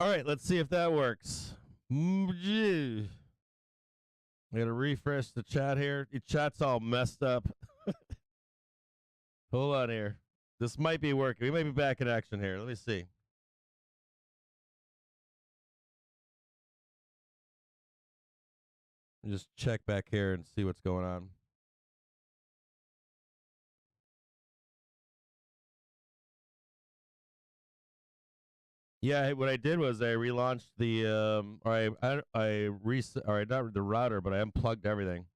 All right, let's see if that works. I gotta refresh the chat here. The chat's all messed up. Hold on here. This might be working. We might be back in action here. Let me see. Just check back here and see what's going on. Yeah, what I did was I relaunched the not the router, but I unplugged everything.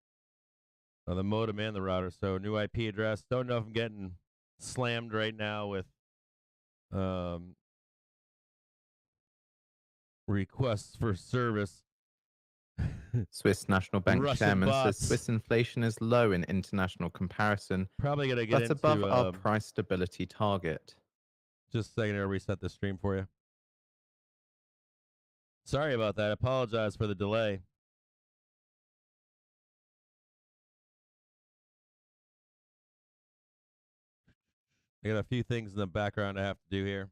The modem and the router. So new IP address. Don't know if I'm getting slammed right now with requests for service. Swiss National Bank Russian chairman bots. says Swiss inflation is low in international comparison, Probably gonna get but into above our price stability target. Just a second here, reset the stream for you. Sorry about that. I apologize for the delay. I got a few things in the background I have to do here.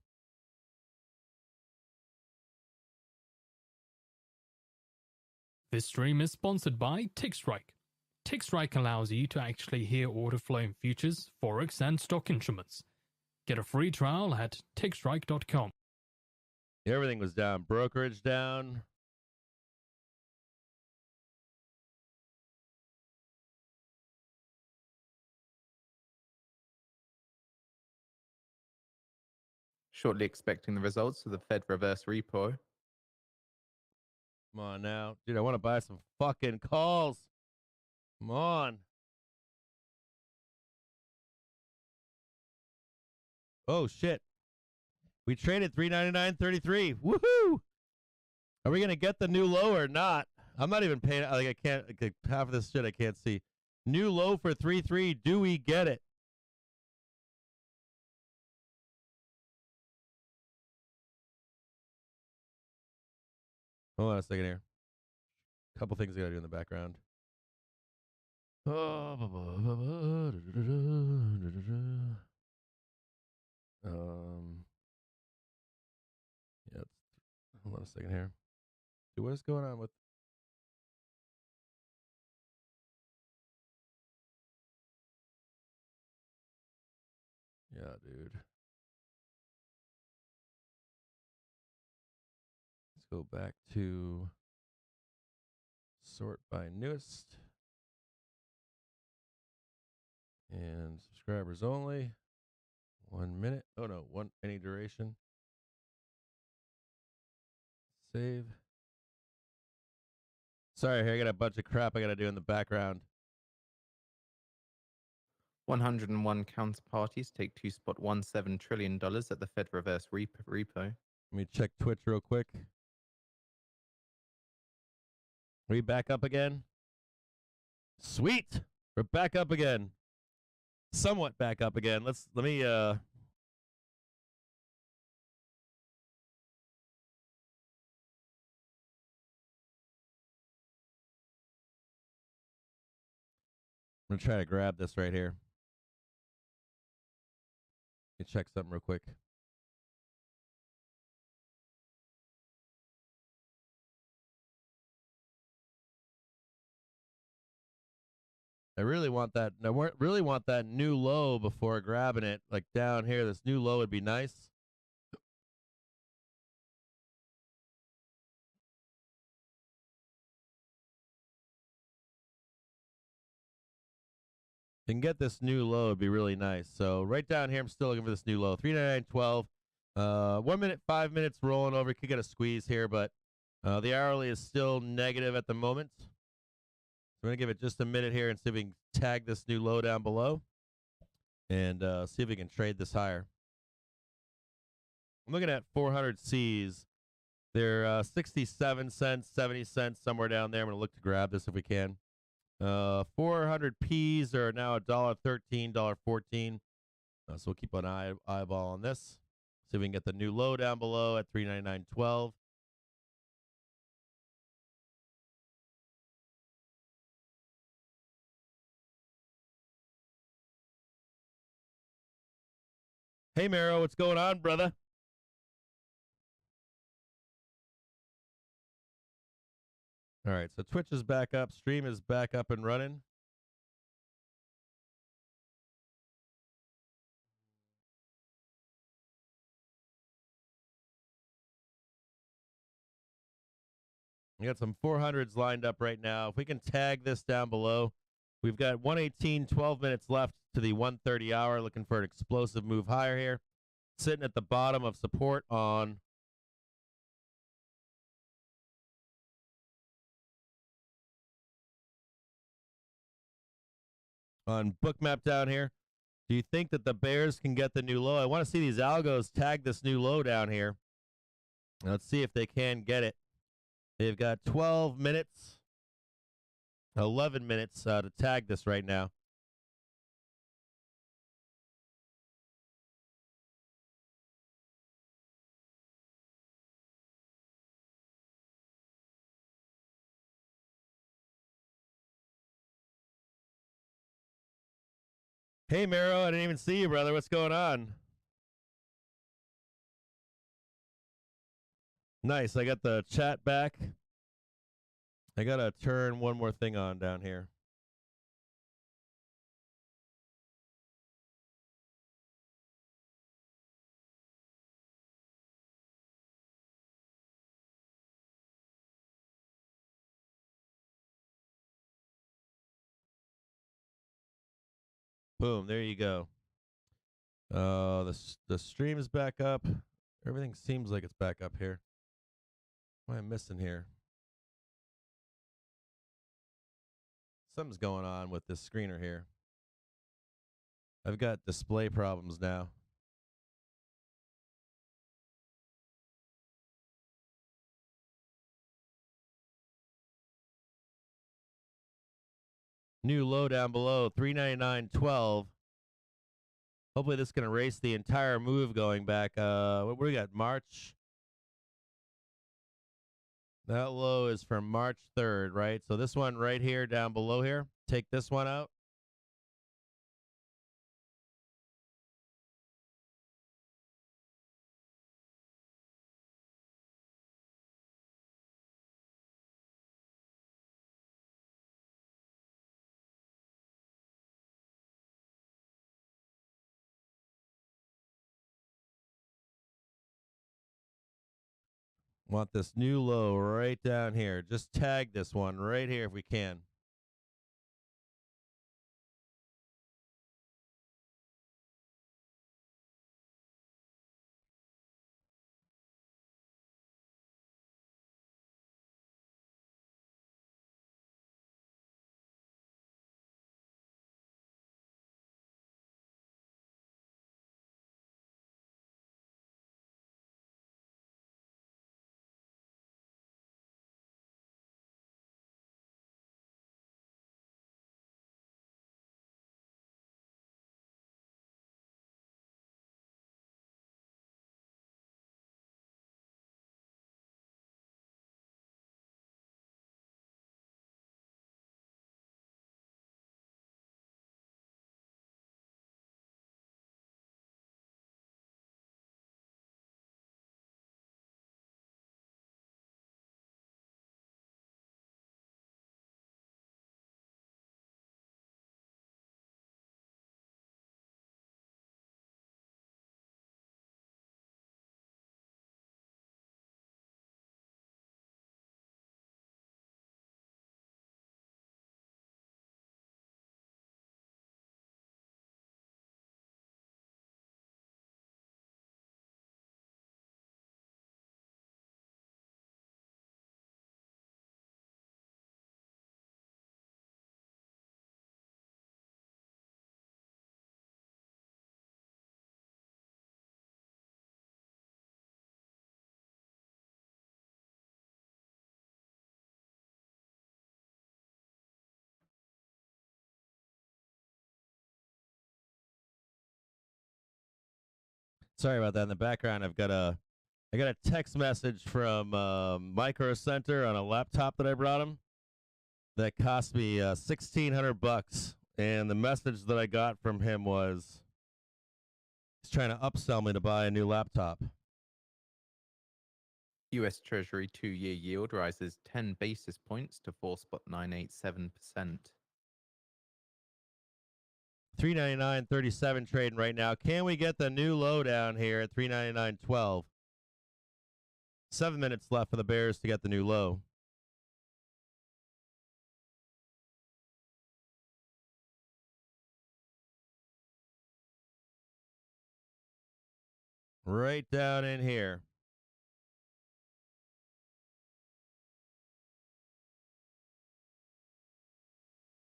This stream is sponsored by TickStrike. TickStrike allows you to actually hear order flow in futures, forex, and stock instruments. Get a free trial at tickstrike.com. Everything was down. Brokerage down. Shortly expecting the results of the Fed reverse repo. Come on now. Dude, I want to buy some fucking calls. Come on. Oh, shit. We traded 399.33. Woohoo! Are we going to get the new low or not? I'm not even paying. Like, I can't. Like, half of this shit I can't see. New low for 3.3. Do we get it? Hold on a second here. A couple things I got to do in the background. Yeah. Hold on a second here. Dude, what is going on with? Yeah, dude. Let's go back to sort by newest and subscribers only. 1 minute. Oh no, any duration. Save. Sorry, I got a bunch of crap I got to do in the background. 101 counterparties take $2.17 trillion at the Fed reverse repo. Let me check Twitch real quick. Are we back up again? Sweet. We're back up again. Somewhat back up again. Let me I'm gonna try to grab this right here. Let me check something real quick. I really want that new low before grabbing it. Like down here, this new low would be nice. If you can get this new low, it'd be really nice. So right down here, I'm still looking for this new low. 399.12. 1 minute, 5 minutes rolling over. Could get a squeeze here, but the hourly is still negative at the moment. So I'm going to give it just a minute here and see if we can tag this new low down below and see if we can trade this higher. I'm looking at 400 Cs. They're 67 cents, 70 cents, somewhere down there. I'm going to look to grab this if we can. 400 Ps are now $1.13, $1.14. So we'll keep an eyeball on this. See if we can get the new low down below at 399.12. Hey, Mero, what's going on, brother? All right, so Twitch is back up. Stream is back up and running. We got some 400s lined up right now. If we can tag this down below, we've got 118, 12 minutes left to the 1:30 hour. Looking for an explosive move higher here. Sitting at the bottom of support on Bookmap down here. Do you think that the Bears can get the new low? I want to see these algos tag this new low down here. Let's see if they can get it. They've got 12 minutes, 11 minutes to tag this right now. Hey, Mero, I didn't even see you, brother. What's going on? Nice. I got the chat back. I got to turn one more thing on down here. Boom. There you go. The stream is back up. Everything seems like it's back up here. What am I missing here? Something's going on with this screener here. I've got display problems now. New low down below, 399.12. Hopefully this can erase the entire move going back. What do we got? March. That low is from March 3rd, right? So this one right here down below here, take this one out. Want this new low right down here. Just tag this one right here if we can. Sorry about that. In the background, I got a text message from Micro Center on a laptop that I brought him that cost me $1,600, and the message that I got from him was he's trying to upsell me to buy a new laptop. US Treasury 2-year yield rises 10 basis points to 4.987%. 399.37 trading right now. Can we get the new low down here at 399.12? 7 minutes left for the Bears to get the new low. Right down in here.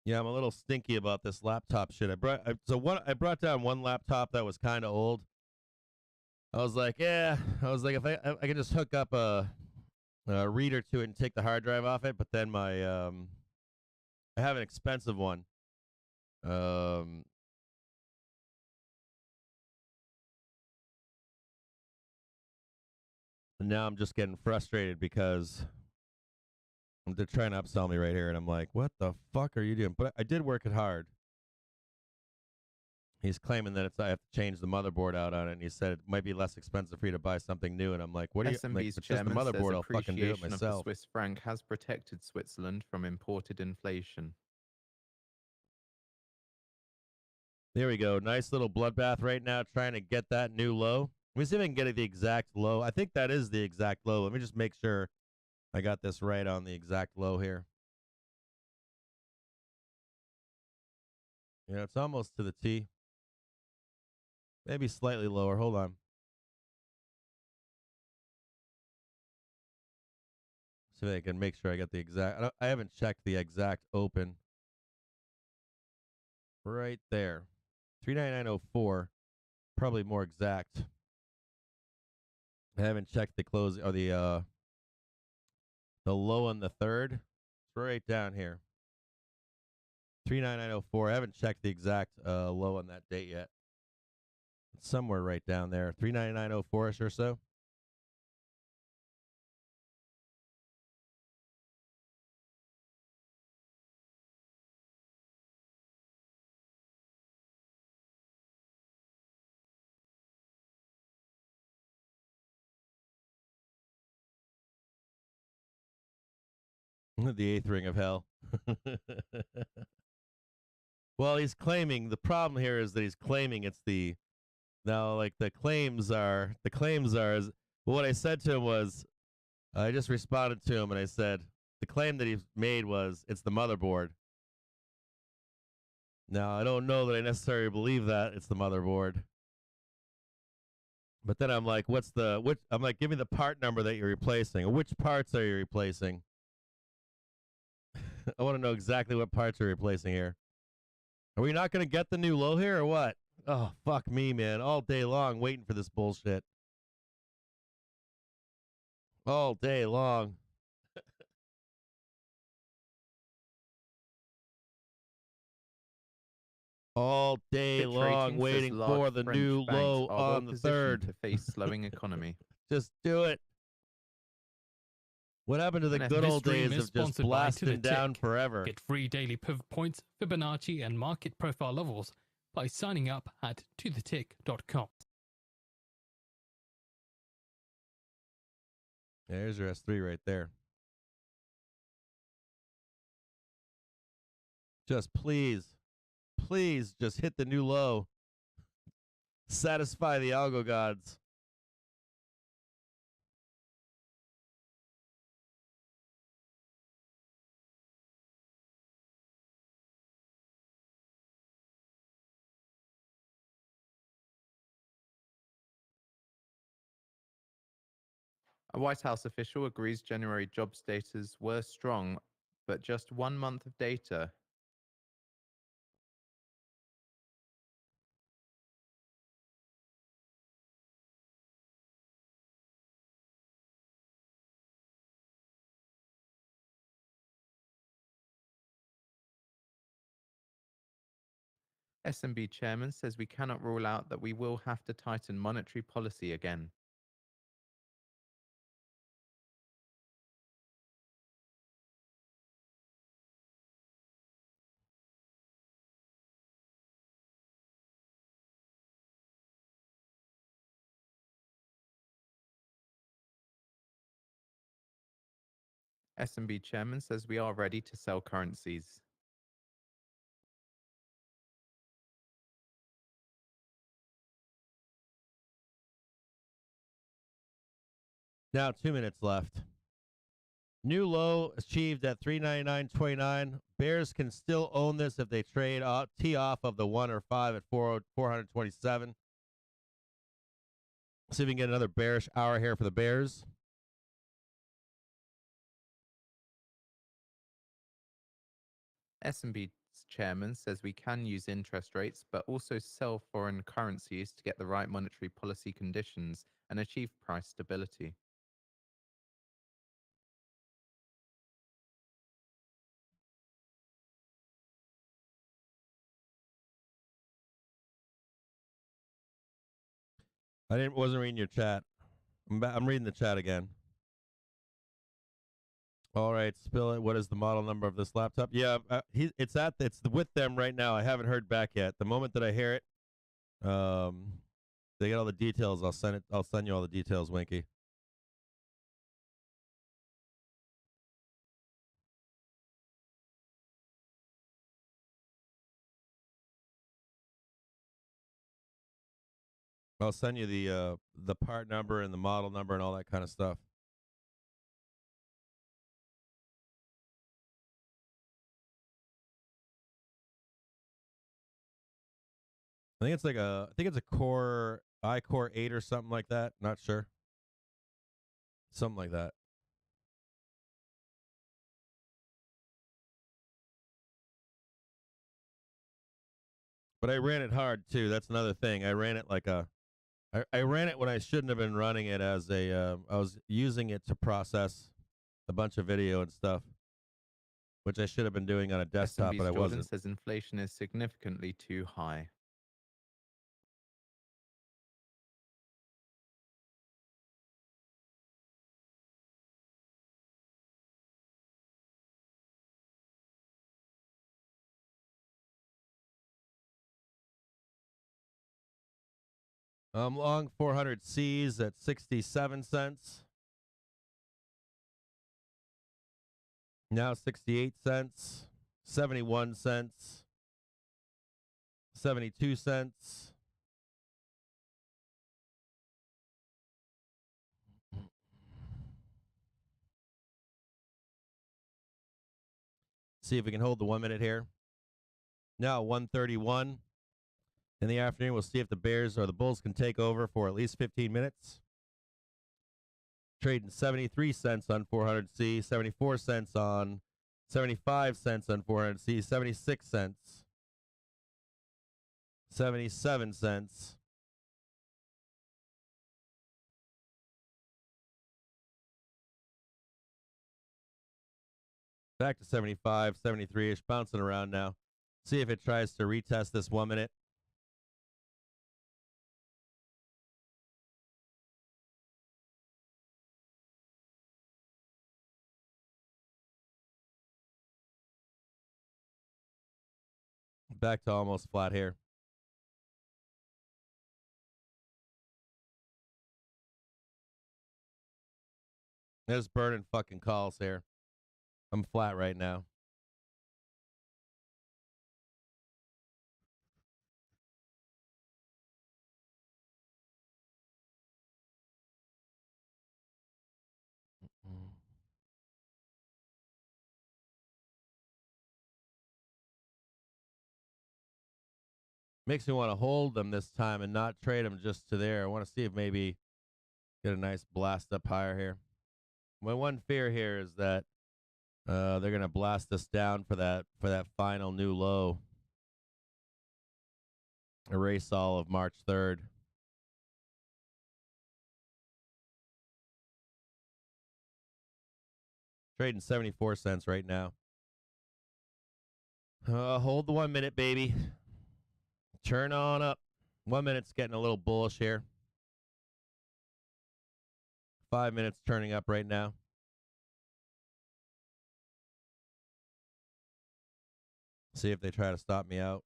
Yeah, I'm a little stinky about this laptop shit. I brought down one laptop that was kind of old. I was like, if I can just hook up a reader to it and take the hard drive off it, but then I have an expensive one. And now I'm just getting frustrated because they're trying to upsell me right here, and I'm like, what the fuck are you doing? But I did work it hard. He's claiming that I have to change the motherboard out on it, and he said it might be less expensive for you to buy something new. And I'm like, what are you? Like, SMB's it's just the chairman says motherboard. I'll fucking do it appreciation of the myself. Swiss franc has protected Switzerland from imported inflation. There we go. Nice little bloodbath right now, trying to get that new low. Let me see if I can get the exact low. I think that is the exact low. Let me just make sure I got this right on the exact low here. Yeah, it's almost to the T. Maybe slightly lower. Hold on. See if I can make sure I get the exact. I haven't checked the exact open. Right there. 399.04. Probably more exact. I haven't checked the close or the low on the third. It's right down here. 399.04. I haven't checked the exact low on that date yet. It's somewhere right down there. 399.04ish or so. The eighth ring of hell. Well, he's claiming the problem here is that he's claiming it's the now like the claims are is well, what I said to him was I just responded to him and I said the claim that he made was it's the motherboard. Now I don't know that I necessarily believe that it's the motherboard. But then I'm like, I'm like, give me the part number that you're replacing. Which parts are you replacing? I want to know exactly what parts you're replacing here. Are we not going to get the new low here or what? Oh, fuck me, man. All day long waiting for this bullshit. All day long. All day Fitch long Ratings says waiting large for the French new banks low are well on the positioned third. to face slowing economy. Just do it. What happened to the And good This old stream days is of just sponsored by To The blasting down Tick. forever? Get free daily pivot points, Fibonacci, and market profile levels by signing up at tothetick.com. There's your S3 right there. Just please just hit the new low. Satisfy the algo gods. A White House official agrees January jobs data were strong, but just 1 month of data. SMB chairman says we cannot rule out that we will have to tighten monetary policy again. S&B chairman says we are ready to sell currencies. Now 2 minutes left. New low achieved at 399.29. Bears can still own this if they trade tee off of the 1 or 5 at 427. See if we can get another bearish hour here for the Bears. S&B's chairman says we can use interest rates, but also sell foreign currencies to get the right monetary policy conditions and achieve price stability. Wasn't reading your chat. I'm reading the chat again. All right, spill it. What is the model number of this laptop? Yeah, it's with them right now. I haven't heard back yet. The moment that I hear it, they get all the details. I'll send you all the details, Winky. I'll send you the part number and the model number and all that kind of stuff. I think it's a Core iCore 8 or something like that. Not sure. Something like that. But I ran it hard too. That's another thing. I ran it I ran it when I shouldn't have been running it as I was using it to process a bunch of video and stuff, which I should have been doing on a desktop, S&B's but I Jordan wasn't. says inflation is significantly too high. Long 400 Cs at 67 cents. Now 68 cents, 71 cents, 72 cents. See if we can hold the 1 minute here. Now 131 in the afternoon. We'll see if the Bears or the Bulls can take over for at least 15 minutes. Trading 73 cents on 400C, 74 cents on 75 cents on 400C, 76 cents, 77 cents. Back to 75, 73-ish, bouncing around now. See if it tries to retest this 1 minute. Back to almost flat here. There's burning fucking calls here. I'm flat right now. Makes me want to hold them this time and not trade them just to there. I want to see if maybe get a nice blast up higher here. My one fear here is that they're gonna blast us down for that final new low. Erase all of March 3rd. Trading 74 cents right now. Hold the 1 minute, baby. Turn on up. 1 minute's getting a little bullish here. 5 minutes turning up right now. See if they try to stop me out.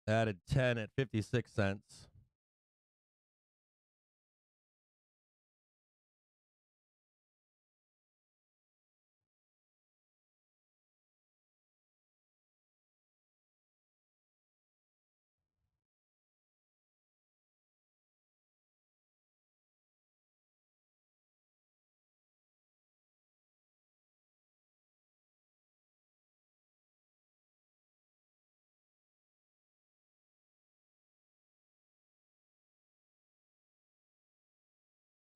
Added 10 at 56 cents.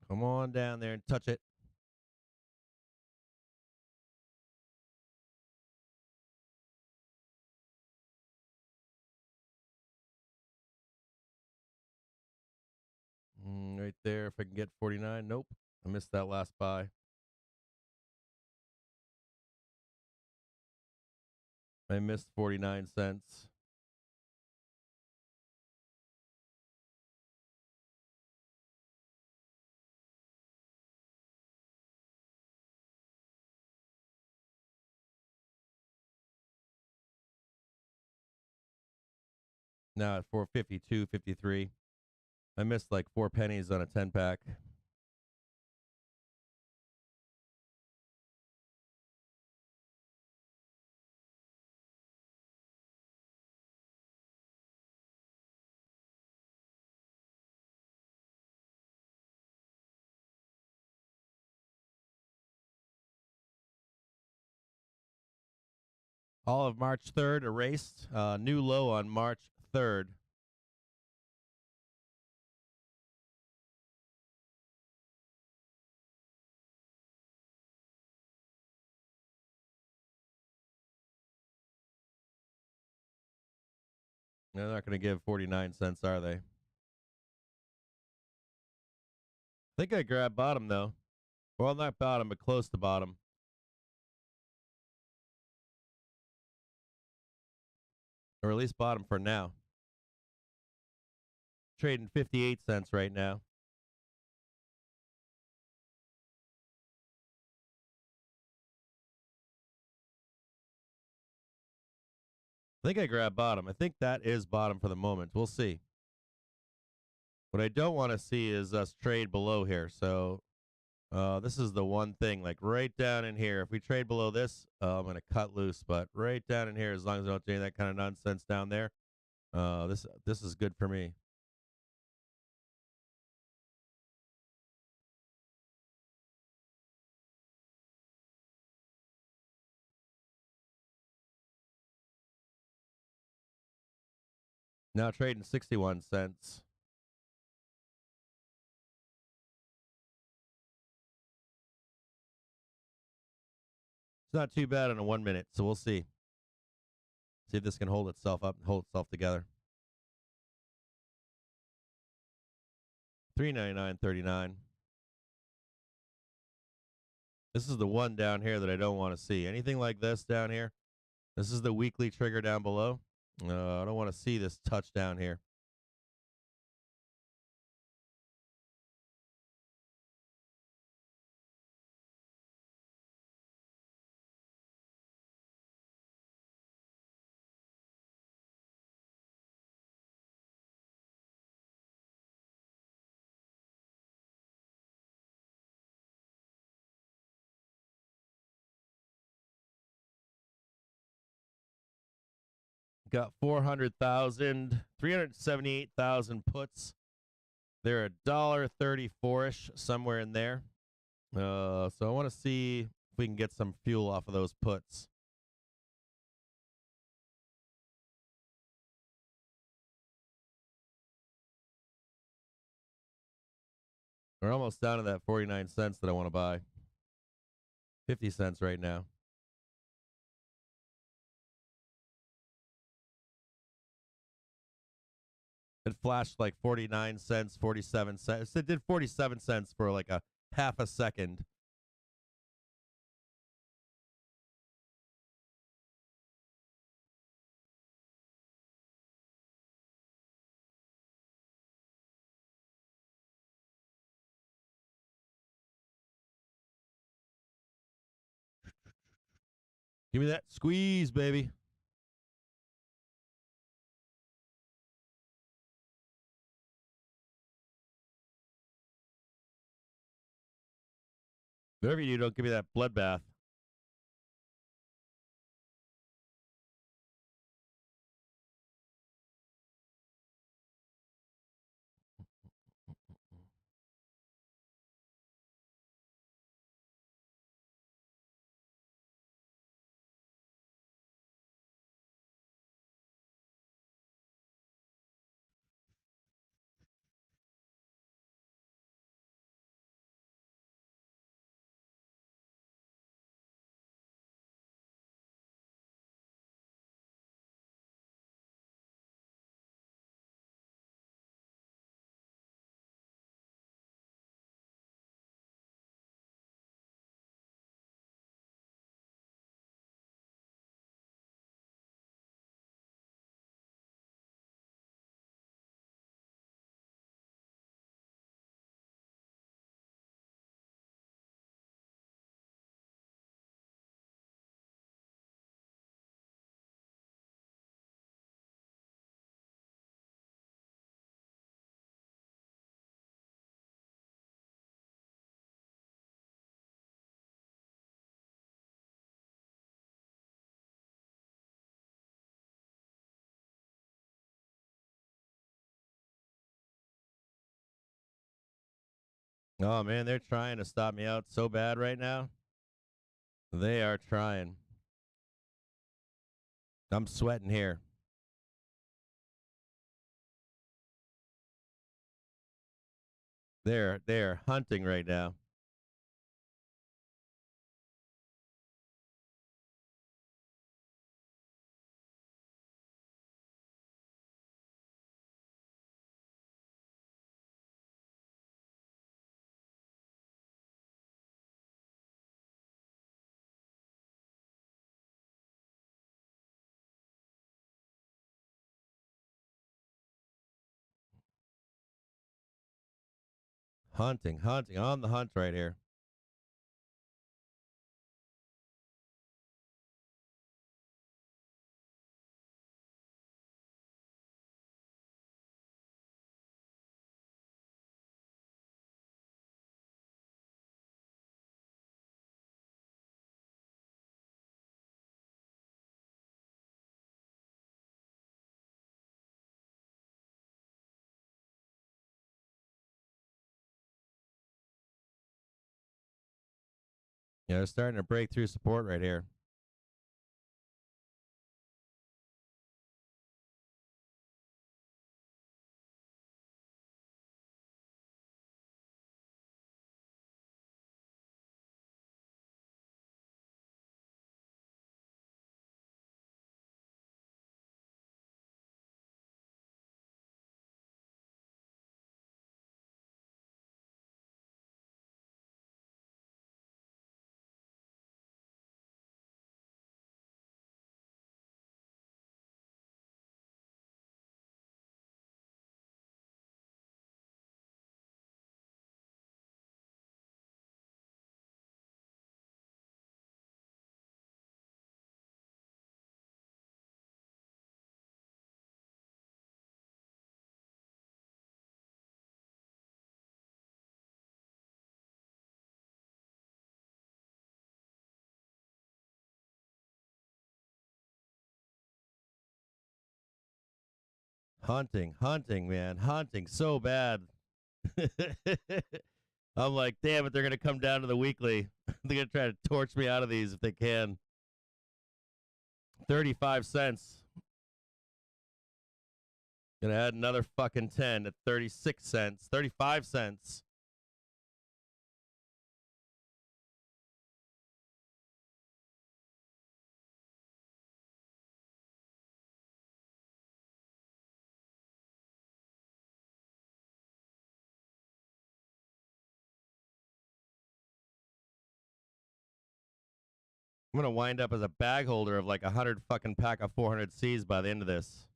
Come on down there and touch it. Right there, if I can get 49. Nope. I missed that last buy. I missed 49 cents. Now at 452.53. I missed like 4 pennies on a 10 pack. All of March 3rd erased. New low on March 3rd. They're not going to give 49 cents, are they? I think I grabbed bottom, though. Well, not bottom, but close to bottom. Or at least bottom for now. Trading 58 cents right now. I think I grabbed bottom. I think that is bottom for the moment. We'll see. What I don't want to see is us trade below here. So this is the one thing, like right down in here. If we trade below this, I'm going to cut loose. But right down in here, as long as I don't do any of that kind of nonsense down there, this is good for me. Now trading 61 cents. It's not too bad in a 1 minute, so we'll see. See if this can hold itself up and hold itself together. 399.39. This is the one down here that I don't want to see. Anything like this down here. This is the weekly trigger down below. I don't want to see this touch down here. Got 400,000, 378,000 puts. They're $1.34-ish, somewhere in there. So I want to see if we can get some fuel off of those puts. We're almost down to that 49 cents that I want to buy. 50 cents right now. It flashed like 49 cents, 47 cents. It did 47 cents for like a half a second. Give me that squeeze, baby. Whatever you do, don't give me that bloodbath. Oh man, they're trying to stop me out so bad right now. They are trying. I'm sweating here. They're hunting right now. Hunting on the hunt right here. Yeah, they're starting to break through support right here. Hunting, man, hunting so bad. I'm like, damn it, they're gonna come down to the weekly. They're gonna try to torch me out of these if they can. 35 cents. Gonna add another fucking 10 at 36 cents, 35 cents. I'm gonna wind up as a bag holder of like 100 fucking pack of 400 Cs by the end of this.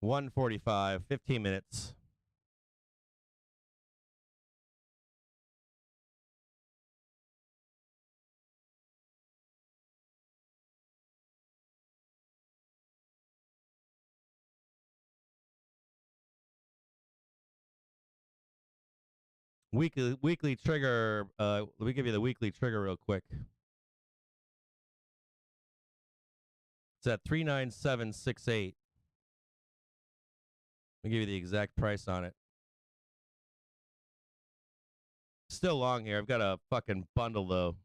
1:45, 15 minutes. Weekly trigger. Let me give you the weekly trigger real quick. It's at 39768. Let me give you the exact price on it. Still long here. I've got a fucking bundle though.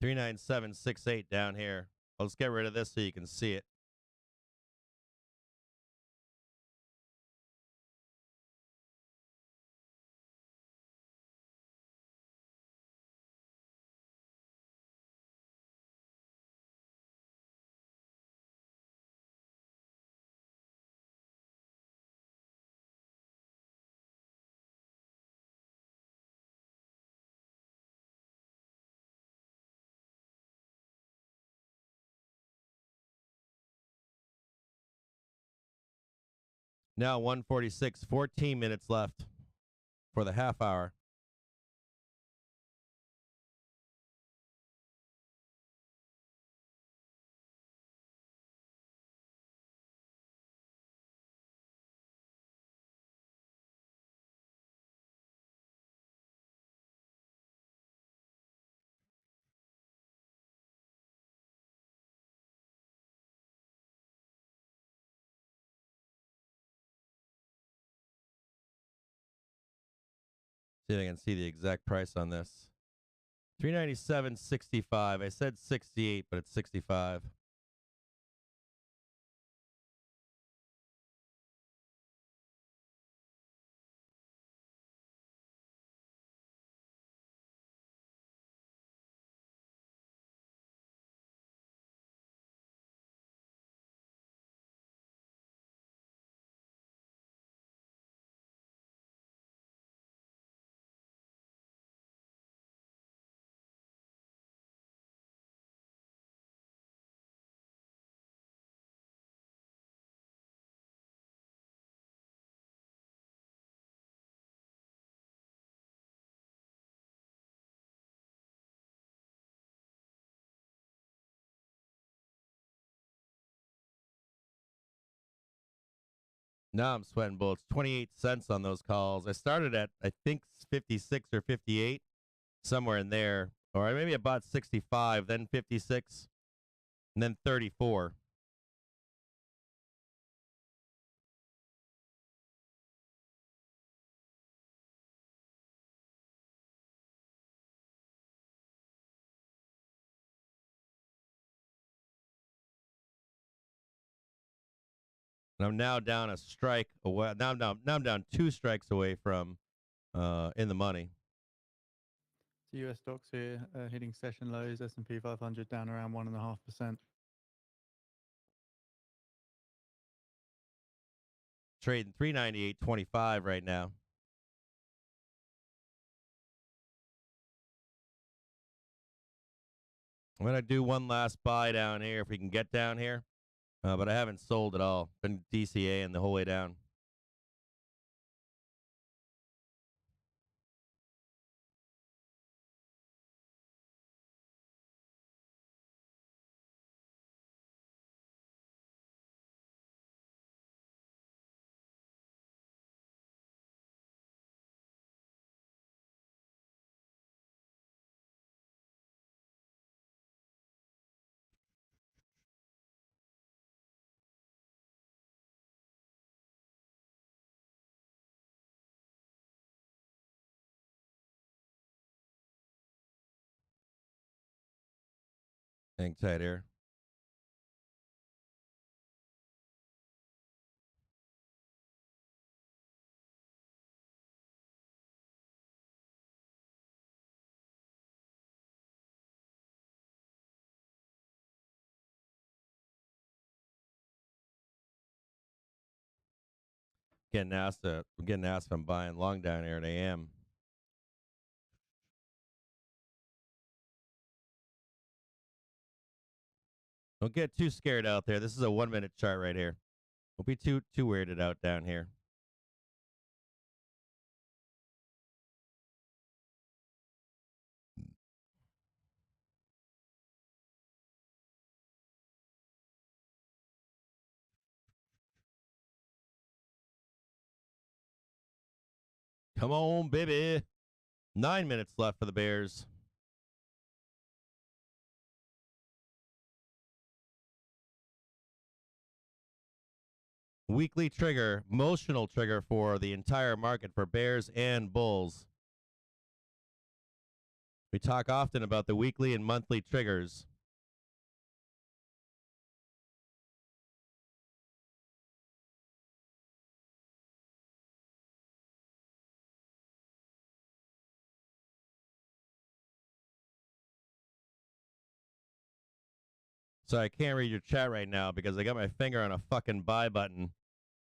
$39768 down here. Let's get rid of this so you can see it. Now 1:46, 14 minutes left for the half hour. See if I can see the exact price on this. 397.65. I said 68, but it's 65. Now I'm sweating bullets. 28 cents on those calls. I started at, I think, 56 or 58, somewhere in there. Or maybe I bought 65, then 56, and then 34. And I'm now down a strike away. Now I'm down 2 strikes away from in the money. So US stocks here hitting session lows. S&P 500 down around 1.5%. Trading 398.25 right now. I'm gonna do one last buy down here if we can get down here, but I haven't sold at all. Been DCAing the whole way down. Hang tight here. getting asked if I'm buying long down here, and I am. Don't get too scared out there. This is a 1 minute chart right here. Don't be too weirded out down here. Come on, baby. 9 minutes left for the Bears. Weekly trigger, emotional trigger for the entire market for Bears and Bulls. We talk often about the weekly and monthly triggers. So I can't read your chat right now because I got my finger on a fucking buy button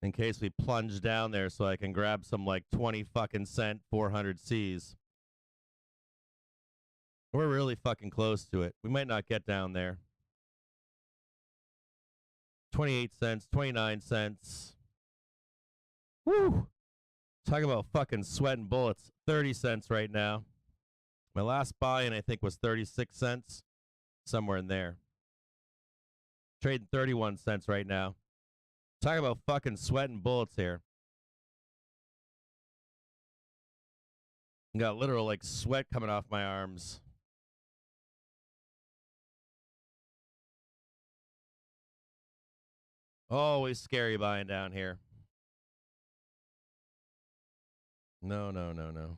in case we plunge down there so I can grab some like 20 fucking cent 400 Cs. We're really fucking close to it. We might not get down there. 28 cents, 29 cents. Woo! Talk about fucking sweating bullets. 30 cents right now. My last buy-in, I think, was 36 cents. Somewhere in there. Trading 31 cents right now. Talk about fucking sweating bullets here. Got literal like sweat coming off my arms. Always scary buying down here. No, no, no, no.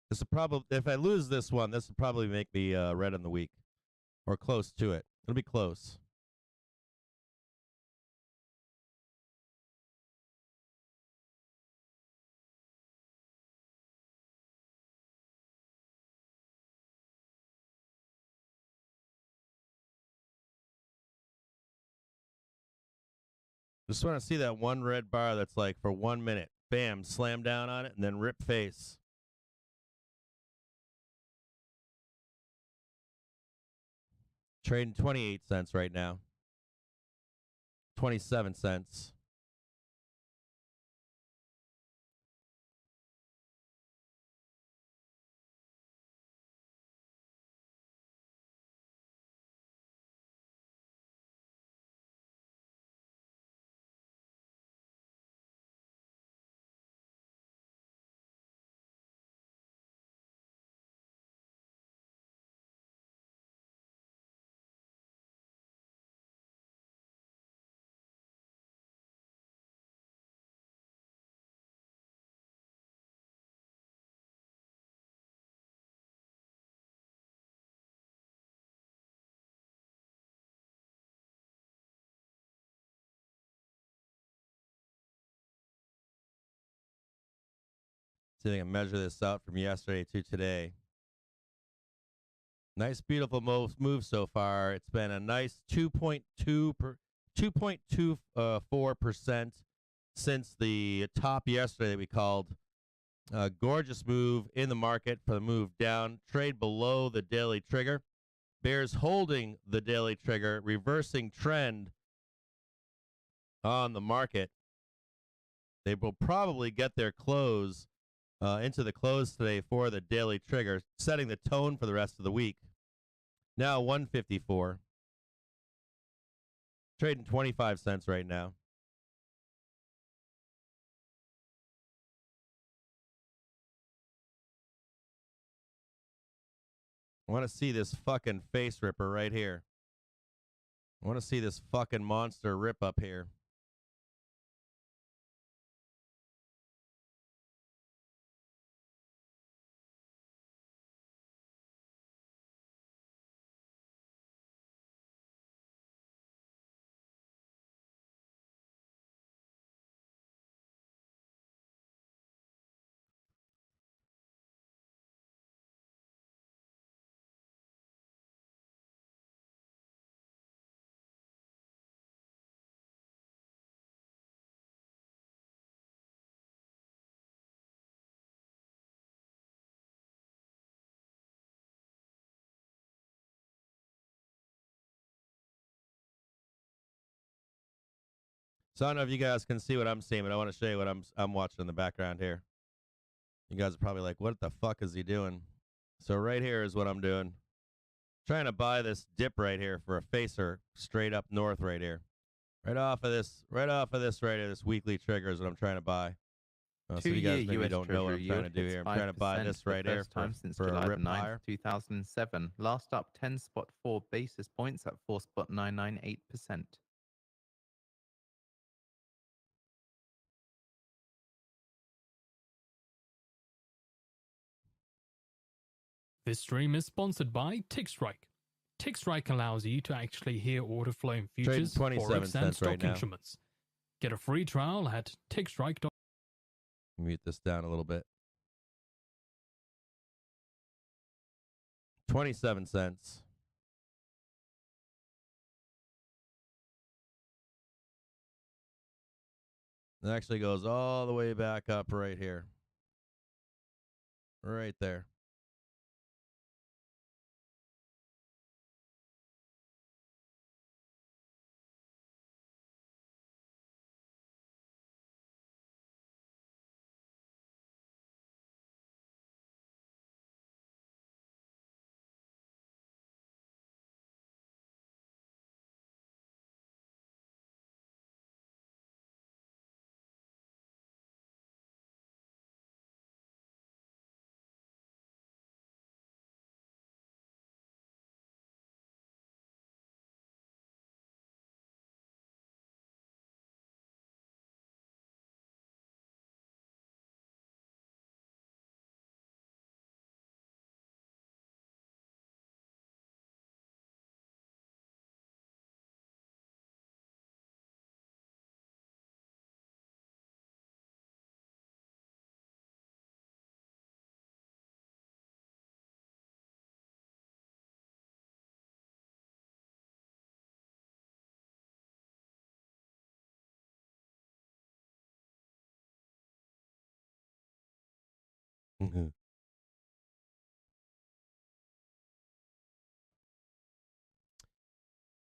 This will probably, if I lose this one, this will probably make me red in the week. Or close to it. It'll be close. Just want to see that one red bar that's like for 1 minute. Bam, slam down on it, and then rip face. Trading 28 cents right now. 27 cents. See if I can measure this out from yesterday to today. Nice, beautiful move so far. It's been a nice 2.24% since the top yesterday that we called. A gorgeous move in the market for the move down. Trade below the daily trigger. Bears holding the daily trigger, reversing trend on the market. They will probably get their close into the close today for the daily trigger, setting the tone for the rest of the week. Now 154. Trading 25 cents right now. I want to see this fucking face ripper right here. I want to see this fucking monster rip up here. So I don't know if you guys can see what I'm seeing, but I want to show you what I'm watching in the background here. You guys are probably like, what the fuck is he doing? So right here is what I'm doing. Trying to buy this dip right here for a facer straight up north right here. Right off of this right here, this weekly trigger is what I'm trying to buy. So you guys maybe US don't know what I'm Treasury trying to yield do hits here. I'm trying to buy 5% this for the right here first time since for a July rip the 9th, higher. 2007. Last up 10.4 basis points at 4.998%. This stream is sponsored by TickStrike. TickStrike allows you to actually hear order flow in futures, 27 forex, and cents stock right now. instruments. Get a free trial at tickstrike.com. Mute this down a little bit. 27 cents. It actually goes all the way back up right here. Right there.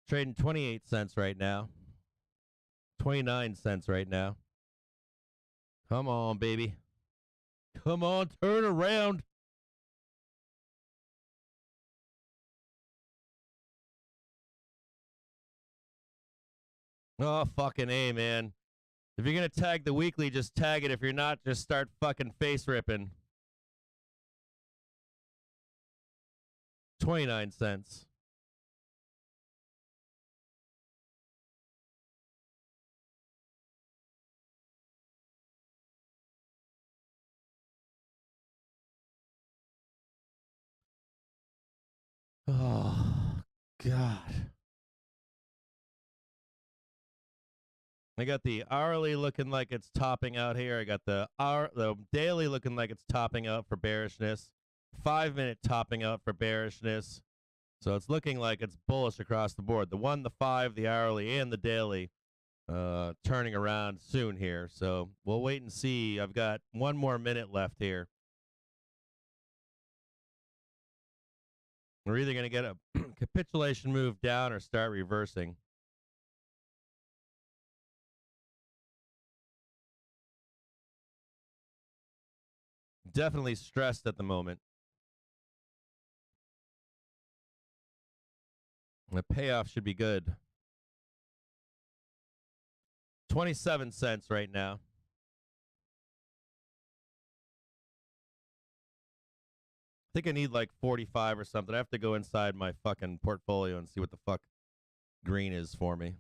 Trading 28 cents right now. 29 cents right now. Come on, baby. Come on, turn around. Oh, fucking A, man. If you're going to tag the weekly, just tag it. If you're not, just start fucking face ripping. 29 cents. Oh, God. I got the hourly looking like it's topping out here. I got the daily looking like it's topping out for bearishness. 5-minute topping out for bearishness. So it's looking like it's bullish across the board. The 1, the 5, the hourly, and the daily turning around soon here. So we'll wait and see. I've got 1 more minute left here. We're either going to get a capitulation move down or start reversing. Definitely stressed at the moment. The payoff should be good. 27 cents right now. I think I need like 45 or something. I have to go inside my fucking portfolio and see what the fuck green is for me.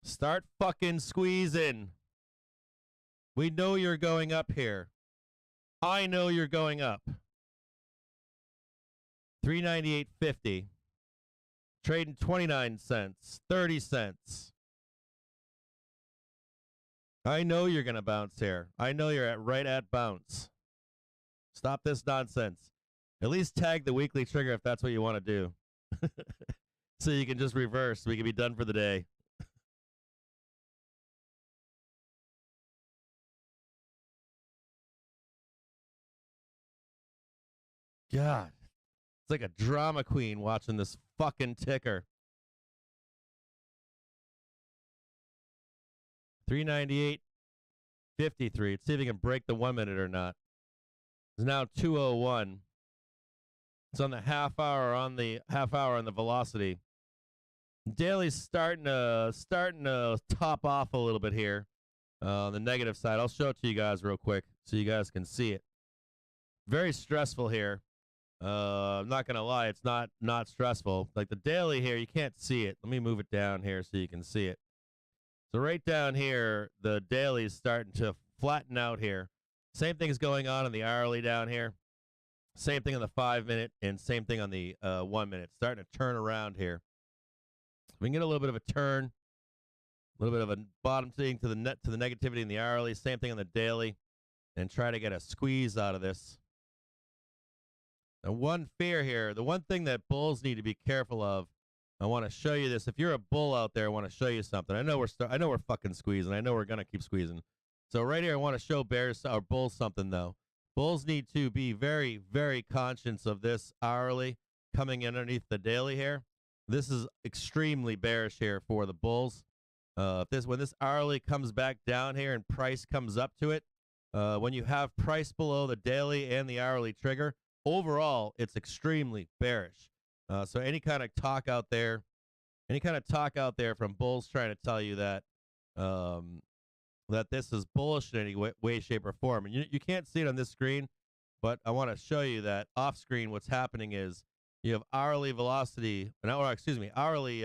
Start fucking squeezing. We know you're going up here. I know you're going up. 398.50. Trading 29 cents, 30 cents. I know you're going to bounce here. I know you're right at bounce. Stop this nonsense. At least tag the weekly trigger if that's what you want to do. So you can just reverse. We can be done for the day. God, it's like a drama queen watching this fucking ticker. 398.53. Let's see if we can break the 1 minute or not. It's now 201. It's on the half hour on the velocity. Daily's starting to top off a little bit here on the negative side. I'll show it to you guys real quick so you guys can see it. Very stressful here. I'm not gonna lie, it's not stressful. Like the daily here, you can't see it. Let me move it down here so you can see it. So right down here, the daily is starting to flatten out here. Same thing is going on in the hourly down here. Same thing on the 5 minute and same thing on the 1 minute. Starting to turn around here. We can get a little bit of a turn, a little bit of a bottom thing to the negativity in the hourly. Same thing on the daily, and try to get a squeeze out of this. And one fear here, the one thing that bulls need to be careful of, I want to show you this. If you're a bull out there, I want to show you something. I know we're fucking squeezing. I know we're gonna keep squeezing. So right here, I want to show bears or bulls something though. Bulls need to be very, very conscious of this hourly coming underneath the daily here. This is extremely bearish here for the bulls. When this hourly comes back down here and price comes up to it, when you have price below the daily and the hourly trigger, overall it's extremely bearish. So any kind of talk out there from bulls trying to tell you that that this is bullish in any way, shape, or form. And you can't see it on this screen, but I want to show you that off screen what's happening is you have hourly velocity, the hourly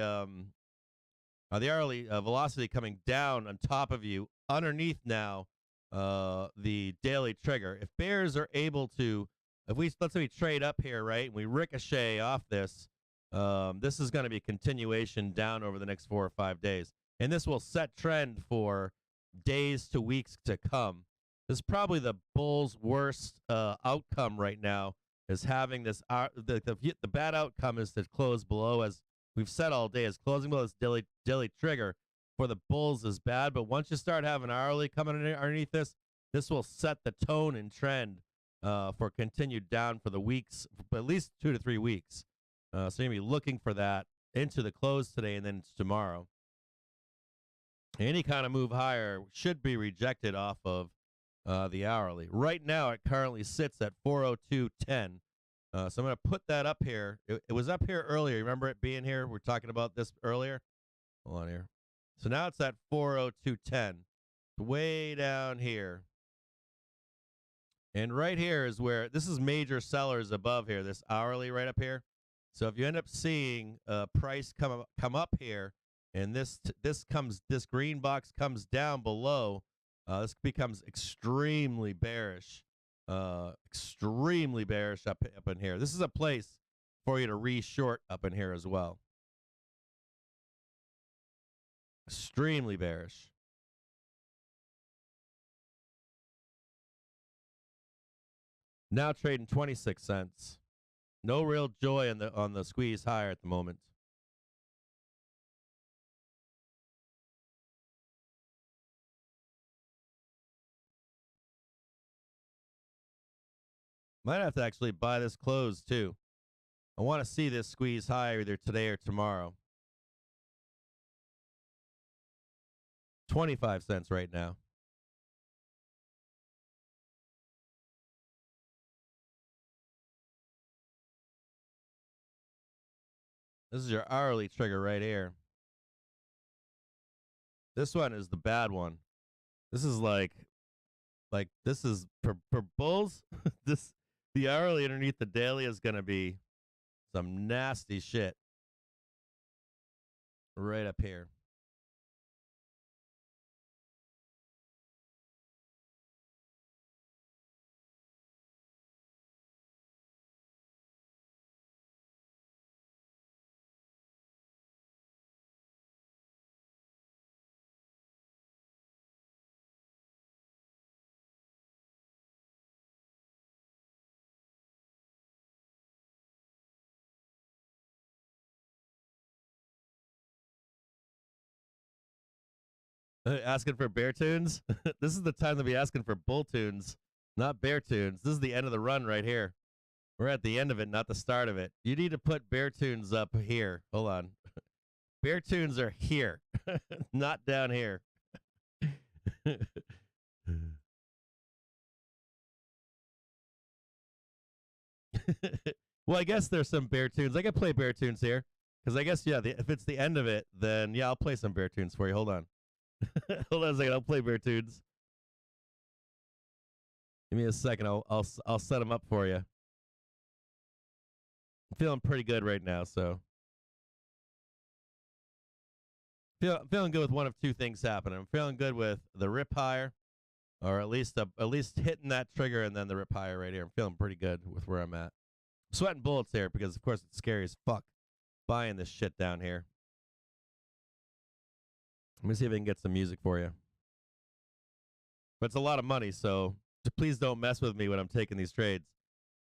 velocity coming down on top of you underneath now the daily trigger. If bears are able to, let's say we trade up here, right, and we ricochet off this, this is going to be a continuation down over the next 4 or 5 days. And this will set trend for days to weeks to come. This is probably the bull's worst outcome right now, is having this, the bad outcome is to close below, as we've said all day, is closing below this daily trigger for the bulls is bad. But once you start having hourly coming underneath this will set the tone and trend for continued down for the weeks, for at least 2 to 3 weeks. So you're going to be looking for that into the close today and then it's tomorrow. Any kind of move higher should be rejected off of the hourly. Right now, it currently sits at 402.10. So I'm going to put that up here. It was up here earlier. Remember it being here? We were talking about this earlier. Hold on here. So now it's at 402.10. Way down here. And right here is where, this is major sellers above here, this hourly right up here. So if you end up seeing price come up here, and this green box comes down below, this becomes extremely bearish. Extremely bearish up in here. This is a place for you to re-short up in here as well. Extremely bearish. Now trading 26 cents. No real joy on the squeeze higher at the moment. Might have to actually buy this close too. I want to see this squeeze higher either today or tomorrow. 25 cents right now. This is your hourly trigger right here. This one is the bad one. This is like this is for bulls. The hourly underneath the daily is going to be some nasty shit. Right up here. Asking for bear tunes? This is the time to be asking for bull tunes, not bear tunes. This is the end of the run right here. We're at the end of it, not the start of it. You need to put bear tunes up here. Hold on. Bear tunes are here, not down here. Well, I guess there's some bear tunes. I can play bear tunes here. Because I guess, yeah, if it's the end of it, then yeah, I'll play some bear tunes for you. Hold on. Hold on a second. I'll play bear tunes. Give me a second. I'll set them up for you. I'm feeling pretty good right now, so feeling good with one of two things happening. I'm feeling good with the rip higher, or at least hitting that trigger and then the rip higher right here. I'm feeling pretty good with where I'm at. I'm sweating bullets here because, of course, it's scary as fuck buying this shit down here. Let me see if I can get some music for you. But it's a lot of money, so please don't mess with me when I'm taking these trades.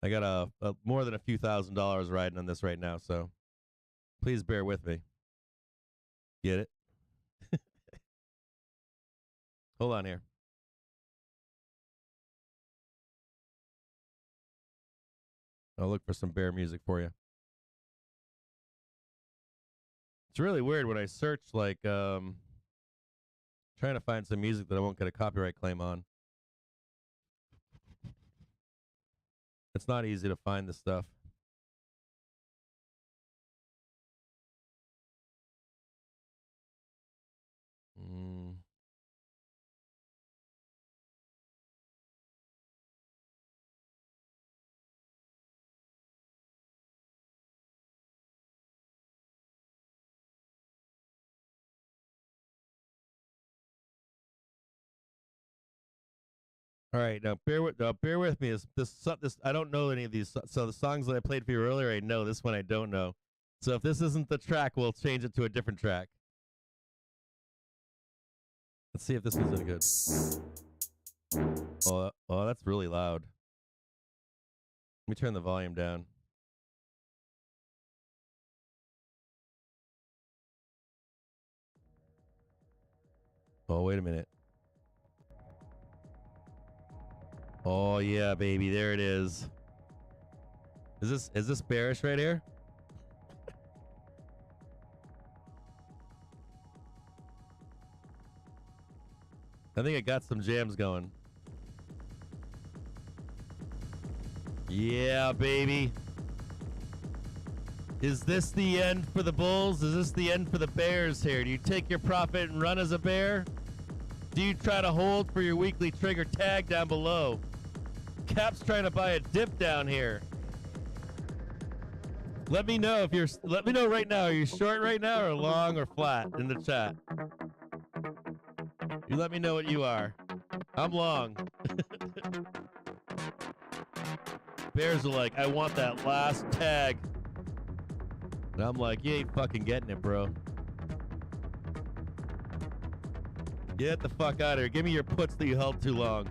I got a more than a few $1,000s riding on this right now, so please bear with me. Get it? Hold on here. I'll look for some bear music for you. It's really weird when I search, like, trying to find some music that I won't get a copyright claim on. It's not easy to find this stuff. All right, now bear with me. This I don't know any of these. So the songs that I played for you earlier, I know. This one I don't know. So if this isn't the track, we'll change it to a different track. Let's see if this is any good. Oh, that's really loud. Let me turn the volume down. Oh, wait a minute. Oh yeah, baby, there it is. Is this Bearish right here? I think I got some jams going. Yeah, baby. Is this the end for the Bulls? Is this the end for the Bears here? Do you take your profit and run as a bear? Do you try to hold for your weekly trigger tag down below? Cap's trying to buy a dip down here. Let me know right now. Are you short right now or long or flat in the chat? You let me know what you are. I'm long. Bears are like, I want that last tag. And I'm like, you ain't fucking getting it, bro. Get the fuck out of here. Give me your puts that you held too long.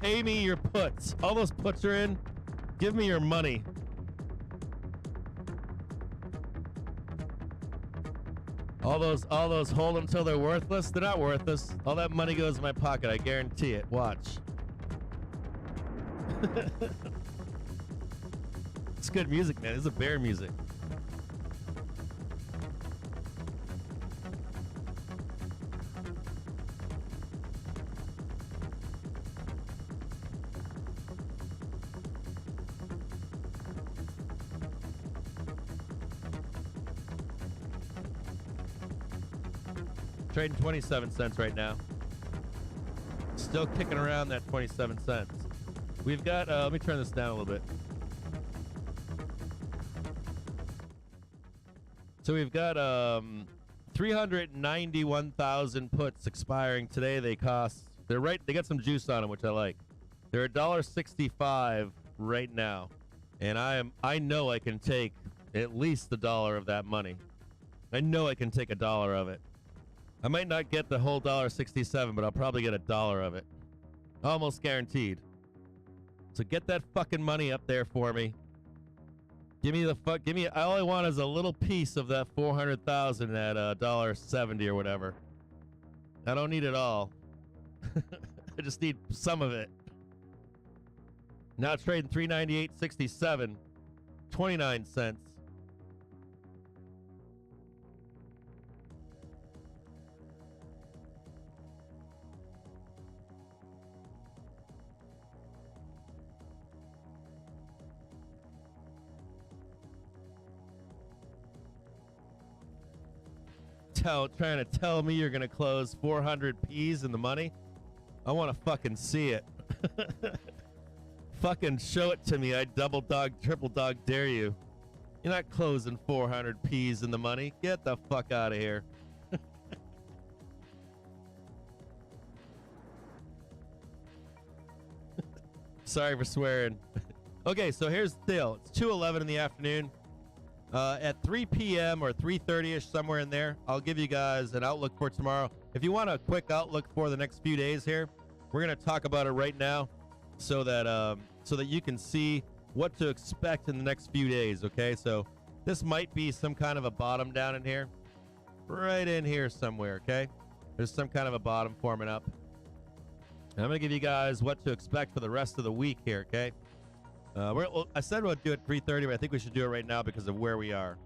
Pay me your puts. All those puts are in. Give me your money. All those hold them till they're worthless. They're not worthless. All that money goes in my pocket. I guarantee it. Watch. It's good music, man. This is bear music. Trading 27 cents right now. Still kicking around that 27 cents. We've got, let me turn this down a little bit. So we've got 391,000 puts expiring today. They got some juice on them, which I like. They're $1.65 right now. And I know I can take at least $1 of that money. I know I can take $1 of it. I might not get the whole $1.67, but I'll probably get $1 of it. Almost guaranteed. So get that fucking money up there for me. Give me all I want is a little piece of that 400,000 at $1.70 or whatever. I don't need it all. I just need some of it. Now trading 398.67, 29 cents. Trying to tell me you're gonna close 400 P's in the money? I want to fucking see it. Fucking show it to me. I double dog, triple dog dare you. You're not closing 400 P's in the money. Get the fuck out of here. Sorry for swearing. Okay, so here's the deal. It's 2:11 in the afternoon. At 3 p.m. or 3:30ish, somewhere in there, I'll give you guys an outlook for tomorrow. If you want a quick outlook for the next few days here, we're gonna talk about it right now, so that you can see what to expect in the next few days. Okay, so this might be some kind of a bottom down in here, right in here somewhere. Okay, there's some kind of a bottom forming up. And I'm gonna give you guys what to expect for the rest of the week here. Okay. I said we'll do it 3:30, but I think we should do it right now because of where we are.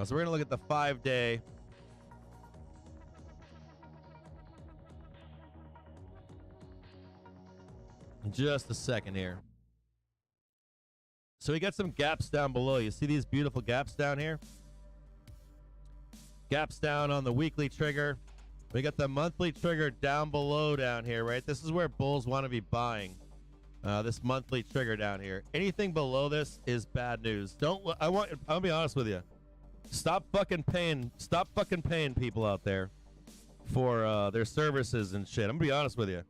So we're going to look at the 5-day. In just a second here. So we got some gaps down below. You see these beautiful gaps down here? Gaps down on the weekly trigger. We got the monthly trigger down below down here, right? This is where bulls want to be buying. This monthly trigger down here. Anything below this is bad news. I'll be honest with you. Stop fucking paying people out there for their services and shit. I'm gonna be honest with you.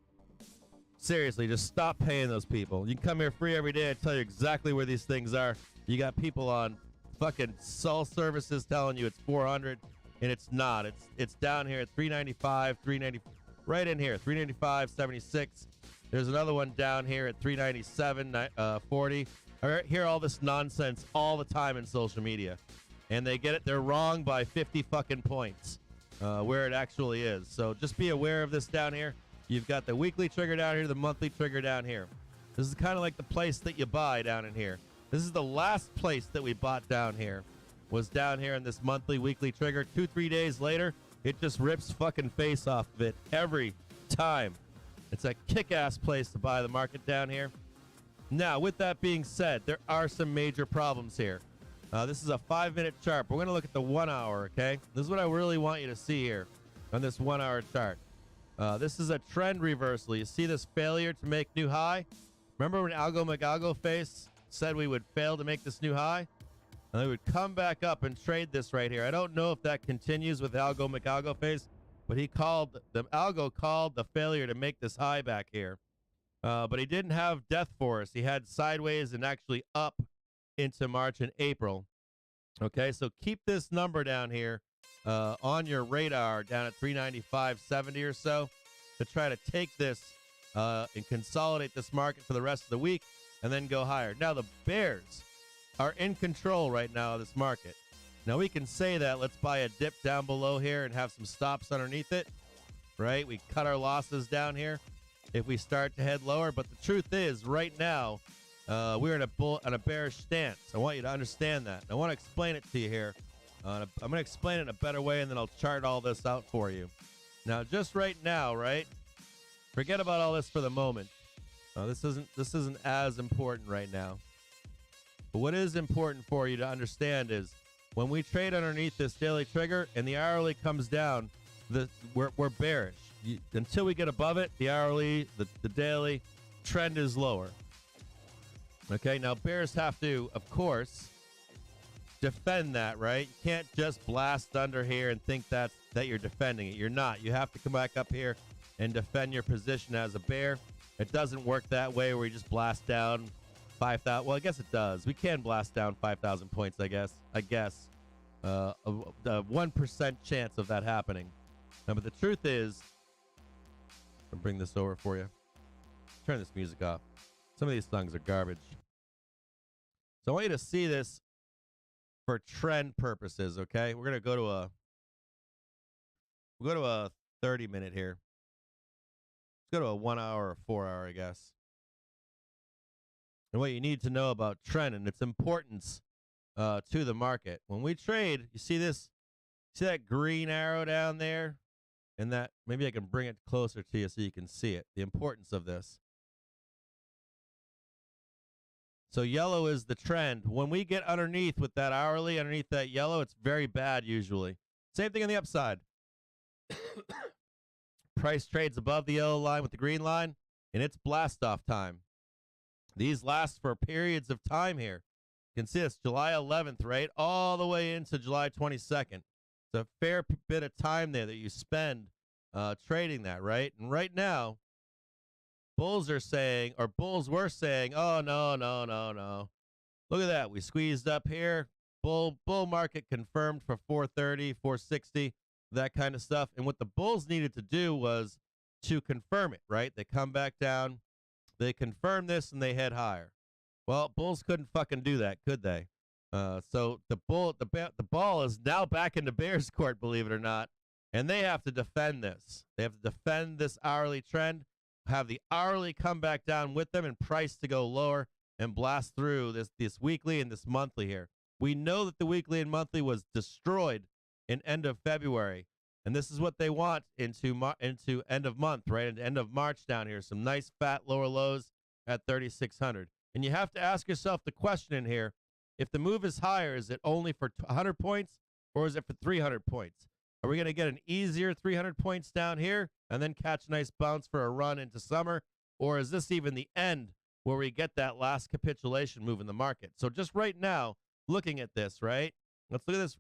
Seriously, just stop paying those people. You can come here free every day. I tell you exactly where these things are. You got people on fucking Sol services telling you it's 400 and it's not. It's down here at 395, 390, right in here, 395.76. There's another one down here at 397.40. I hear all this nonsense all the time in social media, and they get it. They're wrong by 50 fucking points where it actually is. So just be aware of this down here. You've got the weekly trigger down here, the monthly trigger down here. This is kind of like the place that you buy down in here. This is the last place that we bought down here. Was down here in this monthly, weekly trigger. 2-3 days later, it just rips fucking face off of it every time. It's a kick-ass place to buy the market down here. Now, with that being said, there are some major problems here. This is a 5-minute chart. We're going to look at the 1 hour, okay? This is what I really want you to see here on this 1 hour chart. This is a trend reversal. You see this failure to make new high? Remember when Algo McAlgo face said we would fail to make this new high? And they would come back up and trade this right here. I don't know if that continues with Algo McAlgo face, but Algo called the failure to make this high back here. But he didn't have death for us. He had sideways and actually up into March and April. Okay, so keep this number down here on your radar down at 395.70 or so to try to take this and consolidate this market for the rest of the week and then go higher. Now, the bears are in control right now of this market. Now, we can say that. Let's buy a dip down below here and have some stops underneath it, right? We cut our losses down here if we start to head lower. But the truth is, right now, we're in a bearish stance. I want you to understand that. I want to explain it to you here. I'm going to explain it in a better way, and then I'll chart all this out for you. Now, just right now, right? Forget about all this for the moment. This isn't as important right now. But what is important for you to understand is when we trade underneath this daily trigger and the hourly comes down, we're bearish. Until we get above it, the hourly, the daily trend is lower. Okay, now bears have to, of course, defend that, right? You can't just blast under here and think that you're defending it. You're not. You have to come back up here and defend your position as a bear. It doesn't work that way where you just blast down 5,000. Well, I guess it does. We can blast down 5,000 points, I guess. A 1% chance of that happening. Now, but the truth is, I'll bring this over for you. Turn this music off. Some of these songs are garbage. So I want you to see this for trend purposes, okay? We're going to go to a 30-minute here. Let's go to a 1 hour or 4 hour, I guess. and what you need to know about trend and its importance to the market. When we trade, you see this, see that green arrow down there? And that, maybe I can bring it closer to you so you can see it, the importance of this. So yellow is the trend. When we get underneath with that hourly, underneath that yellow, it's very bad usually. Same thing on the upside. Price trades above the yellow line with the green line, and it's blast off time. These last for periods of time here. You can see this July 11th, right? All the way into July 22nd. It's a fair bit of time there that you spend trading that, right? And right now, bulls are saying, or bulls were saying, oh, no, no, no, no. Look at that. We squeezed up here. Bull market confirmed for 430, 460, that kind of stuff. And what the bulls needed to do was to confirm it, right? They come back down, they confirm this, and they head higher. Well, bulls couldn't fucking do that, could they? So the ball is now back into bears court, believe it or not, and they have to defend this. They have to defend this hourly trend, have the hourly come back down with them, and price to go lower and blast through this weekly and this monthly here. We know that the weekly and monthly was destroyed in end of February, and this is what they want into end of month, right? And end of March down here, some nice fat lower lows at 3,600. And you have to ask yourself the question in here: if the move is higher, is it only for 100 points or is it for 300 points? Are we going to get an easier 300 points down here and then catch a nice bounce for a run into summer? Or is this even the end where we get that last capitulation move in the market? So just right now, looking at this, right? Let's look at this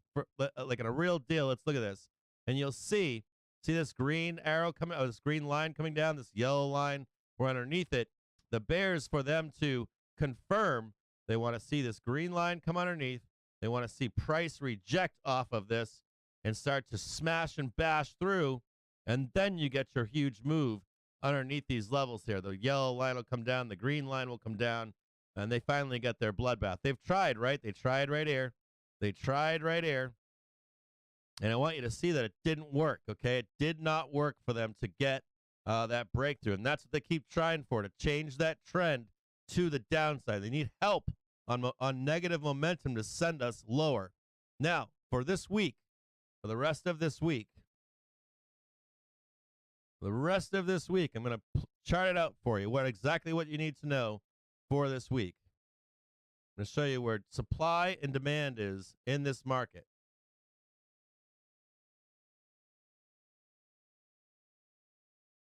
like in a real deal. Let's look at this. And you'll see this green arrow coming, this green line coming down, this yellow line. We're underneath it. The bears, for them to confirm, they want to see this green line come underneath. They want to see price reject off of this and start to smash and bash through. And then you get your huge move underneath these levels here. The yellow line will come down. The green line will come down. And they finally get their bloodbath. They've tried, right? They tried right here. They tried right here. And I want you to see that it didn't work, okay? It did not work for them to get that breakthrough. And that's what they keep trying for, to change that trend to the downside. They need help on negative momentum to send us lower. Now, for this week, for the rest of this week, I'm going to chart it out for you, exactly what you need to know for this week. I'm going to show you where supply and demand is in this market.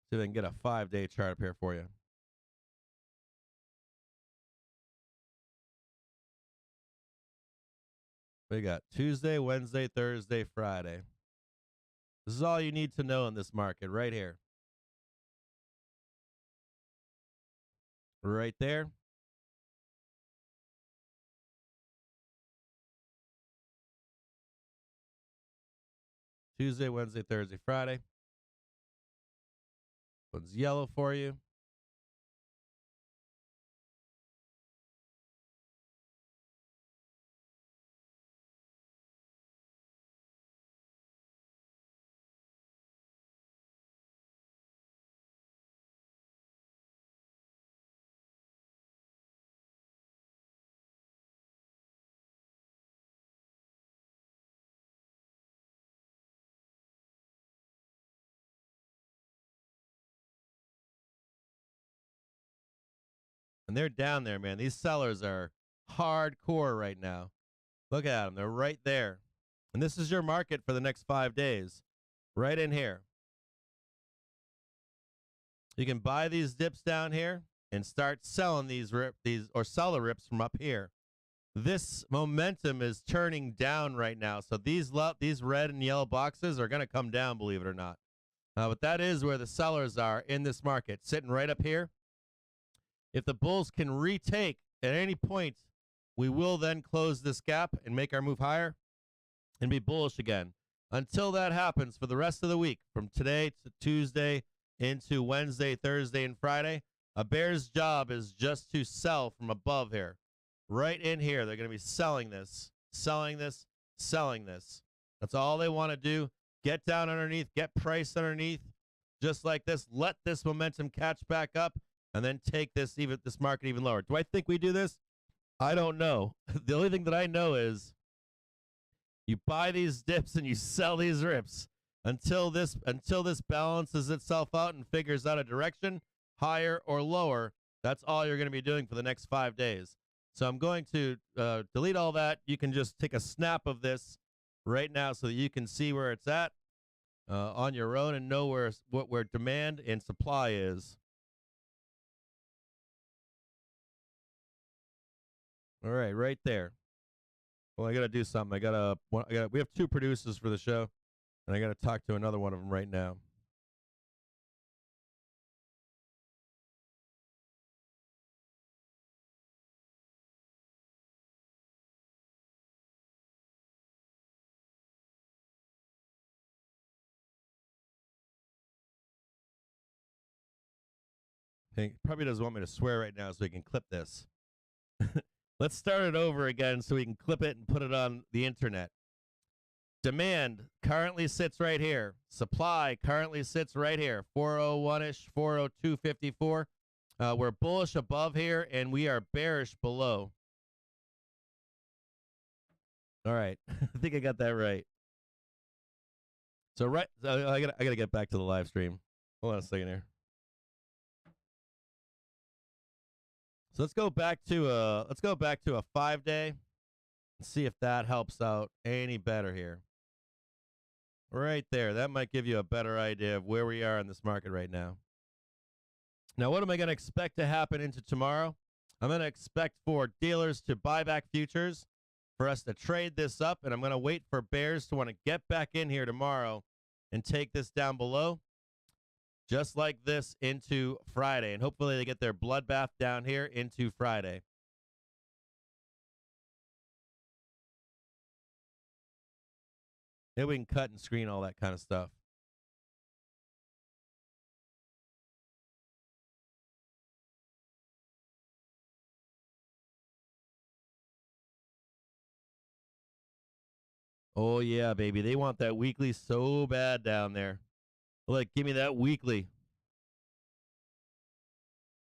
See if I can get a 5-day chart up here for you. We got Tuesday, Wednesday, Thursday, Friday. This is all you need to know in this market right here. Right there. Tuesday, Wednesday, Thursday, Friday. One's yellow for you. And they're down there, man. These sellers are hardcore right now. Look at them. They're right there. And this is your market for the next 5 days. Right in here. You can buy these dips down here and start selling these or sell the rips from up here. This momentum is turning down right now. So these red and yellow boxes are going to come down, believe it or not. But that is where the sellers are in this market, sitting right up here. If the bulls can retake at any point, we will then close this gap and make our move higher and be bullish again. Until that happens, for the rest of the week, from today to Tuesday into Wednesday, Thursday, and Friday, a bear's job is just to sell from above here. Right in here, they're going to be selling this, selling this, selling this. That's all they want to do. Get down underneath, get price underneath, just like this. Let this momentum catch back up and then take this market even lower. Do I think we do this? I don't know. The only thing that I know is you buy these dips and you sell these rips until this balances itself out and figures out a direction, higher or lower. That's all you're going to be doing for the next 5 days. So I'm going to delete all that. You can just take a snap of this right now so that you can see where it's at on your own and know where demand and supply is. All right, right there. Well, I got to do something. We have 2 producers for the show, and I got to talk to another one of them right now. He probably doesn't want me to swear right now so we can clip this. Let's start it over again so we can clip it and put it on the internet. Demand currently sits right here. Supply currently sits right here. 401-ish, 402.54. We're bullish above here, and we are bearish below. All right. I think I got that right. So I gotta get back to the live stream. Hold on a second here. So let's go back to a 5-day and see if that helps out any better here. Right there. That might give you a better idea of where we are in this market right now. Now, what am I going to expect to happen into tomorrow? I'm going to expect for dealers to buy back futures, for us to trade this up, and I'm going to wait for bears to want to get back in here tomorrow and take this down below, just like this into Friday. And hopefully they get their bloodbath down here into Friday. Maybe we can cut and screen all that kind of stuff. Oh, yeah, baby. They want that weekly so bad down there. Like, give me that weekly.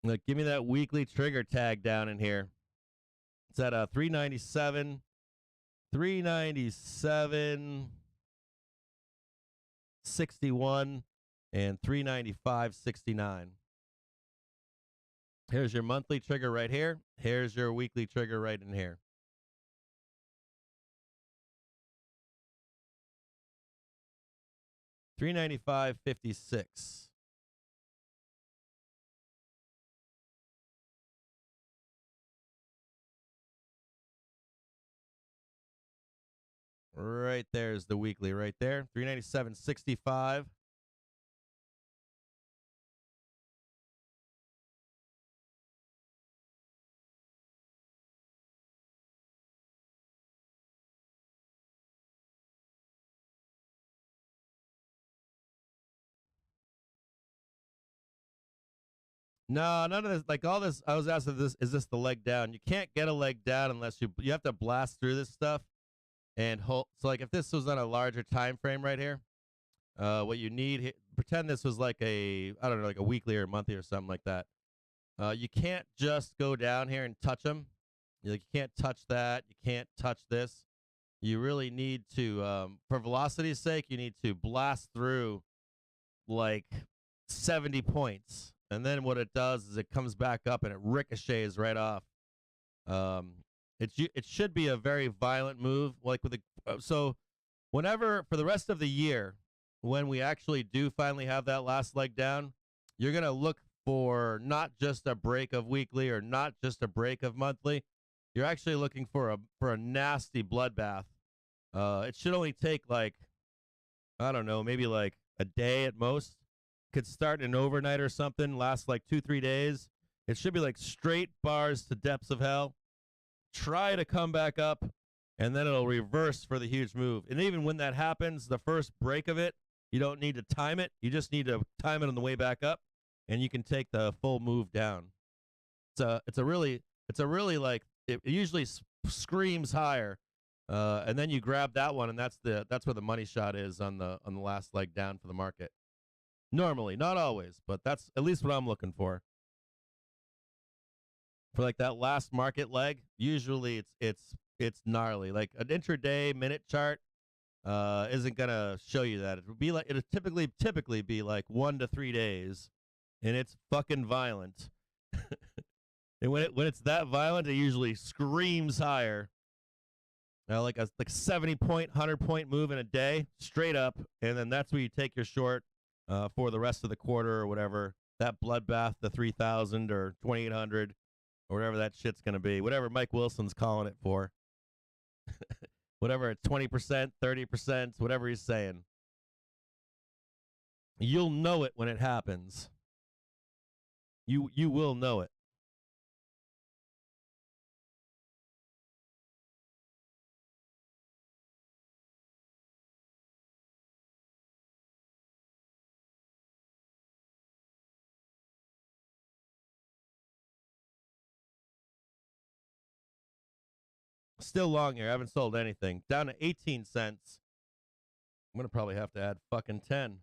Like, give me that weekly trigger tag down in here. It's at 397. 397.61 and 395.69. Here's your monthly trigger right here. Here's your weekly trigger right in here. $395.56. Right there's the weekly right there. 397.65. No, none of this. Like all this, I was asked if this is this the leg down. You can't get a leg down unless you have to blast through this stuff and hold. So like if this was on a larger time frame right here, what you need, pretend this was like I don't know, like a weekly or monthly or something like that. You can't just go down here and touch them. You can't touch that. You can't touch this. You really need to, for velocity's sake, you need to blast through like 70 points. And then what it does is it comes back up and it ricochets right off. It should be a very violent move. Like with so whenever, for the rest of the year, when we actually do finally have that last leg down, you're going to look for not just a break of weekly or not just a break of monthly. You're actually looking for a nasty bloodbath. It should only take like, I don't know, maybe like a day at most. Could start an overnight or something, last like 2-3 days. It should be like straight bars to depths of hell. Try to come back up, and then it'll reverse for the huge move. And even when that happens, the first break of it, you don't need to time it. You just need to time it on the way back up, and you can take the full move down. It's a really like it usually screams higher, and then you grab that one, and that's where the money shot is on the last leg down for the market. Normally, not always, but that's at least what I'm looking for. for like that last market leg, usually it's gnarly. Like an intraday minute chart isn't gonna show you that. It'll typically be like 1 to 3 days, and it's fucking violent. And when it's that violent, it usually screams higher. Like a 70 point, 100-point move in a day, straight up, and then that's where you take your short for the rest of the quarter or whatever. That bloodbath, the 3,000 or 2,800 or whatever that shit's gonna be, whatever Mike Wilson's calling it for, whatever 20%, 30%, whatever he's saying. You'll know it when it happens. You will know it. Still long here. I haven't sold anything. Down to 18 cents. I'm going to probably have to add fucking 10.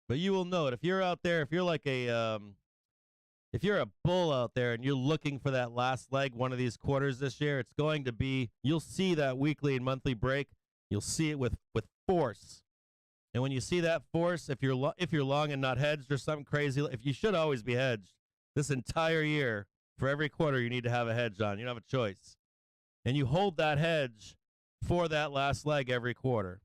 But you will know it. If you're out there, if you're like if you're a bull out there and you're looking for that last leg one of these quarters this year, it's going to be, you'll see that weekly and monthly break. You'll see it with force. And when you see that force, if you're long and not hedged or something crazy, if you should always be hedged this entire year, for every quarter you need to have a hedge on. You don't have a choice. And you hold that hedge for that last leg every quarter.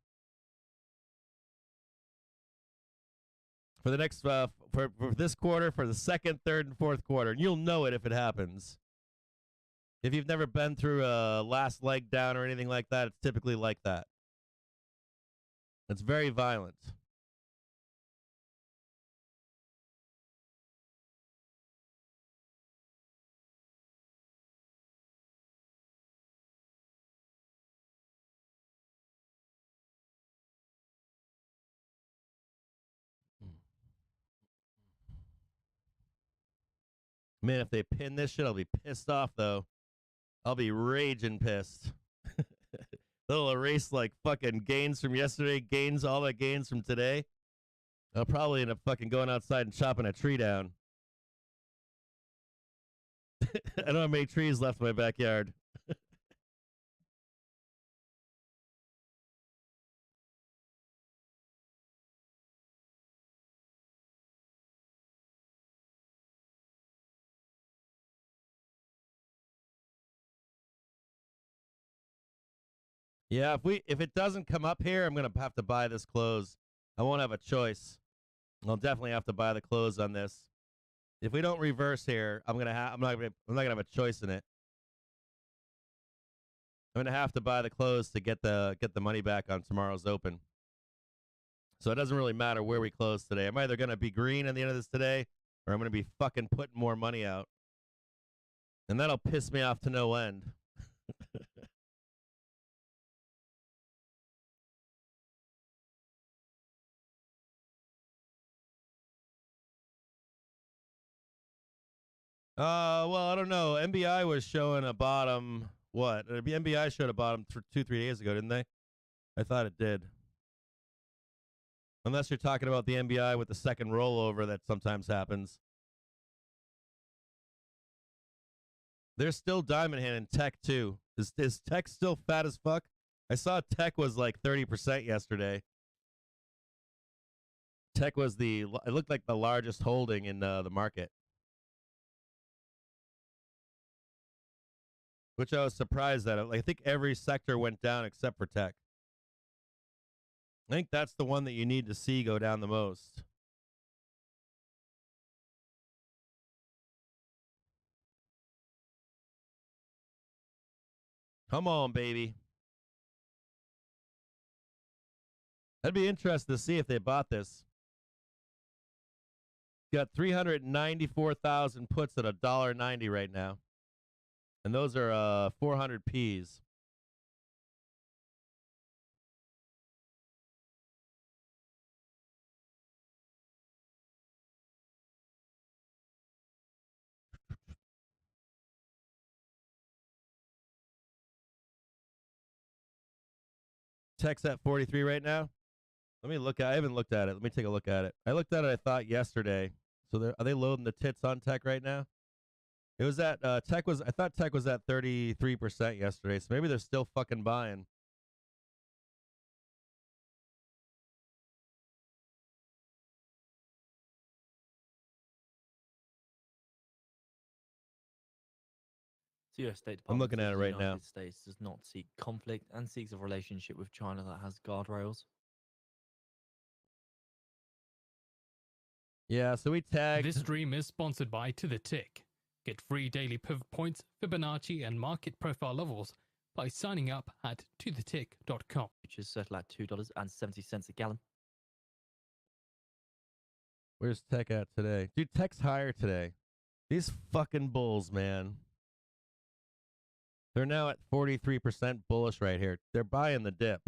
For the next for this quarter, for the second, third, and fourth quarter, and you'll know it if it happens. If you've never been through a last leg down or anything like that, it's typically like that. It's very violent. Man, if they pin this shit, I'll be pissed off, though. I'll be raging pissed. They'll erase, like, fucking gains from yesterday, all the gains from today. I'll probably end up fucking going outside and chopping a tree down. I don't have many trees left in my backyard. Yeah, if it doesn't come up here, I'm gonna have to buy this close. I won't have a choice. I'll definitely have to buy the close on this. If we don't reverse here, I'm not gonna have a choice in it. I'm gonna have to buy the close to get the money back on tomorrow's open. So it doesn't really matter where we close today. I'm either gonna be green at the end of this today, or I'm gonna be fucking putting more money out, and that'll piss me off to no end. Well, I don't know. MBI was showing a bottom. What? MBI showed a bottom 2-3 days ago, didn't they? I thought it did. Unless you're talking about the MBI with the second rollover that sometimes happens. There's still diamond hand in tech too. Is tech still fat as fuck? I saw tech was like 30% yesterday. Tech was it looked like the largest holding in the market. Which I was surprised at. I think every sector went down except for tech. I think that's the one that you need to see go down the most. Come on, baby. I'd be interested to see if they bought this. Got 394,000 puts at $1.90 right now. And those are 400 Ps. Tech's at 43 right now. Let me look at. I haven't looked at it. Let me take a look at it. I looked at it. I thought yesterday. So are they loading the tits on Tech right now? It was at Tech was. I thought Tech was at 33% yesterday. So maybe they're still fucking buying. The US State I'm Department looking says at it the right now. United States does not seek conflict and seeks a relationship with China that has guardrails. Yeah, so we tagged. This stream is sponsored by To The Tick. Get free daily pivot points, Fibonacci, and market profile levels by signing up at tothetick.com. Futures settle at $2.70 a gallon. Where's Tech at today? Dude, Tech's higher today. These fucking bulls, man. They're now at 43% bullish right here. They're buying the dip.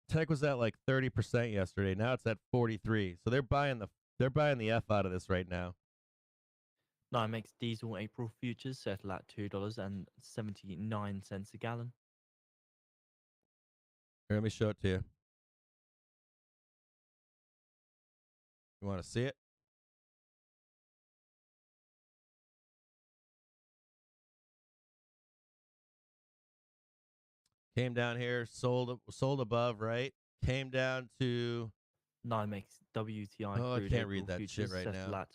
Tech was at like 30% yesterday. Now it's at 43. So they're buying the F out of this right now. NYMEX diesel April futures settle at $2.79 a gallon. Here, let me show it to you. You want to see it? Came down here, sold above, right? Came down to NYMEX WTI Oh, I crude can't April read that shit futures right settle now. at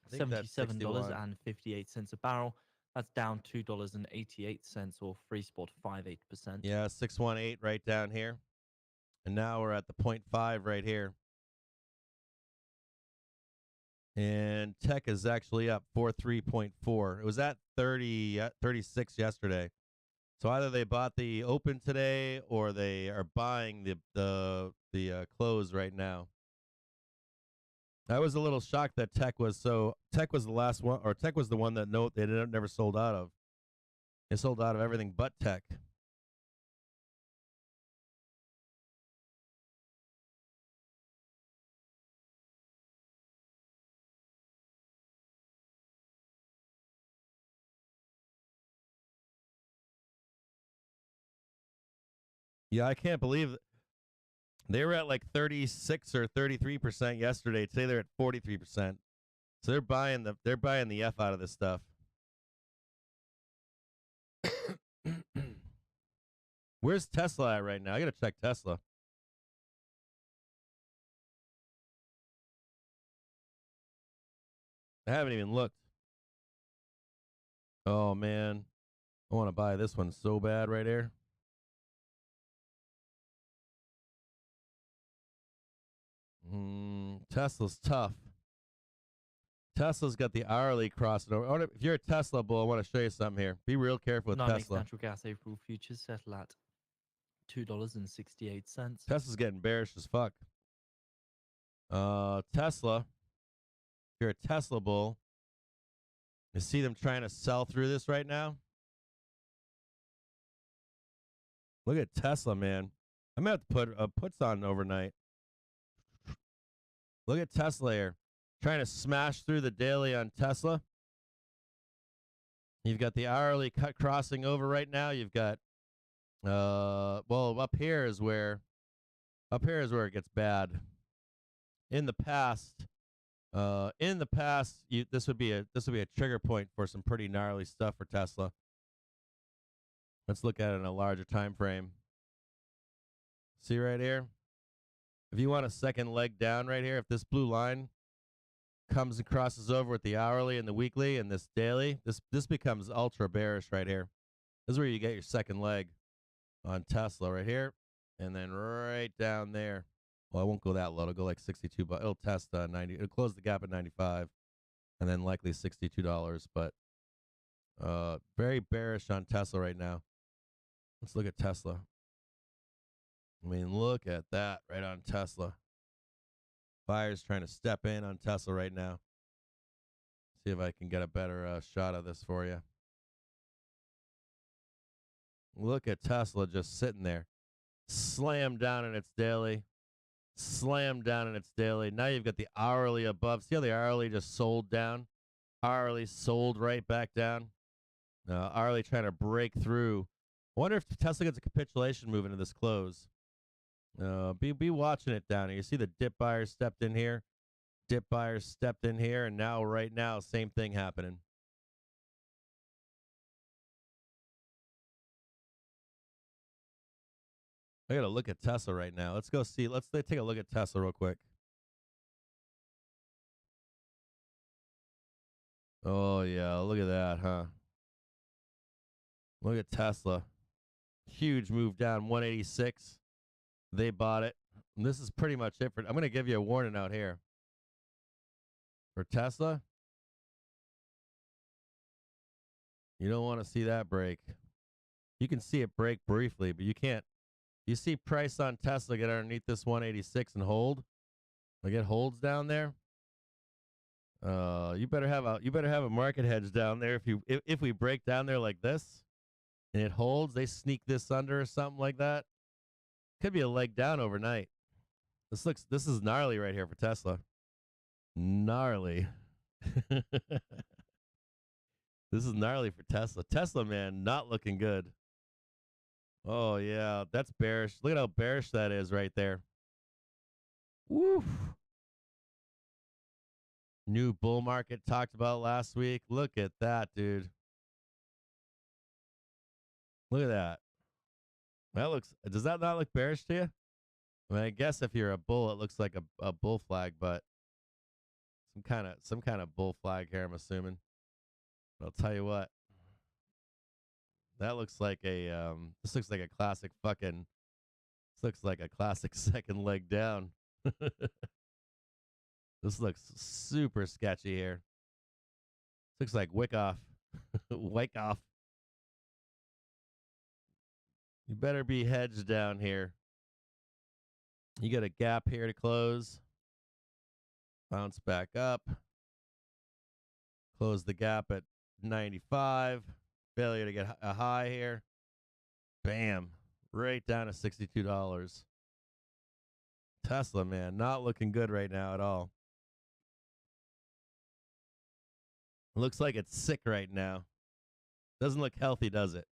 I think that's 61. $77.58 a barrel. That's down $2.88 or free spot 58%. Yeah, 618 right down here. And now we're at the 0.5 right here. And Tech is actually up 43.4. It was at 36 yesterday. So either they bought the open today or they are buying the close right now. I was a little shocked that Tech was the last one, or Tech was the one that they never sold out of. They sold out of everything but Tech. Yeah, I can't believe they were at like 36 or 33% yesterday. Today they're at 43%. So they're buying the F out of this stuff. Where's Tesla at right now? I gotta check Tesla. I haven't even looked. Oh man, I want to buy this one so bad right here. Tesla's tough. Tesla's got the hourly crossing over. If you're a Tesla bull, I want to show you something here. Be real careful with NYMEX Tesla. natural gas April futures settle at $2.68. Tesla's getting bearish as fuck. Tesla. If you're a Tesla bull, you see them trying to sell through this right now? Look at Tesla, man. I'm going to have to put puts on overnight. Look at Tesla here. Trying to smash through the daily on Tesla. You've got the hourly cut crossing over right now. You've got, well, up here is where it gets bad. In the past, this would be a trigger point for some pretty gnarly stuff for Tesla. Let's look at it in a larger time frame. See right here? If you want a second leg down right here, if this blue line comes and crosses over with the hourly and the weekly and this daily, this becomes ultra bearish right here. This is where you get your second leg on Tesla right here, and then right down there. Well, I won't go that low. It'll go like 62, but it'll test 90. It'll close the gap at 95, and then likely $62. But very bearish on Tesla right now. Let's look at Tesla. I mean, look at that right on Tesla. Buyers trying to step in on Tesla right now. See if I can get a better shot of this for you. Look at Tesla just sitting there. Slam down in its daily. Slam down in its daily. Now you've got the hourly above. See how the hourly just sold down? Hourly sold right back down. Hourly trying to break through I wonder if Tesla gets a capitulation move into this close. Be watching it down here. You see the dip buyers stepped in here. Dip buyers stepped in here, and now, right now, same thing happening. I gotta look at Tesla right now. Let's go see. Let's take a look at Tesla real quick. Oh yeah, look at that, huh? Look at Tesla. Huge move down, 186. They bought it. And this is pretty much it for. I'm gonna give you a warning out here for Tesla. You don't want to see that break. You can see it break briefly, but you can't. You see price on Tesla get underneath this 186 and hold. Like it holds down there. You better have a market hedge down there if we break down there like this and it holds, they sneak this under or something like that. Could be a leg down overnight. This is gnarly right here for Tesla. Gnarly. This is gnarly for Tesla. Tesla, man, not looking good. Oh yeah, that's bearish. Look at how bearish that is right there. Woo. New bull market talked about last week. Look at that, dude. Look at that. Does that not look bearish to you? I mean, I guess if you're a bull, it looks like a bull flag, but some kind of bull flag here, I'm assuming. But I'll tell you what. That looks like this looks like a classic second leg down. This looks super sketchy here. This looks like wick off. Wick off. You better be hedged down here. You got a gap here to close. Bounce back up. Close the gap at 95. Failure to get a high here. Bam. Right down to $62. Tesla, man, not looking good right now at all. Looks like it's sick right now. Doesn't look healthy, does it?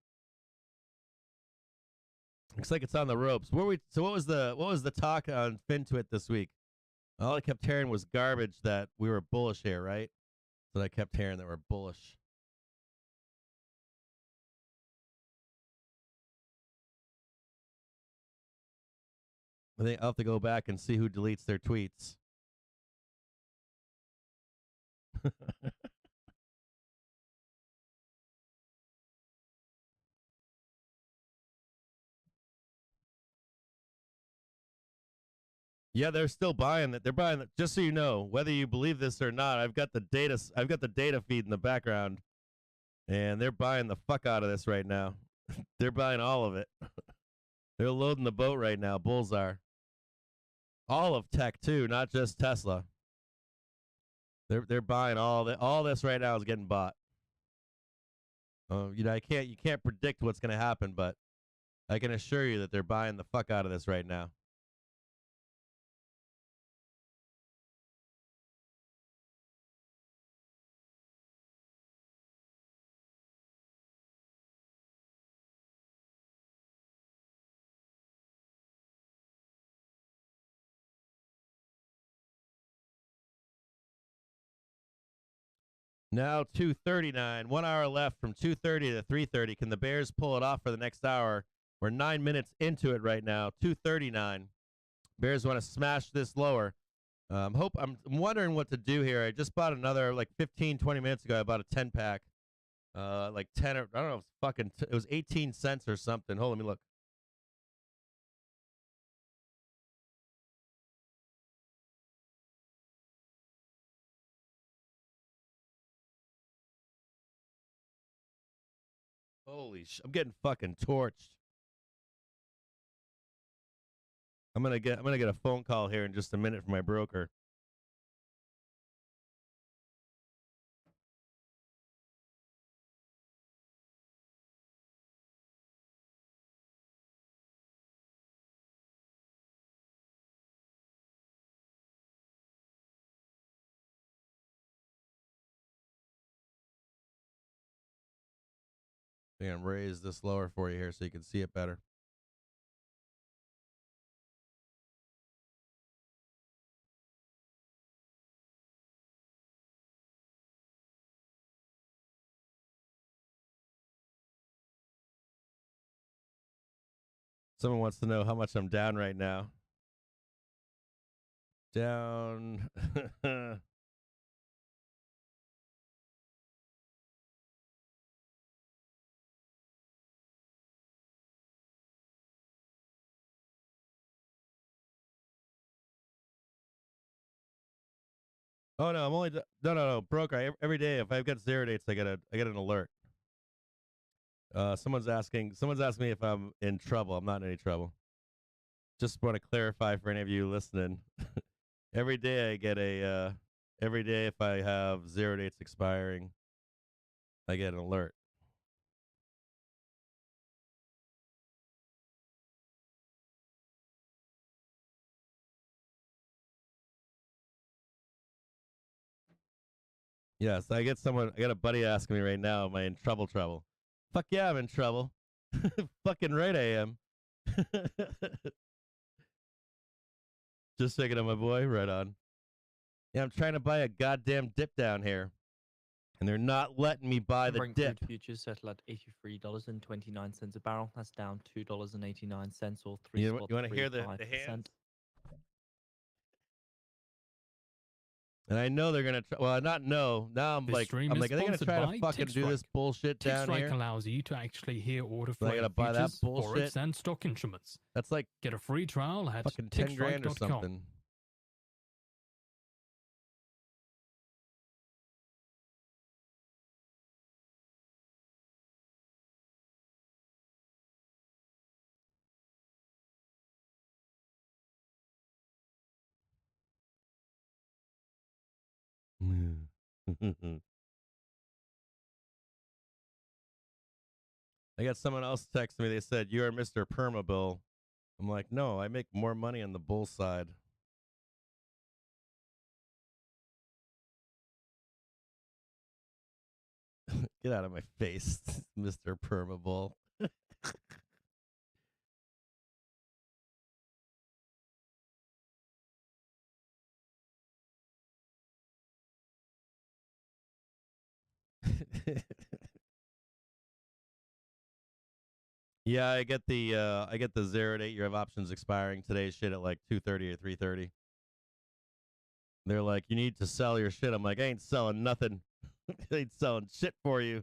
Looks like it's on the ropes. What was the talk on FinTwit this week? All I kept hearing was garbage that we were bullish here, right? So I kept hearing that we're bullish. I think I'll have to go back and see who deletes their tweets. Yeah, they're still buying it. They're buying it. Just so you know, whether you believe this or not, I've got the data feed in the background, and they're buying the fuck out of this right now. They're buying all of it. They're loading the boat right now. Bulls are. All of tech too, not just Tesla. They're buying all this right now is getting bought. You can't predict what's going to happen, but I can assure you that they're buying the fuck out of this right now. Now 2:39, 1 hour left from 2:30 to 3:30. Can the Bears pull it off for the next hour? We're 9 minutes into it right now. 2:39. Bears want to smash this lower. I'm wondering what to do here. I just bought another like 15, 20 minutes ago. I bought a 10 pack, like 10 or I don't know. It was 18 cents or something. Hold on, let me look. I'm getting fucking torched. I'm gonna get a phone call here in just a minute from my broker. I'm gonna raise this lower for you here so you can see it better. Someone wants to know how much I'm down right now. Down. Oh no, I'm only no broke. Every day if I've got 0 dates, I get an alert. Someone's asking me if I'm in trouble. I'm not in any trouble. Just want to clarify for any of you listening. Every day I get a every day if I have 0 dates expiring, I get an alert. Yes, I got a buddy asking me right now, am I in trouble? Fuck yeah, I'm in trouble. Fucking right I am. Just checking on my boy, right on. Yeah, I'm trying to buy a goddamn dip down here. And they're not letting me buy the Brent dip. crude futures settle at $83.29 a barrel. That's down $2.89 or 3 You want to hear the hands? And I know they're gonna try. Well, not know. Now I'm like, are they gonna try to fucking do this bullshit down TickStrike here? allows you to actually hear order So I flow gotta buy that futures, bullshit. forex, and stock instruments. That's like Get a free trial at fucking 10 grand or tickstrike.com. something. I got someone else text me. They said, "You're Mr. Permabill." I'm like, no, I make more money on the bull side. Get out of my face, Mr. Permabull. Yeah, I get the 0 to 8. You have options expiring today's shit at like 2:30 or 3:30. They're like, you need to sell your shit. I'm like, I ain't selling nothing. I ain't selling shit for you.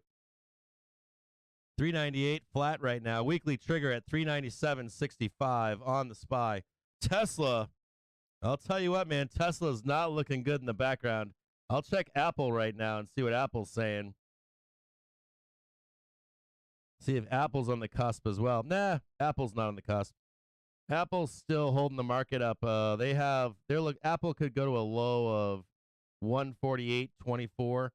398 flat right now. Weekly trigger at 397.65 on the SPY. Tesla, I'll tell you what, man, Tesla's not looking good in the background. I'll check Apple right now and see what Apple's saying. See if Apple's on the cusp as well. Nah, Apple's not on the cusp. Apple's still holding the market up. Apple could go to a low of 148.24,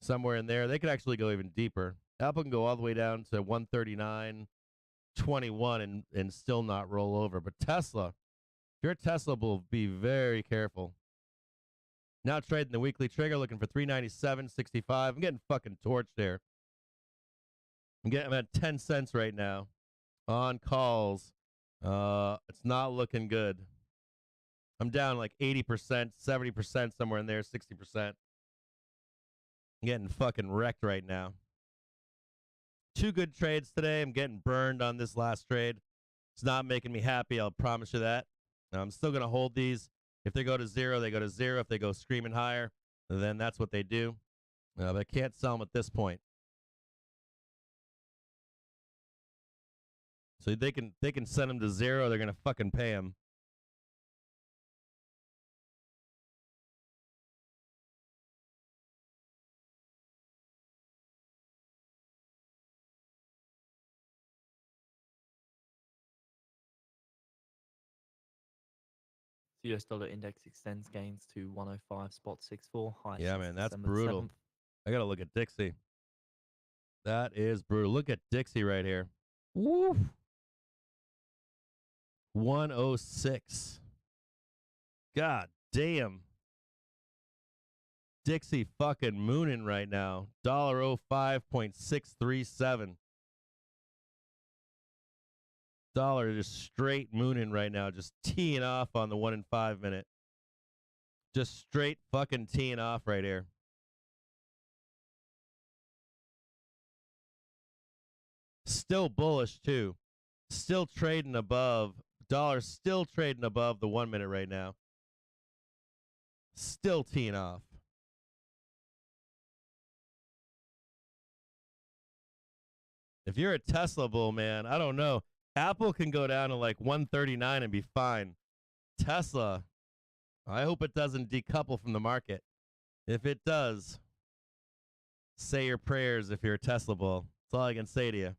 somewhere in there. They could actually go even deeper. Apple can go all the way down to 139.21 and still not roll over. But Tesla, if you're a Tesla bull, be very careful. Now trading the weekly trigger, looking for 397.65. I'm getting fucking torched there. I'm at 10 cents right now on calls. It's not looking good. I'm down like 80%, 70%, somewhere in there, 60%. I'm getting fucking wrecked right now. 2 good trades today. I'm getting burned on this last trade. It's not making me happy, I'll promise you that. I'm still going to hold these. If they go to 0, they go to 0. If they go screaming higher, then that's what they do. But I can't sell them at this point. So they can send them to 0. They're going to fucking pay them. US dollar index extends gains to 105 spot 64. High Yeah, since man, that's December brutal. 7th. I got to look at Dixie. That is brutal. Look at Dixie right here. Woo! 106. God damn. Dixie fucking mooning right now. $1.05.637. Dollar just straight mooning right now, just teeing off on the 1 and 5 minute. Just straight fucking teeing off right here. Still bullish too. Still trading above. Dollar still trading above the 1 minute right now. Still teeing off. If you're a Tesla bull, man, I don't know. Apple can go down to like 139 and be fine. Tesla, I hope it doesn't decouple from the market. If it does, say your prayers if you're a Tesla bull. That's all I can say to you.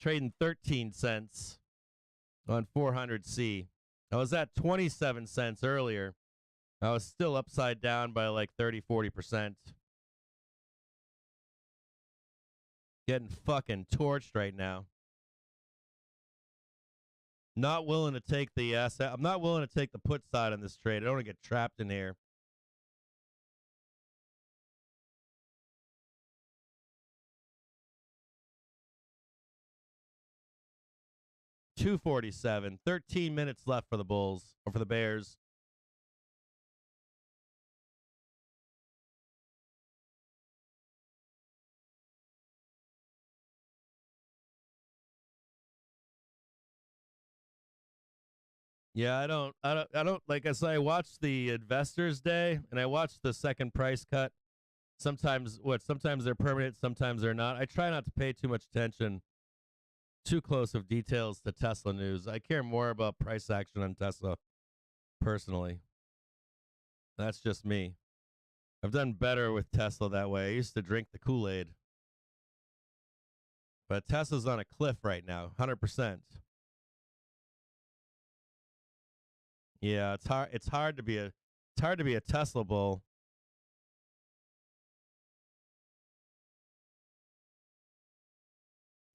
Trading 13 cents on 400C. I was at 27 cents earlier. I was still upside down by like 30, 40%. Getting fucking torched right now. Not willing to take the asset. I'm not willing to take the put side on this trade. I don't want to get trapped in here. $247. 13 minutes left for the Bulls or for the Bears. Yeah, I don't like I said, I watched the Investors Day and I watched the second price cut. Sometimes they're permanent, sometimes they're not. I try not to pay too much attention, too close of details to Tesla news. I care more about price action on Tesla personally. That's just me. I've done better with Tesla that way. I used to drink the Kool-Aid. But Tesla's on a cliff right now, 100%. Yeah, it's hard to be a Tesla bull.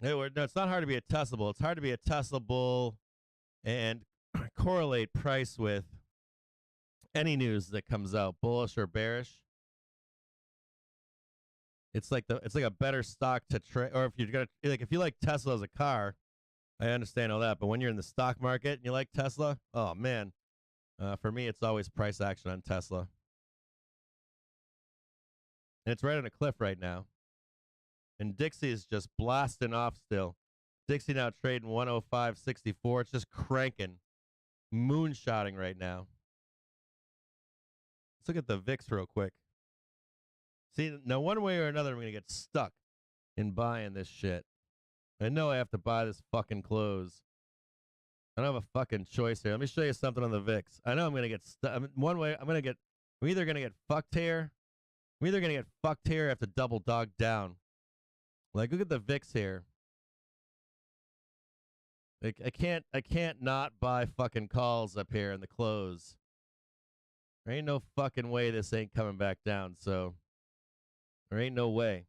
No, it's not hard to be a Tesla bull. It's hard to be a Tesla bull and correlate price with any news that comes out, bullish or bearish. It's like a better stock to trade. Or if you're gonna if you like Tesla as a car, I understand all that. But when you're in the stock market and you like Tesla, oh man. For me, it's always price action on Tesla. And it's right on a cliff right now. And Dixie is just blasting off still. Dixie now trading 105.64. It's just cranking. Moonshotting right now. Let's look at the VIX real quick. See, now one way or another, I'm going to get stuck in buying this shit. I know I have to buy this fucking close. I don't have a fucking choice here. Let me show you something on the VIX. I know I'm going to get stuck. One way, I'm either going to get fucked here. I'm either going to get fucked here or have to double dog down. Like, look at the VIX here. Like, I can't not buy fucking calls up here in the close. There ain't no fucking way this ain't coming back down, so there ain't no way.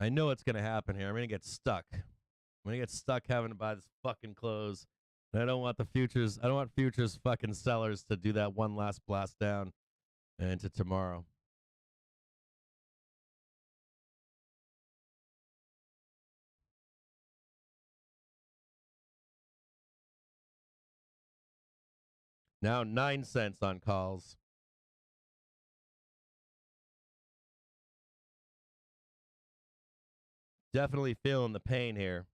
I know it's going to happen here. I'm going to get stuck. I'm going to get stuck having to buy this fucking close. And I don't want futures fucking sellers to do that one last blast down into tomorrow. Now 9 cents on calls. Definitely feeling the pain here.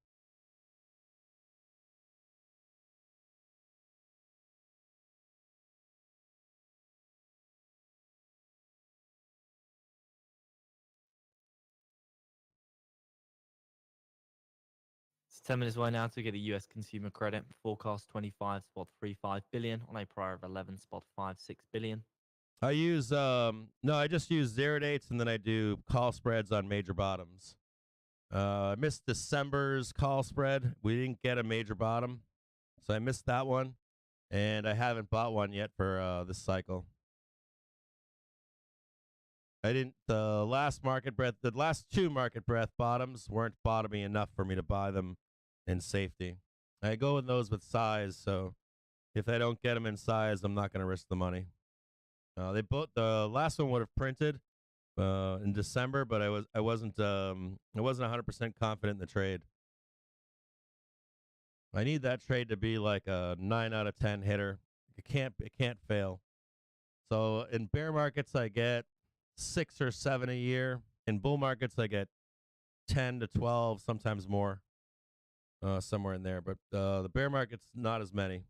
It's 10 minutes away now to get the US consumer credit forecast 25.35 billion on a prior of 11.56 billion. I use I just use 0 dates and then I do call spreads on major bottoms. I missed December's call spread. We didn't get a major bottom, so I missed that one, and I haven't bought one yet for this cycle. I didn't. The last two market breadth bottoms weren't bottoming enough for me to buy them in safety. I go in those with size, so If I don't get them in size, I'm not going to risk the money. The last one would have printed in December, but I wasn't 100% confident in the trade. I need that trade to be like a 9 out of 10 hitter. It can't fail. So in bear markets, I get 6 or 7 a year. In bull markets, I get 10 to 12, sometimes more, somewhere in there. But the bear market's not as many.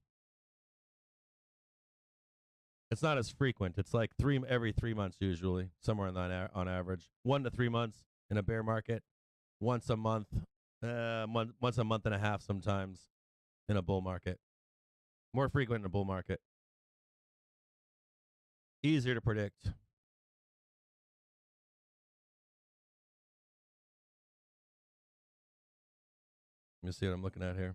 It's not as frequent. It's like every 3 months usually, somewhere on average. 1 to 3 months in a bear market. Once a month, once a month and a half sometimes in a bull market. More frequent in a bull market. Easier to predict. Let me see what I'm looking at here.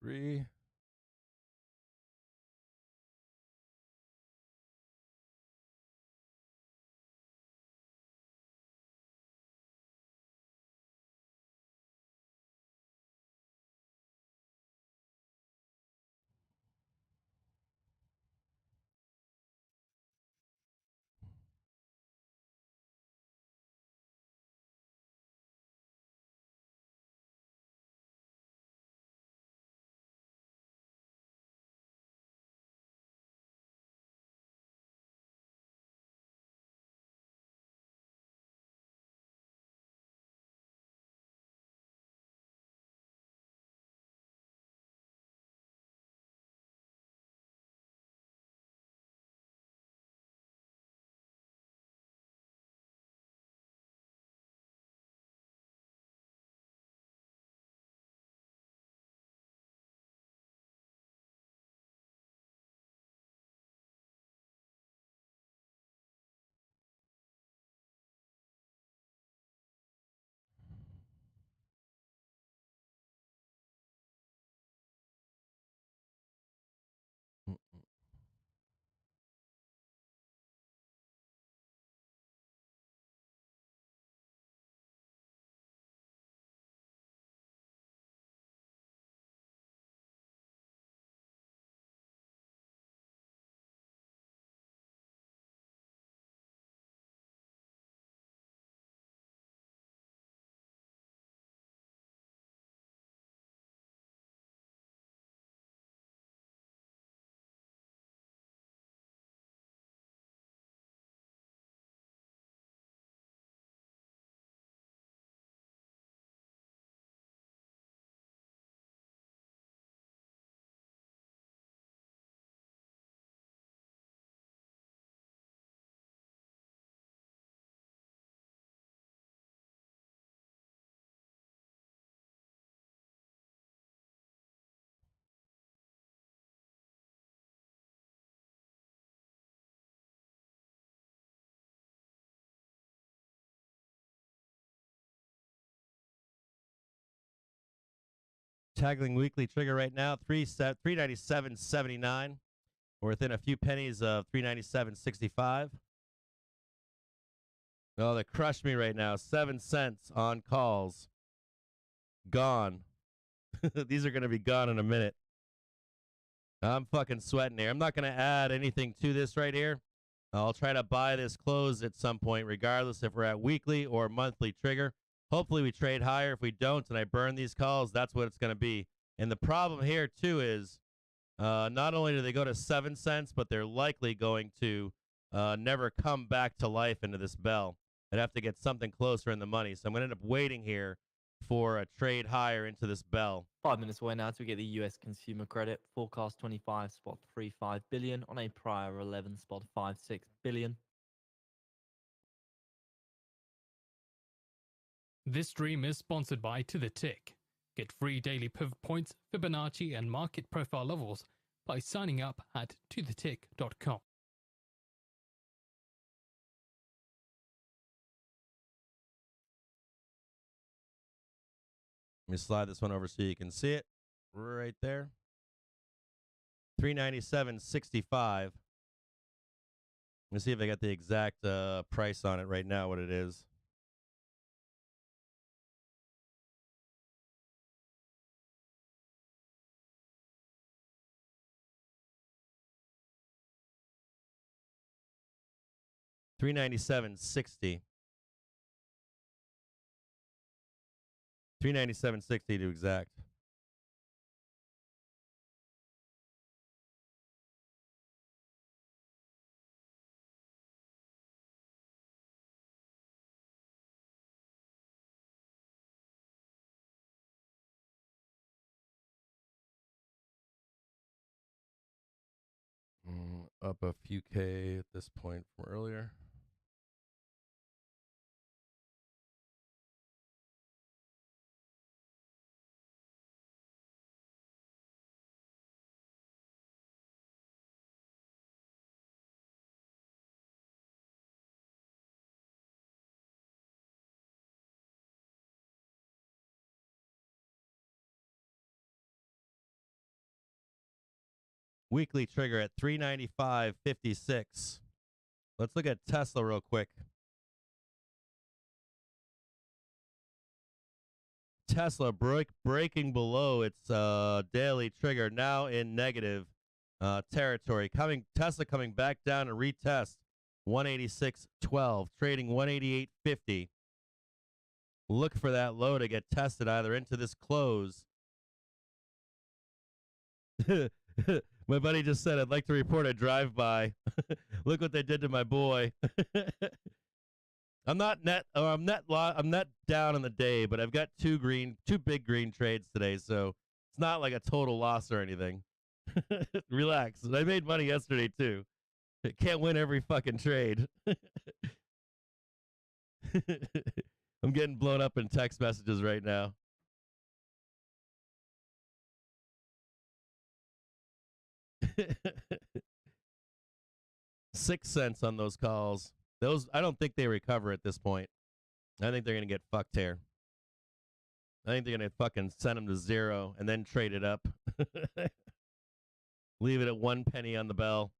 Three. Tagging weekly trigger right now, 397.79. We're within a few pennies of 397.65. Oh, they crushed me right now. 7 cents on calls. Gone. These are going to be gone in a minute. I'm fucking sweating here. I'm not going to add anything to this right here. I'll try to buy this closed at some point, regardless if we're at weekly or monthly trigger. Hopefully we trade higher. If we don't and I burn these calls, that's what it's going to be. And the problem here, too, is not only do they go to 7 cents, but they're likely going to never come back to life into this bell. I'd have to get something closer in the money. So I'm going to end up waiting here for a trade higher into this bell. 5 minutes away now to get the US consumer credit. Forecast 25.35 billion on a prior 11.56 billion. This stream is sponsored by To The Tick. Get free daily pivot points, Fibonacci, and market profile levels by signing up at tothetick.com. Let me slide this one over so you can see it right there. 397.65. Let's see if I got the exact price on it right now, what it is. $397.60. $397.60 to exact. Up a few K at this point from earlier. Weekly trigger at 395.56. Let's look at Tesla real quick. Tesla breaking below its daily trigger, now in negative territory. Tesla coming back down to retest 186.12, trading 188.50. Look for that low to get tested either into this close. My buddy just said, I'd like to report a drive-by. Look what they did to my boy. I'm net down on the day, but I've got two big green trades today, so it's not like a total loss or anything. Relax. I made money yesterday too. Can't win every fucking trade. I'm getting blown up in text messages right now. $0.06 on those calls. Those, I don't think they recover at this point. I think they're going to get fucked here. I think they're going to fucking send them to zero and then trade it up. Leave it at 1 penny on the bell.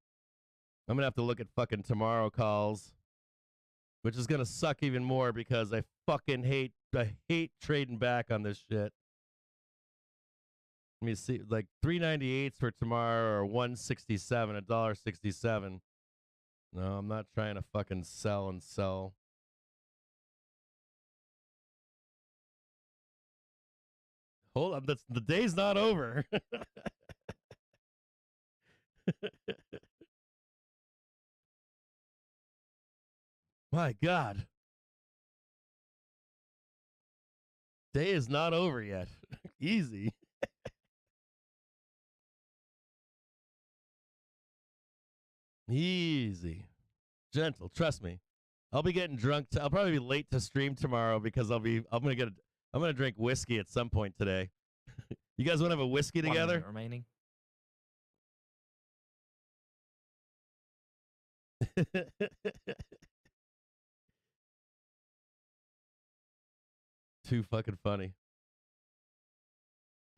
I'm going to have to look at fucking tomorrow calls, which is going to suck even more because I fucking hate trading back on this shit. Let me see, like 398s for tomorrow or 167, $1.67. No, I'm not trying to fucking sell and sell. Hold on, the day's not over. My God. Day is not over yet. Easy. Easy. Gentle, trust me. I'll be getting drunk. I'll probably be late to stream tomorrow because I'm gonna drink whiskey at some point today. You guys want to have a whiskey 1 together? minute remaining. Too fucking funny.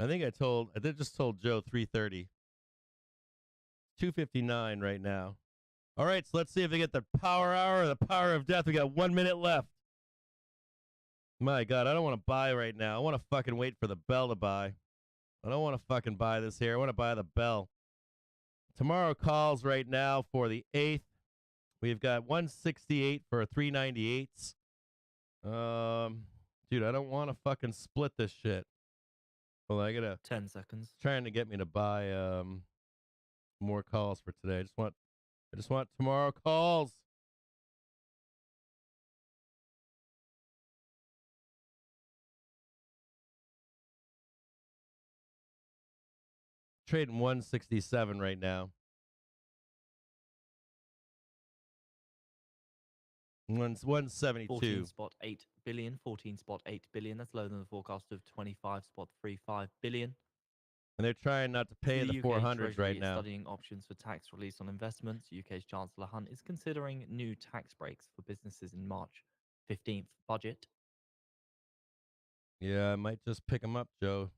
I just told Joe 3:30. 2:59 right now. All right, so let's see if we get the power hour or the power of death. We got 1 minute left. My God, I don't want to buy right now. I want to fucking wait for the bell to buy. I don't want to fucking buy this here. I want to buy the bell. Tomorrow calls right now for the 8th. We've got 168 for 398s. Dude, I don't want to fucking split this shit. Well, I gotta 10 seconds. trying to get me to buy more calls for today. I just want tomorrow calls. Trading 167 right now. 172. 14.8 billion. 14.8 billion. That's lower than the forecast of 25.35 billion. And they're trying not to pay the UK 400s Treasury right is now. studying options for tax release on investments. UK's Chancellor Hunt is considering new tax breaks for businesses in March 15th budget. Yeah, I might just pick them up, Joe.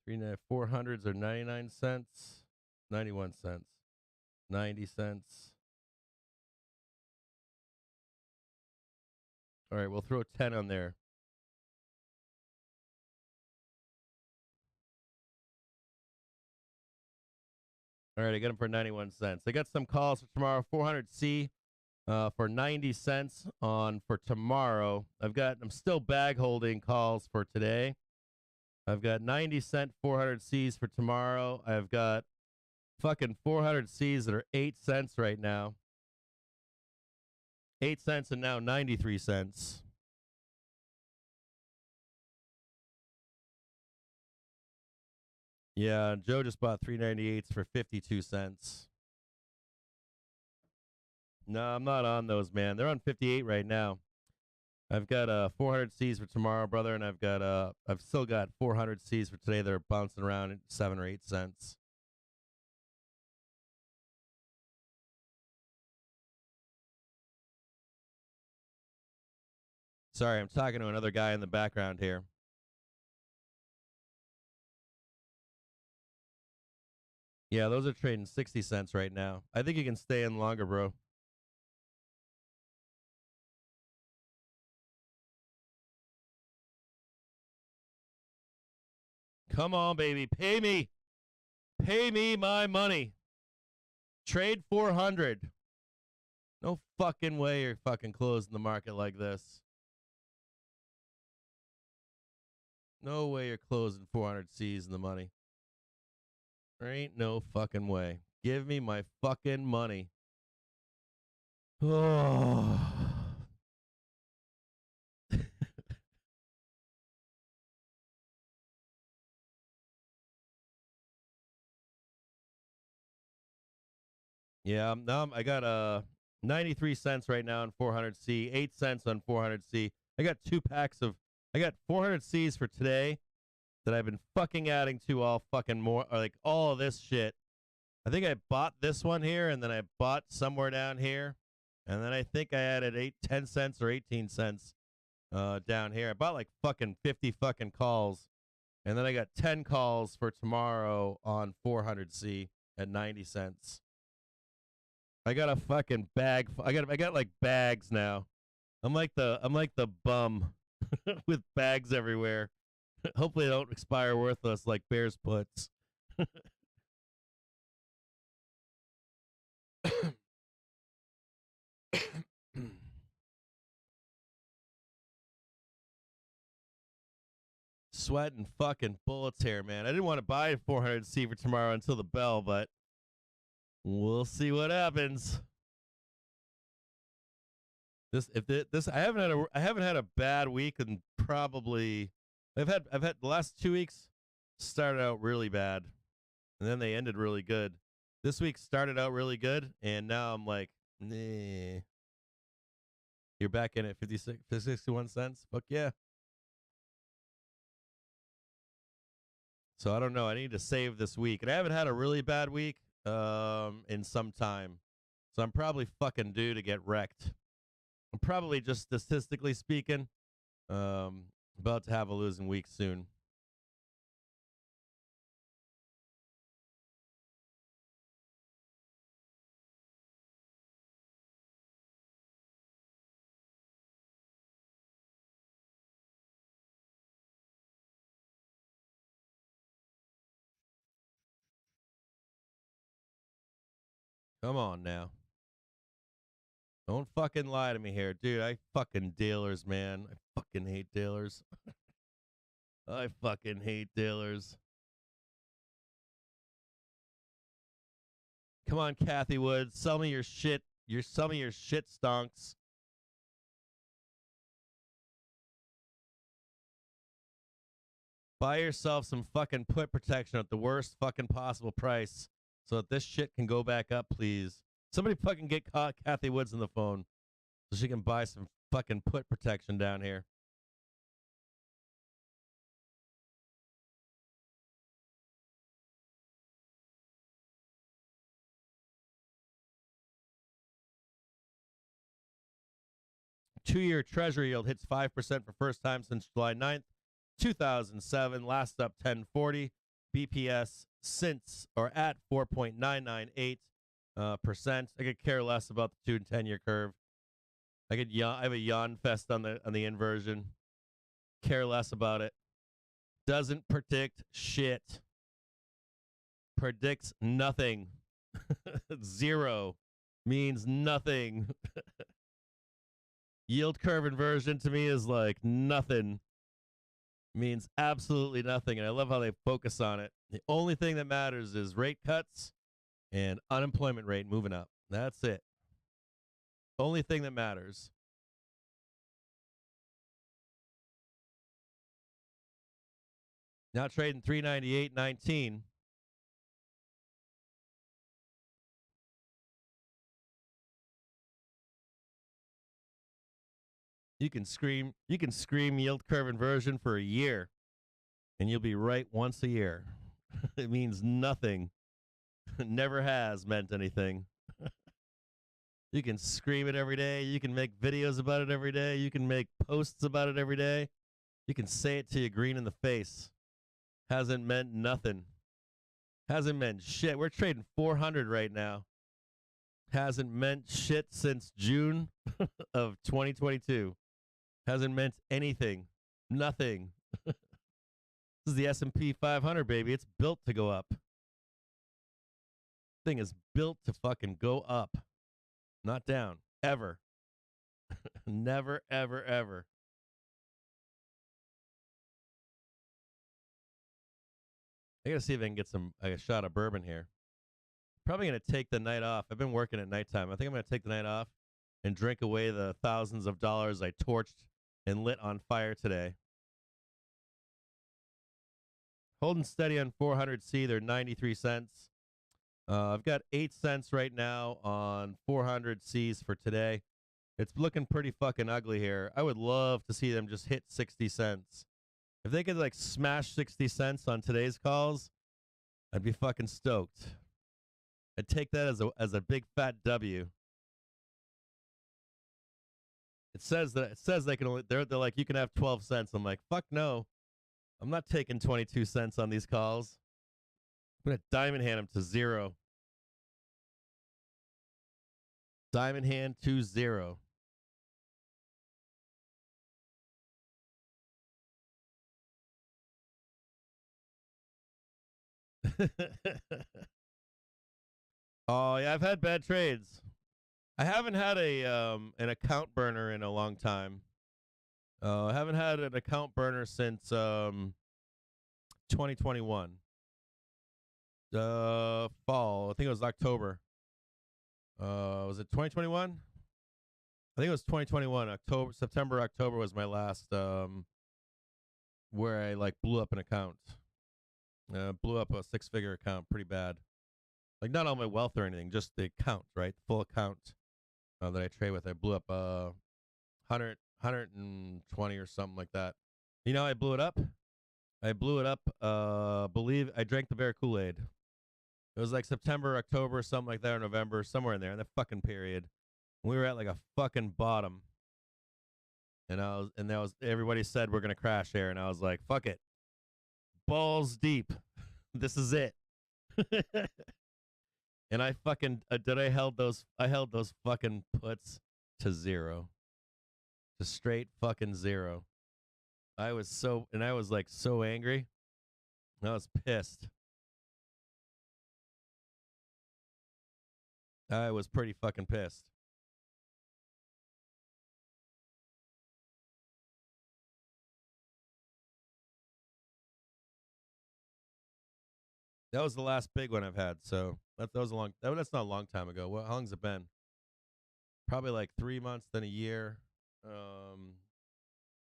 400s are 99 cents, 91 cents, 90 cents. All right, we'll throw 10 on there. All right, I got them for 91 cents. I got some calls for tomorrow. 400C for 90 cents on for tomorrow. I'm still bag holding calls for today. I've got 90-cent 400Cs for tomorrow. I've got fucking 400Cs that are 8 cents right now. 8 cents and now 93 cents. Yeah, Joe just bought 398s for 52 cents. No, I'm not on those, man. They're on 58 right now. I've got 400Cs for tomorrow, brother, and I've still got 400Cs for today. They're bouncing around at 7 or 8 cents. Sorry, I'm talking to another guy in the background here. Yeah, those are trading 60 cents right now. I think you can stay in longer, bro. Come on, baby. Pay me. Pay me my money. Trade 400. No fucking way you're fucking closing the market like this. No way you're closing 400 C's in the money. There ain't no fucking way. Give me my fucking money. Oh. Yeah, I got 93 cents right now on 400C, 8 cents on 400C. I got 2 packs of I got 400Cs for today that I've been fucking adding to all fucking more like all of this shit. I think I bought this one here and then I bought somewhere down here. And then I think I added 10 cents or 18 cents down here. I bought like fucking 50 fucking calls. And then I got 10 calls for tomorrow on 400C at 90 cents. I got a fucking bag. I got like bags now. I'm like the bum with bags everywhere. Hopefully they don't expire worthless like Bears puts. Sweating fucking bullets here, man. I didn't want to buy 400C for tomorrow until the bell, but we'll see what happens. I haven't had a bad week and probably I've had the last 2 weeks started out really bad and then they ended really good. This week started out really good and now I'm like, nah. You're back in at 61 cents? Fuck yeah. So I don't know. I need to save this week. And I haven't had a really bad week in some time. So I'm probably fucking due to get wrecked. I'm probably just statistically speaking about to have a losing week soon. Come on now. Don't fucking lie to me here. Dude, I fucking dealers, man. I fucking hate dealers. I fucking hate dealers. Come on, Kathy Woods. Sell me your shit. Sell me your shit stonks. Buy yourself some fucking put protection at the worst fucking possible price so that this shit can go back up, please. Somebody fucking get Kathy Woods on the phone so she can buy some fucking put protection down here. Two-year Treasury yield hits 5% for first time since July 9th, 2007. Last up 1040. BPS since or at 4.998%. I could care less about the 2 and 10-year curve. I have a yawn fest on the inversion. Care less about it. Doesn't predict shit. Predicts nothing. Zero means nothing. Yield curve inversion to me is like nothing. Means absolutely nothing. And I love how they focus on it. The only thing that matters is rate cuts and unemployment rate moving up. That's it. Only thing that matters. Now trading 398.19. You can scream yield curve inversion for a year, and you'll be right once a year. It means nothing. Never has meant anything. You can scream it every day. You can make videos about it every day. You can make posts about it every day. You can say it till you're green in the face. Hasn't meant nothing. Hasn't meant shit. We're trading 400 right now. Hasn't meant shit since June of 2022. Hasn't meant anything. Nothing. This is the S&P 500, baby. It's built to go up. Thing is built to fucking go up. Not down. Ever. Never, ever, ever. I gotta see if I can get a shot of bourbon here. Probably gonna take the night off. I've been working at nighttime. I think I'm gonna take the night off and drink away the thousands of dollars I torched and lit on fire today. Holding steady on 400C. They're 93 cents. I've got 8 cents right now on 400Cs for today. It's looking pretty fucking ugly here. I would love to see them just hit 60 cents. If they could like smash 60 cents on today's calls, I'd be fucking stoked. I'd take that as a big fat W. It says they can only they're like you can have 12 cents. I'm like, fuck no. I'm not taking 22 cents on these calls. I'm gonna diamond hand him to 0. Diamond hand to 0. Oh yeah, I've had bad trades. I haven't had an account burner in a long time. I haven't had an account burner since 2021. Fall. I think it was October. Was it 2021? I think it was 2021. September, October was my last where I like blew up an account. Blew up a 6-figure account pretty bad. Like not all my wealth or anything, just the account, right? Full account that I trade with. I blew up 120 or something like that. You know how I blew it up? I blew it up. Believe I drank the bear Kool-Aid. It was like September, October, something like that, or November, somewhere in there, in that fucking period. We were at like a fucking bottom. And everybody said we're gonna crash here, and I was like, fuck it. Balls deep. This is it. And I fucking I held those fucking puts to 0. To straight fucking 0. I was like so angry. I was pissed. I was pretty fucking pissed. That was the last big one I've had. So that's not a long time ago. How long's it been? Probably like 3 months, then a year. A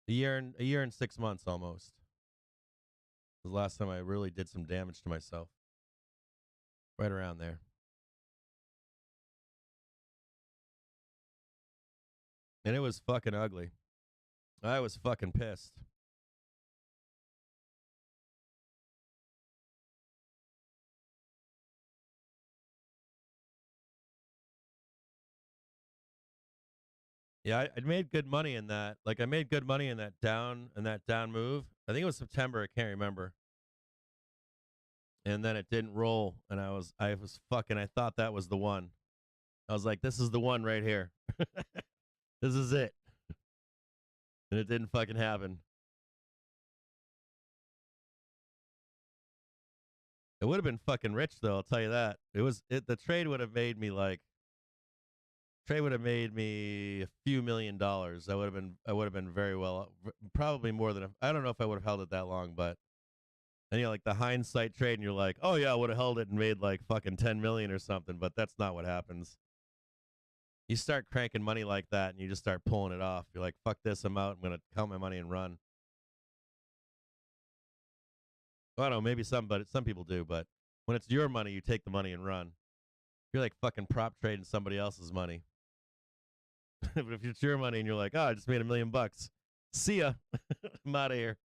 year and 6 months almost. Was the last time I really did some damage to myself. Right around there. And it was fucking ugly. I was fucking pissed. Yeah, I made good money in that. Like I made good money in that down move. I think it was September. I can't remember. and then it didn't roll, and I was fucking, I thought that was the one. I was like, this is the one right here. This is it. And it didn't fucking happen. It would have been fucking rich though, I'll tell you that. The trade would have made me like a few $1,000,000. I would have been very well, probably more than I don't know if I would have held it that long, but then like the hindsight trade and you're like, oh yeah, I would have held it and made like fucking 10 million or something, but that's not what happens. You start cranking money like that and you just start pulling it off. You're like, fuck this, I'm out. I'm going to count my money and run. Well, I don't know, maybe some people do, but when it's your money, you take the money and run. You're like fucking prop trading somebody else's money. But if it's your money and you're like, oh, I just made $1,000,000. See ya. I'm out of here.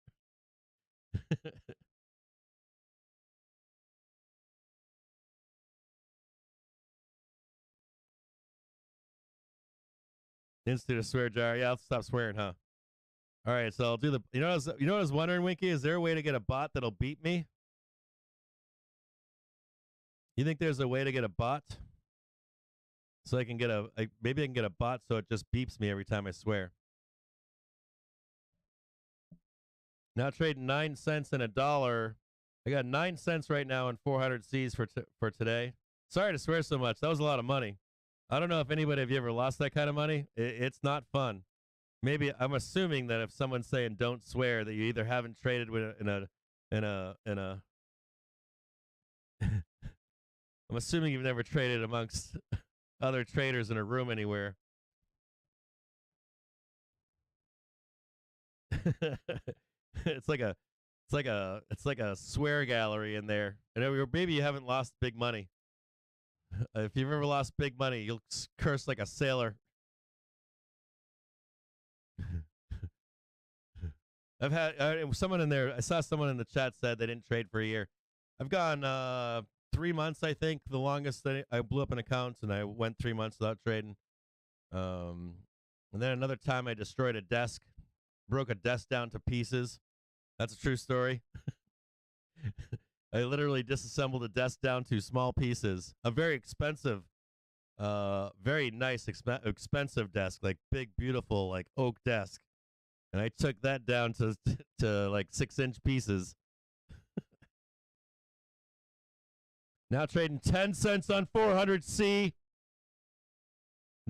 Institute of Swear Jar. Yeah, I'll stop swearing, huh? All right, so I'll do the. You know what I was wondering, Winky? Is there a way to get a bot that'll beat me? You think there's a way to get a bot? So I can get maybe I can get a bot so it just beeps me every time I swear. Now trading 9 cents and $1. I got 9 cents right now and 400 Cs for today. Sorry to swear so much. That was a lot of money. I don't know if anybody have you ever lost that kind of money. It's not fun. Maybe I'm assuming that if someone's saying don't swear, that you either haven't traded with in a I'm assuming you've never traded amongst other traders in a room anywhere. It's like a swear gallery in there. And maybe you haven't lost big money. If you've ever lost big money, you'll curse like a sailor. I've had someone in there. I saw someone in the chat said they didn't trade for a year. I've gone 3 months, I think, the longest that I blew up an account, and I went 3 months without trading. And then another time I destroyed a desk, broke a desk down to pieces. That's a true story. I literally disassembled a desk down to small pieces. A very expensive, very nice, expensive desk, like big, beautiful, like oak desk. And I took that down to like 6-inch pieces. Now trading 10 cents on 400C.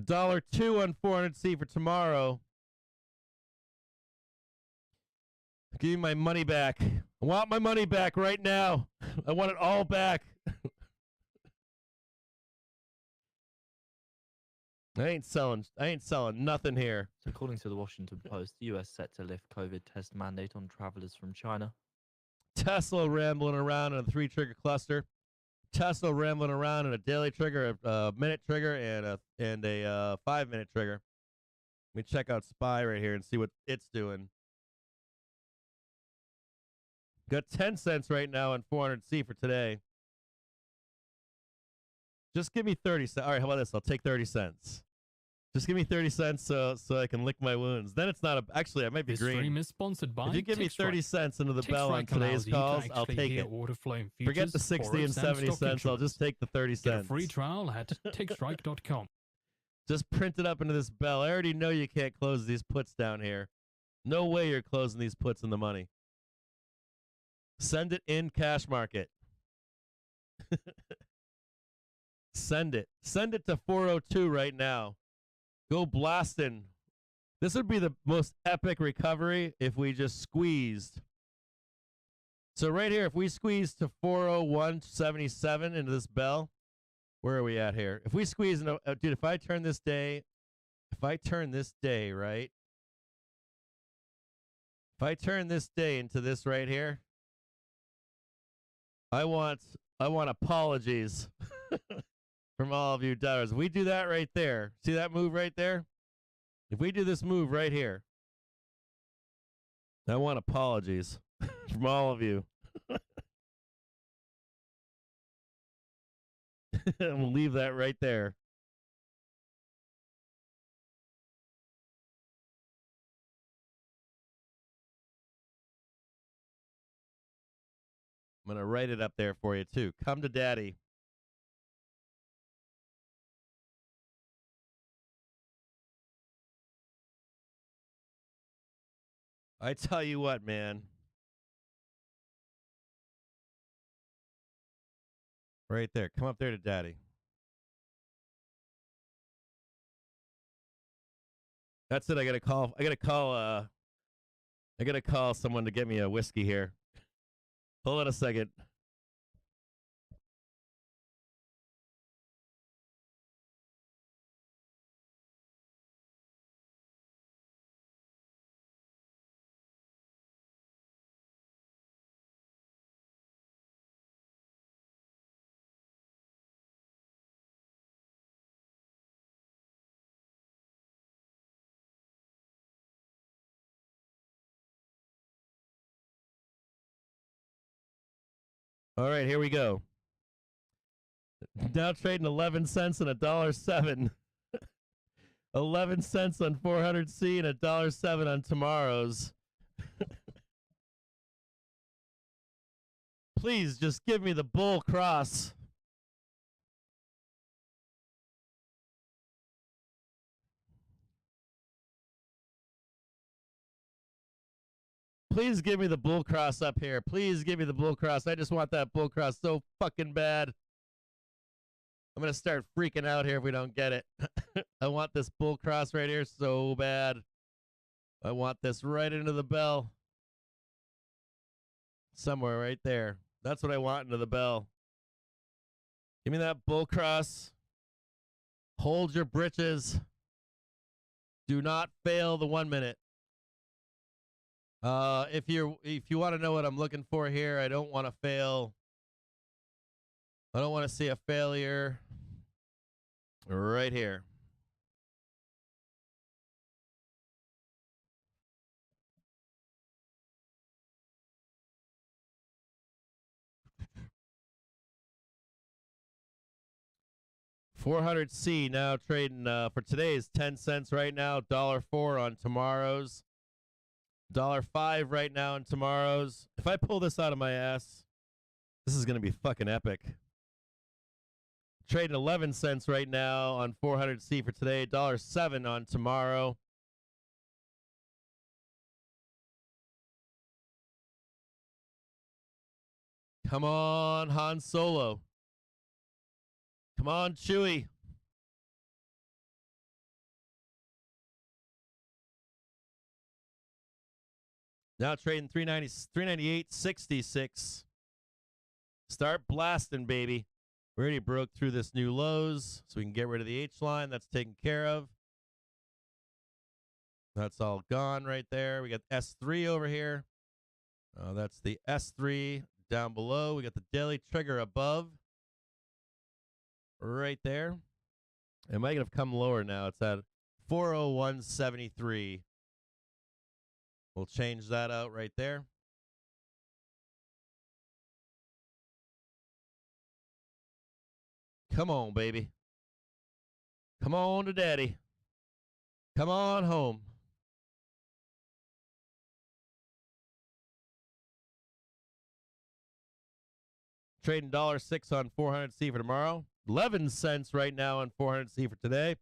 $1.02 on 400C for tomorrow. Give me my money back. I want my money back right now. I want it all back. I ain't selling nothing here. So according to the Washington Post, the US set to lift COVID test mandate on travelers from China. Tesla rambling around in a 3-trigger cluster. Tesla rambling around in a daily trigger, a minute trigger, and a 5-minute trigger. Let me check out SPY right here and see what it's doing. Got 10 cents right now on 400C for today. Just give me 30 cents. All right, how about this? I'll take 30 cents. Just give me 30 cents so I can lick my wounds. Then it's not a. Actually, I might be This green. stream is sponsored by If you give me 30 cents into the Tick bell on Strike allows today's you to calls, I'll actually take hear it. order flow in Forget the futures, 60 and forex, 70 stock cents. I'll just instruments. take the 30 Get a cents. free trial at tickstrike.com. Just print it up into this bell. I already know you can't close these puts down here. No way you're closing these puts in the money. Send it in cash market. Send it. Send it to 402 right now. Go blasting. This would be the most epic recovery if we just squeezed. So right here, if we squeeze to 401.77 into this bell, where are we at here? If we squeeze, dude, if I turn this day, right? If I turn this day into this right here, I want apologies from all of you doubters. If we do that right there, see that move right there? If we do this move right here, I want apologies from all of you. We'll leave that right there. I'm going to write it up there for you, too. Come to daddy. I tell you what, man. Right there. Come up there to daddy. That's it. I gotta call someone to get me a whiskey here. Hold on a second. All right, here we go. Now trading 11 cents and $1.07. 11 cents on 400C and $1.07 on tomorrow's. Please just give me the bull cross. Please give me the bull cross up here. Please give me the bull cross. I just want that bull cross so fucking bad. I'm going to start freaking out here if we don't get it. I want this bull cross right here so bad. I want this right into the bell. Somewhere right there. That's what I want into the bell. Give me that bull cross. Hold your britches. Do not fail the 1 minute. If you want to know what I'm looking for here, I don't want to fail. I don't want to see a failure right here. $400C now trading for today's 10 cents right now. $1.04 on tomorrow's. $1.05 right now on tomorrow's. If I pull this out of my ass, this is going to be fucking epic. Trading 11 cents right now on 400C for today. $1.07 on tomorrow. Come on, Han Solo. Come on, Chewie. Now trading 398.66. Start blasting, baby. We already broke through this new lows, so we can get rid of the H line. That's taken care of. That's all gone right there. We got S3 over here. That's the S3 down below. We got the daily trigger above. Right there. It might have come lower now. It's at 401.73. We'll change that out right there. Come on, baby. Come on to daddy. Come on home. Trading $1.06 on 400C for tomorrow. 11 cents right now on 400C for today.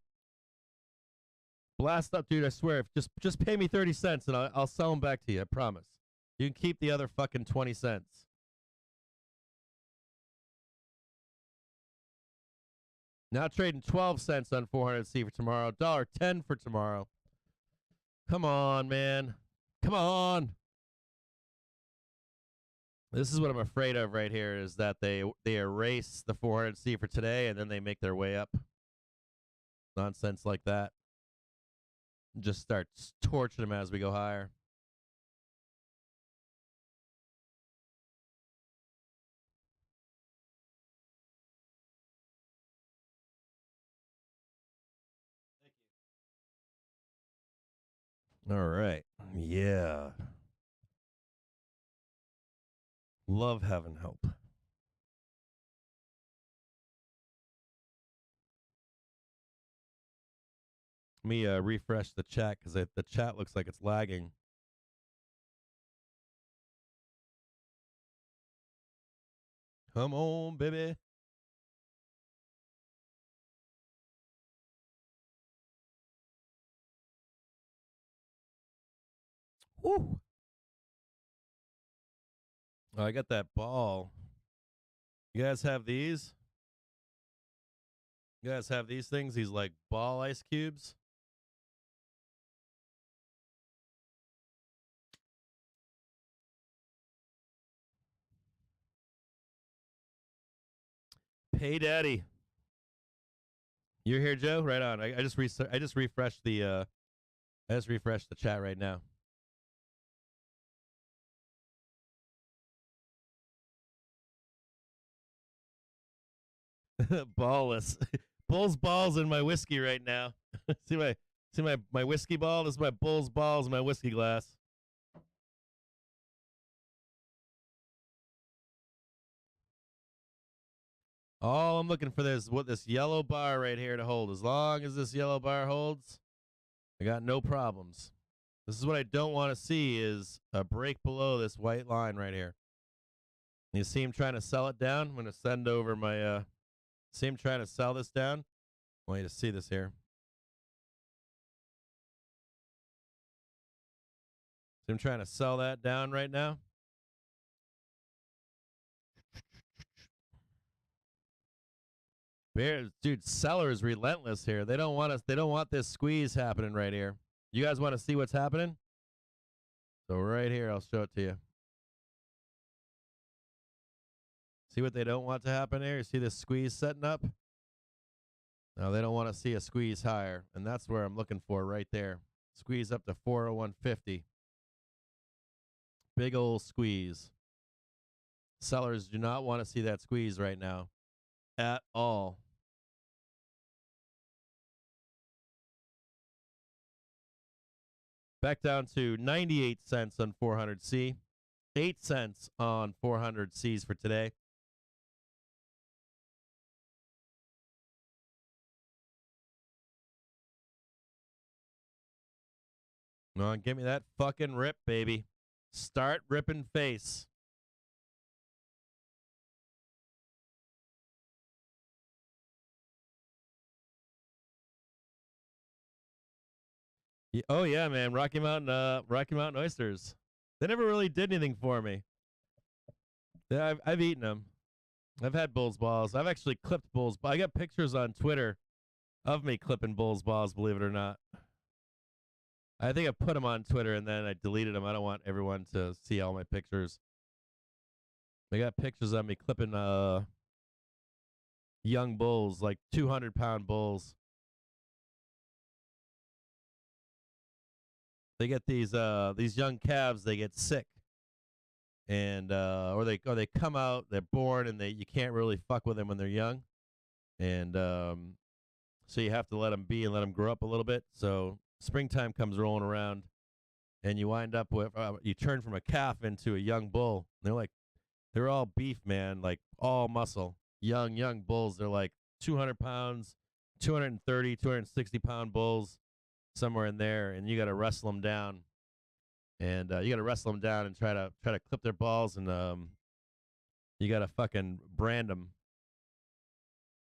Blast up, dude. I swear. Just pay me 30 cents and I'll sell them back to you. I promise. You can keep the other fucking 20 cents. Now trading 12 cents on 400C for tomorrow. $1.10 for tomorrow. Come on, man. Come on. This is what I'm afraid of right here is that they erase the 400C for today and then they make their way up. Nonsense like that. Just start torching them as we go higher. All right. Yeah. Love having help. Let me refresh the chat because the chat looks like it's lagging. Come on, baby. Woo. Oh, I got that ball. You guys have these? You guys have these things? These like ball ice cubes? Hey, Daddy. You're here, Joe? Right on. I just refreshed the chat right now. Ballless. Bull's balls in my whiskey right now. see my whiskey ball? This is my bull's balls in my whiskey glass. All I'm looking for is what this yellow bar right here to hold. As long as this yellow bar holds, I got no problems. This is what I don't want to see is a break below this white line right here. You see him trying to sell it down? I'm going to send over my, see him trying to sell this down? I want you to see this here. See him trying to sell that down right now? Dude, seller is relentless here. They don't want us. They don't want this squeeze happening right here. You guys want to see what's happening? So right here, I'll show it to you. See what they don't want to happen here? You see this squeeze setting up? No, they don't want to see a squeeze higher, and that's where I'm looking for right there. Squeeze up to 401.50. Big old squeeze. Sellers do not want to see that squeeze right now at all. Back down to 98 cents on 400C. 8 cents on 400Cs for today. Come on, give me that fucking rip, baby. Start ripping face. Oh yeah, man, Rocky Mountain oysters. They never really did anything for me. Yeah, I've eaten them. I've had bull's balls. I've actually clipped bull's. I got pictures on Twitter of me clipping bull's balls. Believe it or not. I think I put them on Twitter and then I deleted them. I don't want everyone to see all my pictures. I got pictures of me clipping young bulls, like 200-pound bulls. They get these young calves. They get sick, and or they come out. They're born, and you can't really fuck with them when they're young, and so you have to let them be and let them grow up a little bit. So springtime comes rolling around, and you wind up with you turn from a calf into a young bull. They're all beef, man, like all muscle. Young bulls. They're like 200 pounds, 230, 260-pound bulls. Somewhere in there, and you got to wrestle them down, and you got to wrestle them down and try to clip their balls, and you got to fucking brand them.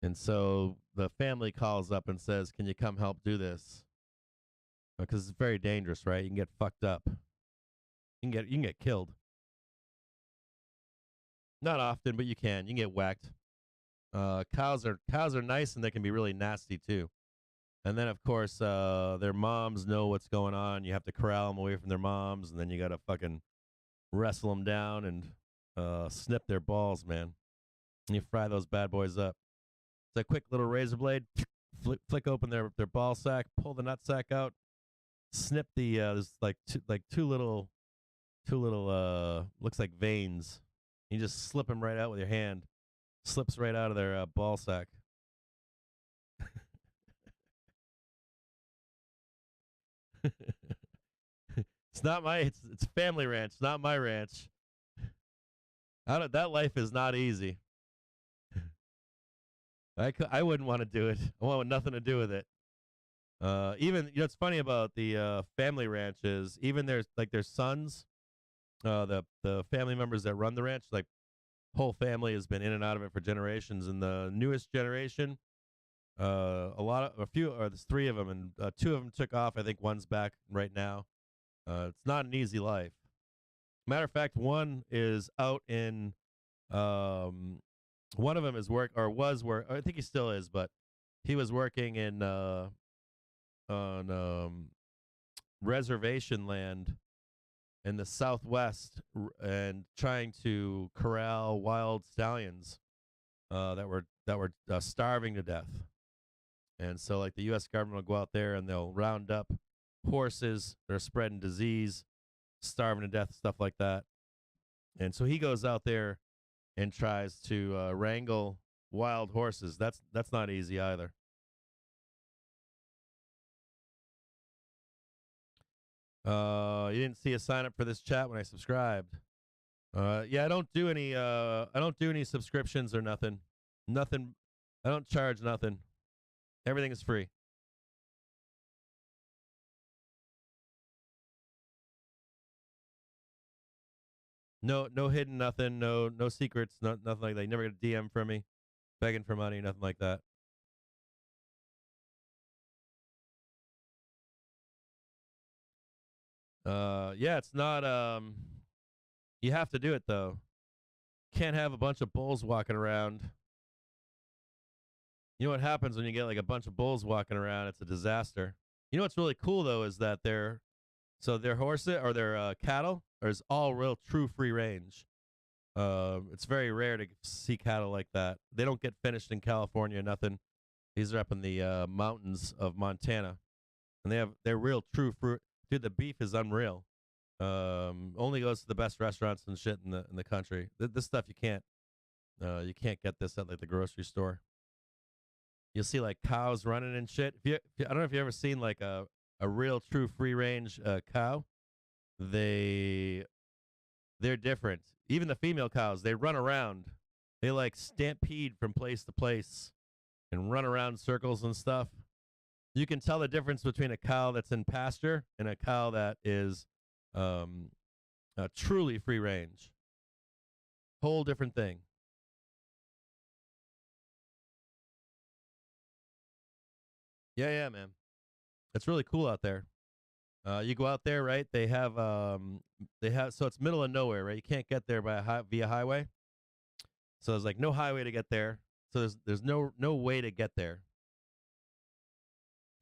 And so the family calls up and says, "Can you come help do this?" Because it's very dangerous, right? You can get fucked up. You can get killed. Not often, but you can. You can get whacked. Cows are nice, and they can be really nasty too. And then, of course, their moms know what's going on. You have to corral them away from their moms, and then you got to fucking wrestle them down and snip their balls, man. And you fry those bad boys up. It's a quick little razor blade, flick open their ball sack, pull the nut sack out, snip the there's like two little looks like veins. You just slip them right out with your hand. Slips right out of their ball sack. It's family ranch, not my ranch. That life is not easy. I wouldn't want to do it. I want nothing to do with it. Even it's funny about the family ranch is even their sons, the family members that run the ranch, like whole family has been in and out of it for generations. And the newest generation, there's 3 of them, and 2 of them took off. I think one's back right now. It's not an easy life. Matter of fact, one is out in, one of them is I think he still is, but he was working in, on reservation land in the Southwest and trying to corral wild stallions that were starving to death. And so, like, the U.S. government will go out there and they'll round up horses that are spreading disease, starving to death, stuff like that. And so he goes out there and tries to wrangle wild horses. That's not easy either. You didn't see a sign up for this chat when I subscribed. Yeah, I don't do any subscriptions or nothing. Nothing. I don't charge nothing. Everything is free. No hidden nothing. No secrets. Nothing like that. You never get a DM from me begging for money. Nothing like that. Yeah, it's not. You have to do it though. Can't have a bunch of bulls walking around. You know what happens when you get like a bunch of bulls walking around? It's a disaster. You know what's really cool though is that their horses or their cattle is all real true free range. It's very rare to see cattle like that. They don't get finished in California, nothing. These are up in the mountains of Montana, and they're real true fruit. Dude, the beef is unreal. Only goes to the best restaurants and shit in the country. This stuff you can't get this at like the grocery store. You'll see like cows running and shit. I don't know if you ever seen like a real true free range cow. They're different. Even the female cows, they run around. They like stampede from place to place and run around circles and stuff. You can tell the difference between a cow that's in pasture and a cow that is truly free range. Whole different thing. Yeah, man. It's really cool out there. You go out there, right? They have so it's middle of nowhere, right? You can't get there via highway. So there's like no highway to get there. So there's no way to get there.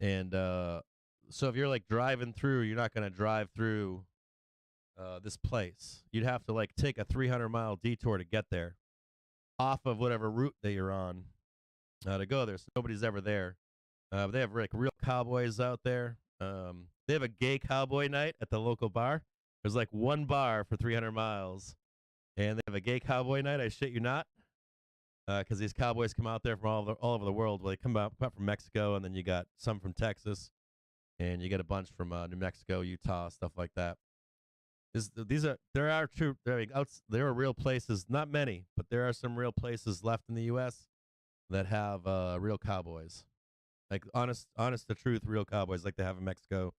And so if you're like driving through, you're not going to drive through this place. You'd have to like take a 300-mile detour to get there off of whatever route that you're on to go there. So nobody's ever there. They have like real cowboys out there. They have a gay cowboy night at the local bar. There's like one bar for 300 miles, and they have a gay cowboy night. I shit you not, because these cowboys come out there from all over the world. Well, they come out from Mexico, and then you got some from Texas, and you get a bunch from New Mexico, Utah, stuff like that. There are real places, not many, but there are some real places left in the U.S. that have real cowboys. Like honest to truth, real cowboys like they have in Mexico.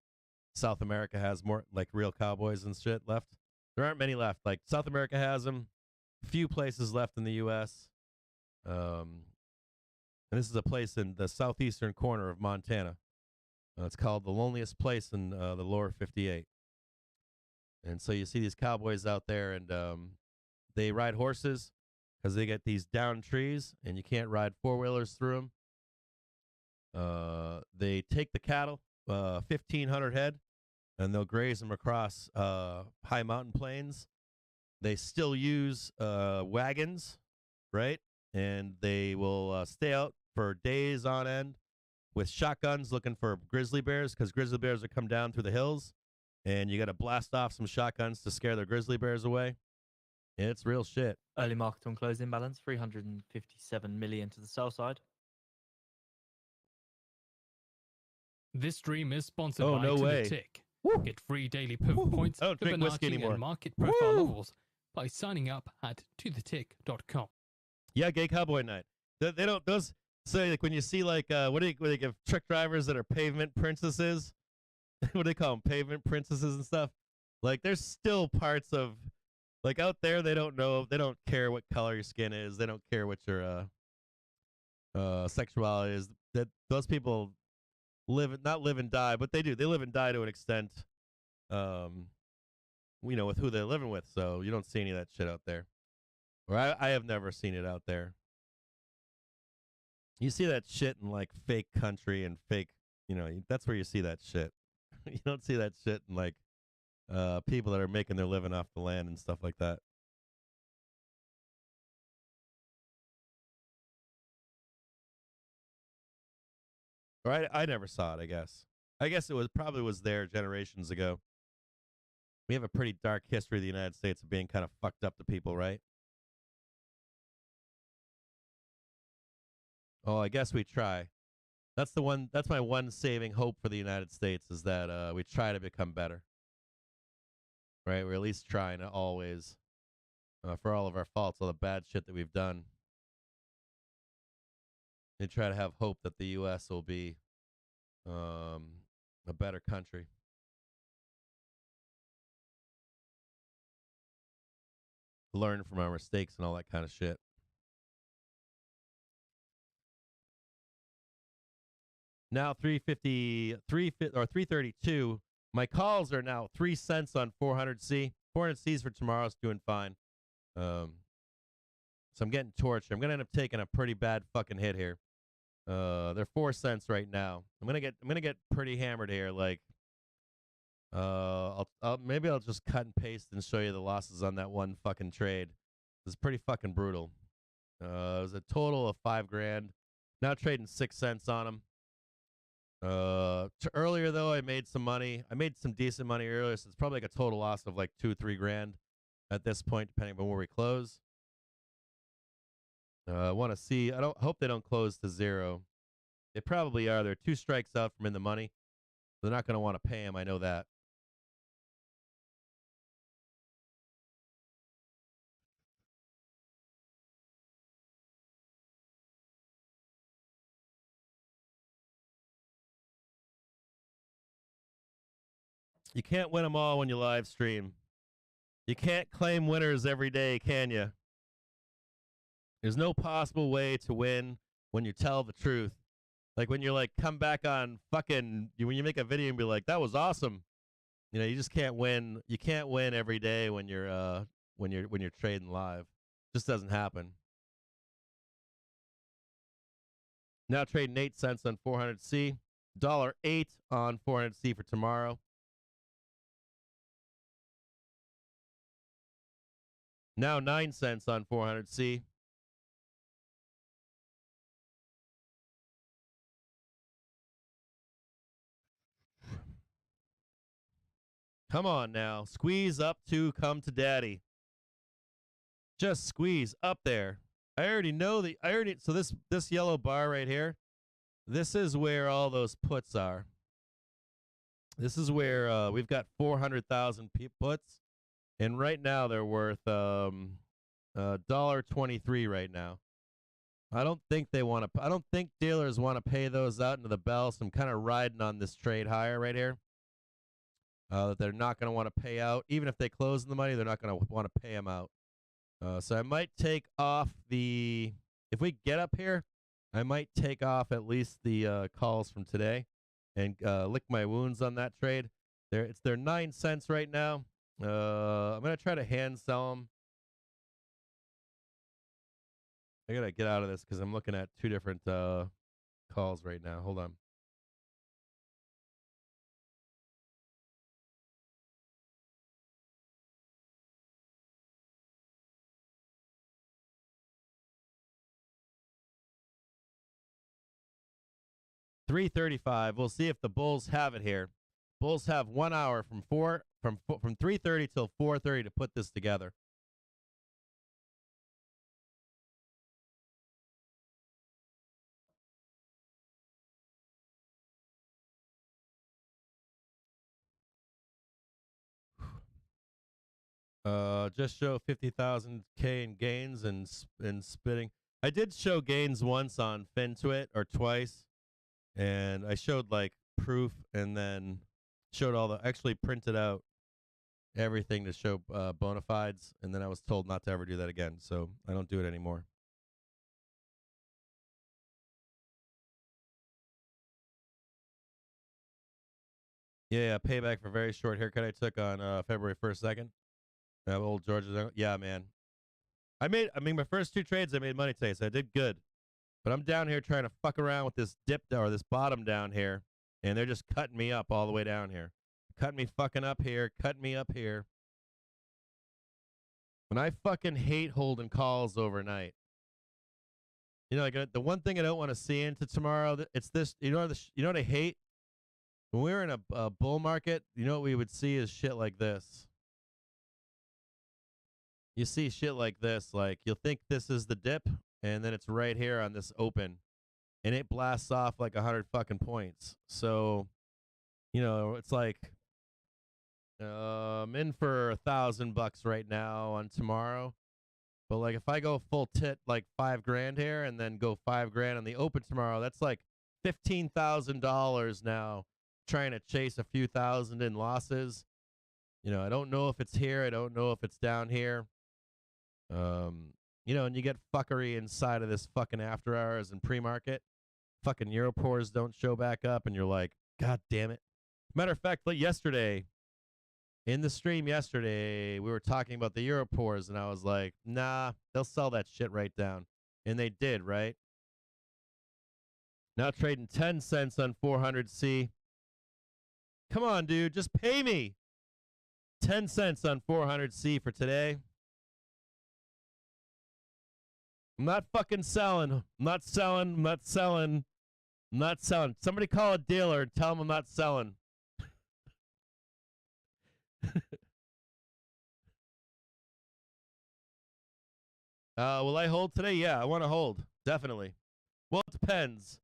South America has more like real cowboys and shit left. There aren't many left. Like South America has them. Few places left in the U.S. And this is a place in the southeastern corner of Montana. It's called the loneliest place in the lower 58. And so you see these cowboys out there, and they ride horses because they get these down trees, and you can't ride four-wheelers through them. They take the cattle, 1,500 head, and they'll graze them across high mountain plains. They still use wagons, right? And they will stay out for days on end with shotguns looking for grizzly bears, because grizzly bears will come down through the hills, and you got to blast off some shotguns to scare the grizzly bears away. And it's real shit. Early market on close imbalance, 357 million to the sell side. This stream is sponsored Oh, by no To way. The Tick. Woo. Get free daily pivot points, I don't drink whiskey Fibonacci, anymore. and market profile Woo. levels by signing up at tothetick.com. Yeah, gay cowboy night. They don't those. So like when you see like what do they give truck drivers that are pavement princesses? What do they call them? Pavement princesses and stuff. Like there's still parts of Like out there, they don't know. They don't care what color your skin is. They don't care what your sexuality is. That those people not live and die, but they do. They live and die to an extent. With who they're living with. So you don't see any of that shit out there. Or I have never seen it out there. You see that shit in like fake country and fake, that's where you see that shit. You don't see that shit in like people that are making their living off the land and stuff like that. Or I never saw it, I guess. I guess it probably was there generations ago. We have a pretty dark history of the United States of being kind of fucked up to people, right? Oh, I guess we try. That's my one saving hope for the United States is that we try to become better. Right? We're at least trying to always, for all of our faults, all the bad shit that we've done. And try to have hope that the U.S. will be a better country. Learn from our mistakes and all that kind of shit. Now 332. My calls are now 3 cents on 400C. 400C's for tomorrow's doing fine. So I'm getting torched. I'm gonna end up taking a pretty bad fucking hit here. They're 4 cents right now. I'm gonna get pretty hammered here. Like, maybe I'll just cut and paste and show you the losses on that one fucking trade. It's pretty fucking brutal. It was a total of $5,000. Now trading 6 cents on them. Earlier though, I made some money. I made some decent money earlier, so it's probably like a total loss of like $2-3 at this point, depending on where we close. I want to see. Hope they don't close to zero. They probably are. They're 2 strikes out from in the money. They're not going to want to pay him. I know that. You can't win them all when you live stream. You can't claim winners every day, can you? There's no possible way to win when you tell the truth. Like when you're like, come back on fucking, when you make a video and be like, that was awesome. You just can't win. You can't win every day when you're trading live. Just doesn't happen. Now trading 8 cents on 400C. $1.08 on 400C for tomorrow. Now 9 cents on 400C. Come on now. Squeeze up to come to daddy. Just squeeze up there. I already know so this yellow bar right here, this is where all those puts are. This is where we've got 400,000 puts. And right now they're worth $1.23 right now. I don't think dealers want to pay those out into the bell, so I'm kind of riding on this trade higher right here. That they're not going to want to pay out. Even if they close in the money, they're not going to want to pay them out. So I might take off if we get up here, I might take off at least the calls from today and lick my wounds on that trade. They're 9 cents right now. I'm going to try to hand sell them. I got to get out of this because I'm looking at 2 different calls right now. Hold on. $3.35. We'll see if the Bulls have it here. Bulls have 1 hour from 3:30 till 4:30 to put this together. Just show 50,000 K in gains and spitting. I did show gains once on FinTwit or twice, and I showed like proof and then showed actually printed out everything to show bona fides, and then I was told not to ever do that again, so I don't do it anymore. Yeah, payback for very short haircut I took on February 1st, 2nd. Old George's. Yeah, man. I mean, my first 2 trades, I made money today, so I did good. But I'm down here trying to fuck around with this dip or this bottom down here, and they're just cutting me up all the way down here. Cutting me fucking up here, cutting me up here. And I fucking hate holding calls overnight. You know, like the one thing I don't want to see into tomorrow, it's this. You know what I hate? When we were in a bull market, you know what we would see is shit like this. You see shit like this, like you'll think this is the dip, and then it's right here on this open, and it blasts off like 100 fucking points. So, you know, it's like I'm in for $1,000 right now on tomorrow. But like if I go full tit like $5,000 here and then go $5,000 on the open tomorrow, that's like $15,000 now trying to chase a few thousand in losses. You know, I don't know if it's here, I don't know if it's down here. You know, and you get fuckery inside of this fucking after hours and pre-market. Fucking Europors don't show back up, and you're like, God damn it. Matter of fact, like yesterday, in the stream yesterday, we were talking about the Europors, and I was like, nah, they'll sell that shit right down. And they did, right? Now trading 10 cents on 400C. Come on, dude, just pay me. 10 cents on 400C for today. I'm not fucking selling. I'm not selling. I'm not selling. I'm not selling. Somebody call a dealer and tell him I'm not selling. Will I hold today? Yeah, I want to hold. Definitely. Well, it depends.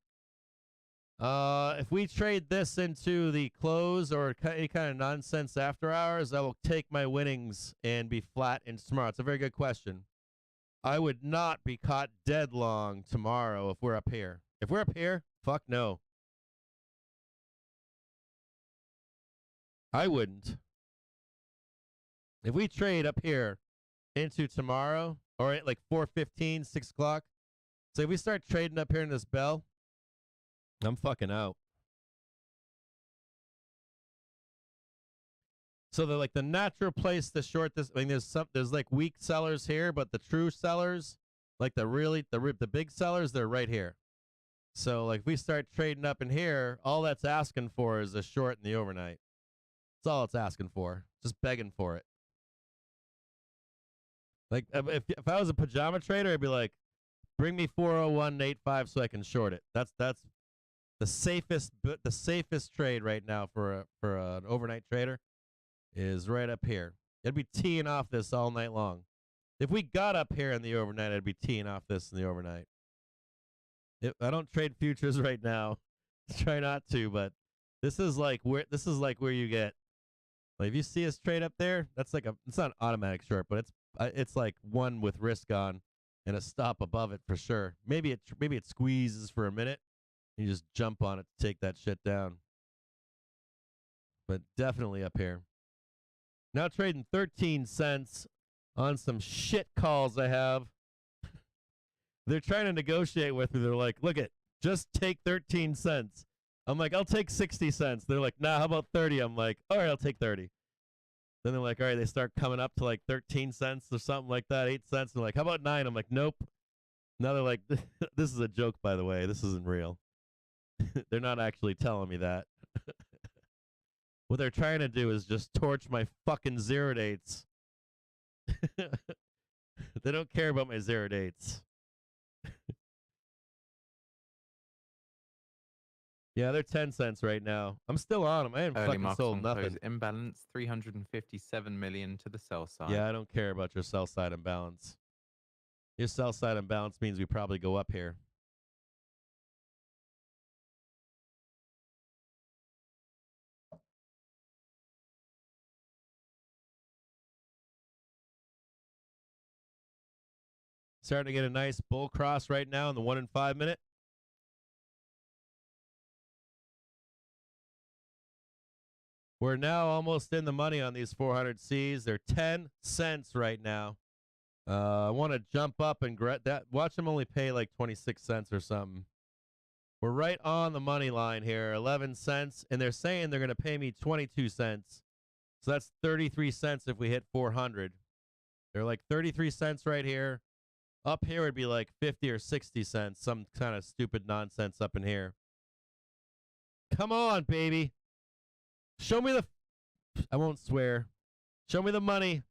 If we trade this into the close or any kind of nonsense after hours, I will take my winnings and be flat into tomorrow. It's a very good question. I would not be caught dead long tomorrow if we're up here. If we're up here, fuck no. I wouldn't. If we trade up here into tomorrow, or at like 4:15, 6 o'clock, so if we start trading up here in this bell, I'm fucking out. So they're like the natural place to short this. I mean, there's like weak sellers here, but the true sellers, like the big sellers, they're right here. So like if we start trading up in here, all that's asking for is a short in the overnight. That's all it's asking for. Just begging for it. Like if I was a pajama trader, I'd be like, bring me 401.85 so I can short it. That's the safest trade right now for an overnight trader. Is right up here. I'd be teeing off this all night long. If we got up here in the overnight, I'd be teeing off this in the overnight. I don't trade futures right now. Try not to, but this is like where you get. Like if you see us trade up there, that's like it's not an automatic short, but it's like one with risk on and a stop above it for sure. Maybe it squeezes for a minute. And you just jump on it to take that shit down. But definitely up here. Now trading 13 cents on some shit calls I have. They're trying to negotiate with me. They're like, look it, just take 13 cents. I'm like, I'll take 60 cents. They're like, nah, how about 30? I'm like, all right, I'll take 30. Then they're like, all right, they start coming up to like 13 cents or something like that, 8 cents. They're like, how about 9? I'm like, nope. Now they're like, this is a joke, by the way. This isn't real. They're not actually telling me that. What they're trying to do is just torch my fucking zero dates. They don't care about my zero dates. Yeah, they're 10 cents right now. I'm still on them. I haven't Early fucking marks sold on nothing. close. Imbalance 357 million to the sell side. Yeah, I don't care about your sell side imbalance. Your sell side imbalance means we probably go up here. Starting to get a nice bull cross right now in the 1 and 5 minute. We're now almost in the money on these 400Cs. They're 10 cents right now. I want to jump up and that. Watch them only pay like 26 cents or something. We're right on the money line here, 11 cents, and they're saying they're going to pay me 22 cents. So that's 33 cents if we hit 400. They're like 33 cents right here. Up here would be like 50 or 60 cents, some kind of stupid nonsense up in here. Come on, baby. Show me I won't swear. Show me the money.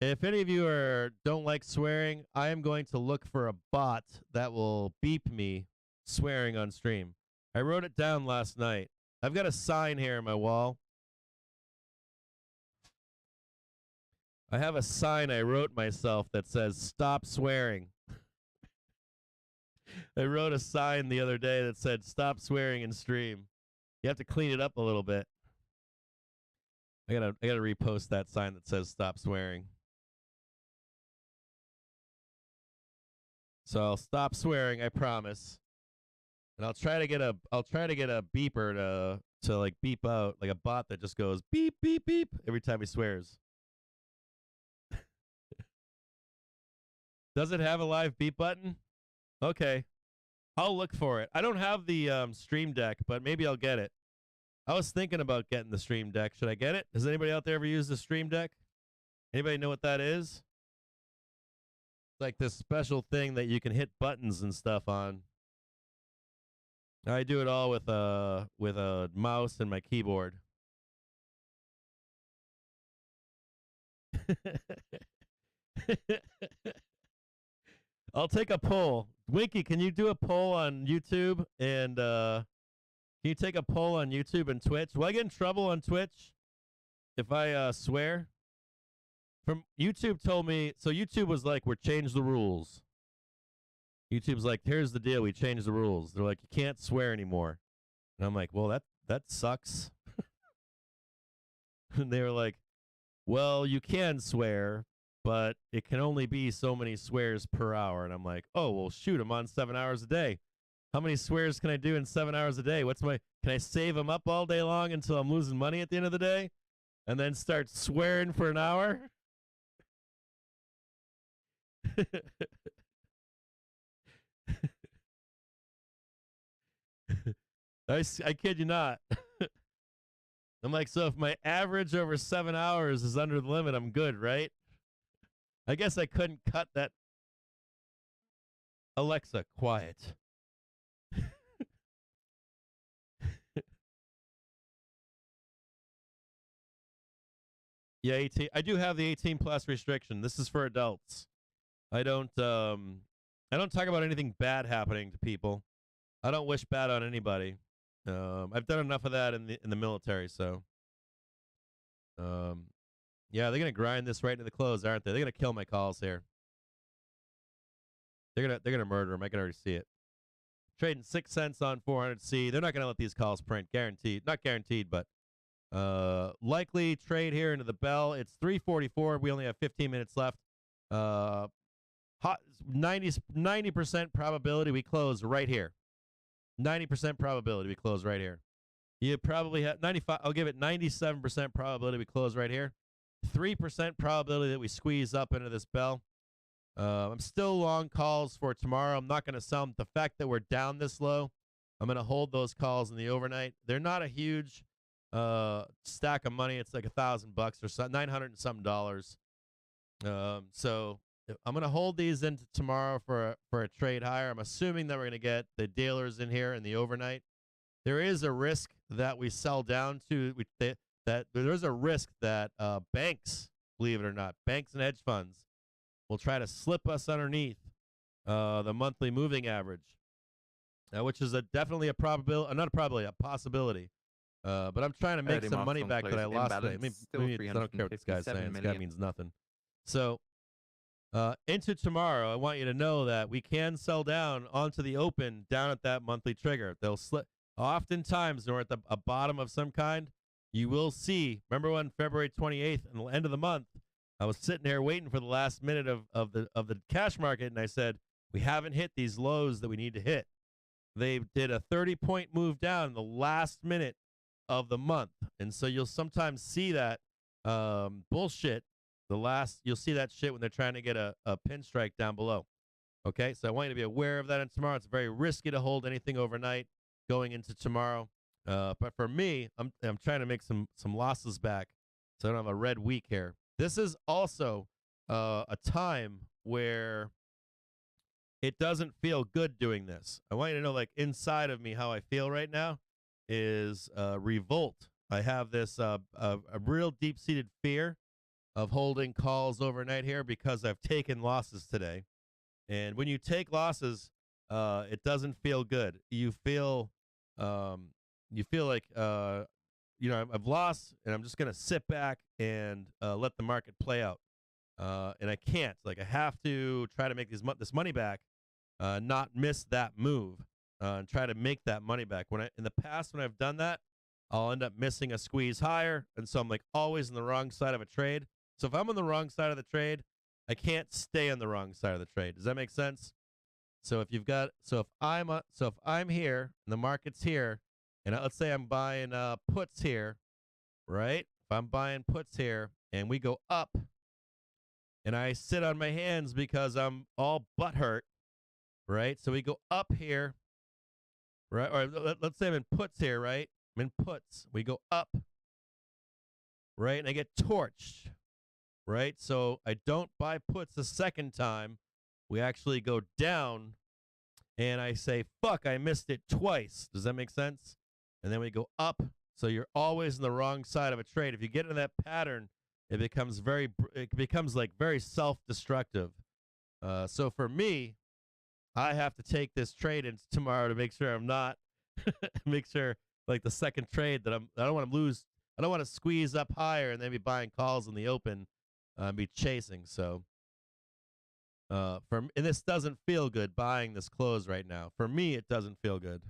If any of you don't like swearing, I am going to look for a bot that will beep me swearing on stream. I wrote it down last night. I've got a sign here on my wall. I have a sign I wrote myself that says, "Stop swearing." I wrote a sign the other day that said, "Stop swearing in stream." You have to clean it up a little bit. I gotta repost that sign that says "Stop swearing." So I'll stop swearing, I promise. And I'll try to get a beeper to like beep out, like a bot that just goes beep beep beep every time he swears. Does it have a live beep button? Okay. I'll look for it. I don't have the Stream Deck, but maybe I'll get it. I was thinking about getting the Stream Deck. Should I get it? Has anybody out there ever used the Stream Deck? Anybody know what that is? It's like this special thing that you can hit buttons and stuff on. I do it all with a mouse and my keyboard. I'll take a poll. Winky, can you do a poll on YouTube? And can you take a poll on YouTube and Twitch? Will I get in trouble on Twitch if I swear? From YouTube told me, so YouTube was like, we're changed the rules. YouTube's like, here's the deal, we changed the rules. They're like, you can't swear anymore. And I'm like, well, that sucks. And they were like, well, you can swear, but it can only be so many swears per hour. And I'm like, oh, well, shoot, I'm on 7 hours a day. How many swears can I do in 7 hours a day? Can I save them up all day long until I'm losing money at the end of the day? And then start swearing for an hour? I kid you not. I'm like, so if my average over 7 hours is under the limit, I'm good, right? I guess I couldn't cut that. Alexa, quiet. Yeah, 18. I do have the 18 plus restriction. This is for adults. I don't talk about anything bad happening to people. I don't wish bad on anybody. I've done enough of that in the military, so yeah, they're gonna grind this right into the close, aren't they? They're gonna kill my calls here. They're gonna murder them. I can already see it. Trading 6 cents on 400C. They're not gonna let these calls print, guaranteed. Not guaranteed, but likely trade here into the bell. It's 3:44. We only have 15 minutes left. 90% probability we close right here. 90% probability we close right here. You probably have 95. I'll give it 97% probability we close right here. 3% probability that we squeeze up into this bell. I'm still long calls for tomorrow. I'm not going to sell them. The fact that we're down this low, I'm going to hold those calls in the overnight. They're not a huge stack of money. It's like $1,000 or so, $900 and some dollars. So I'm going to hold these into tomorrow for a trade higher. I'm assuming that we're going to get the dealers in here in the overnight. There is a risk that we sell down to that. There's a risk that banks, believe it or not, banks and hedge funds will try to slip us underneath the monthly moving average, which is definitely a probability, not a probability, a possibility. But I'm trying to make some money back that I lost today. I don't care what this guy's saying. This guy means nothing. So into tomorrow, I want you to know that we can sell down onto the open down at that monthly trigger. They'll slip. Oftentimes, when we're at a bottom of some kind, you will see. Remember when February 28th, and the end of the month, I was sitting there waiting for the last minute of the cash market, and I said, we haven't hit these lows that we need to hit. They did a 30-point move down in the last minute of the month. And so you'll sometimes see that bullshit. You'll see that shit when they're trying to get a pin strike down below. Okay, so I want you to be aware of that. And tomorrow, it's very risky to hold anything overnight going into tomorrow. But for me, I'm trying to make some losses back, so I don't have a red week here. This is also a time where it doesn't feel good doing this. I want you to know, like, inside of me, how I feel right now is revolt. I have this a real deep-seated fear of holding calls overnight here because I've taken losses today. And when you take losses, it doesn't feel good. You feel like I've lost, and I'm just gonna sit back and let the market play out. And I can't. Like, I have to try to make this money back, not miss that move, and try to make that money back. In the past, when I've done that, I'll end up missing a squeeze higher, and so I'm like always on the wrong side of a trade. So if I'm on the wrong side of the trade, I can't stay on the wrong side of the trade. Does that make sense? So if I'm here and the market's here, and let's say I'm buying puts here, right? If I'm buying puts here and we go up, and I sit on my hands because I'm all butthurt, right? So we go up here, right? Or let's say I'm in puts here, right? I'm in puts. We go up, right? And I get torched, right? So I don't buy puts a second time. We actually go down, and I say, fuck, I missed it twice. Does that make sense? And then we go up. So you're always on the wrong side of a trade. If you get into that pattern, it becomes like very self-destructive. So for me, I have to take this trade into tomorrow to make sure I'm not, make sure, like, the second trade that I don't want to lose. I don't want to squeeze up higher and then be buying calls in the open, and be chasing. So, and this doesn't feel good buying this close right now. For me, it doesn't feel good.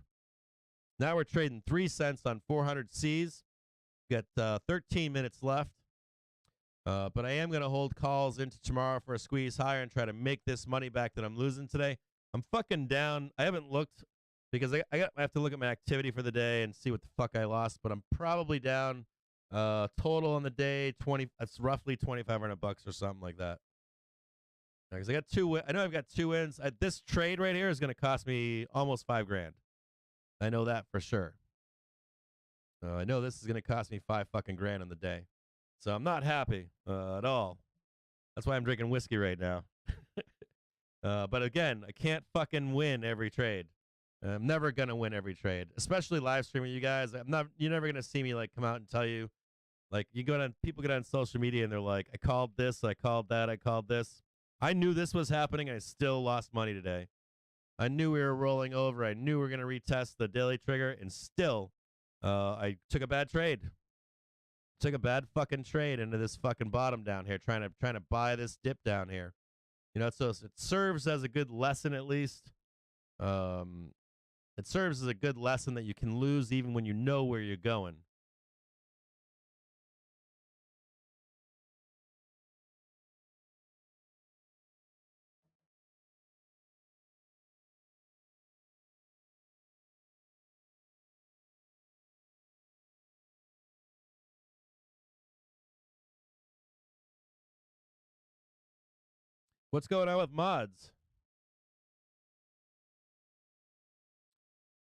Now we're trading 3 cents on 400 Cs. Got 13 minutes left. But I am going to hold calls into tomorrow for a squeeze higher and try to make this money back that I'm losing today. I'm fucking down. I haven't looked because I have to look at my activity for the day and see what the fuck I lost. But I'm probably down total on the day That's roughly $2,500 or something like that. Because I got I know I've got 2 wins. This trade right here is going to cost me almost $5,000. I know that for sure. I know this is going to cost me $5 fucking grand on the day. So I'm not happy at all. That's why I'm drinking whiskey right now. But again, I can't fucking win every trade. I'm never gonna win every trade, especially live streaming you guys. You're never gonna see me like come out and tell you, like, people get on social media and they're like, I called this, I called that, I called this. I knew this was happening. I still lost money today. I knew we were rolling over. I knew we were gonna retest the daily trigger, and still, I took a bad trade. Took a bad fucking trade into this fucking bottom down here, trying to buy this dip down here. You know, so it serves as a good lesson at least. It serves as a good lesson that you can lose even when you know where you're going. What's going on with mods?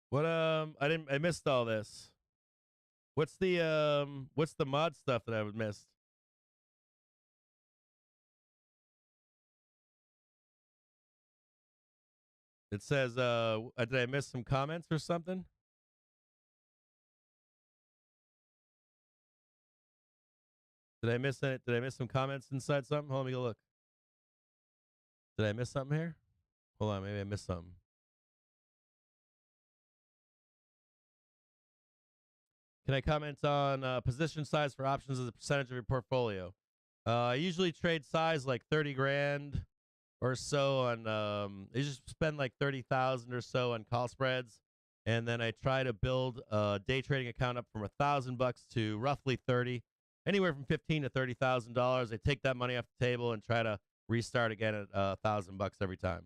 What I missed all this. What's the mod stuff that I missed? It says did I miss some comments or something? Did I miss it? Did I miss some comments inside something? Hold on, let me go look. Did I miss something here? Hold on, maybe I missed something. Can I comment on position size for options as a percentage of your portfolio? I usually trade size like 30 grand or so on. I just spend like 30,000 or so on call spreads, and then I try to build a day trading account up from $1,000 to roughly 30, anywhere from $15,000 to $30,000. I take that money off the table and try to restart again at $1,000 every time.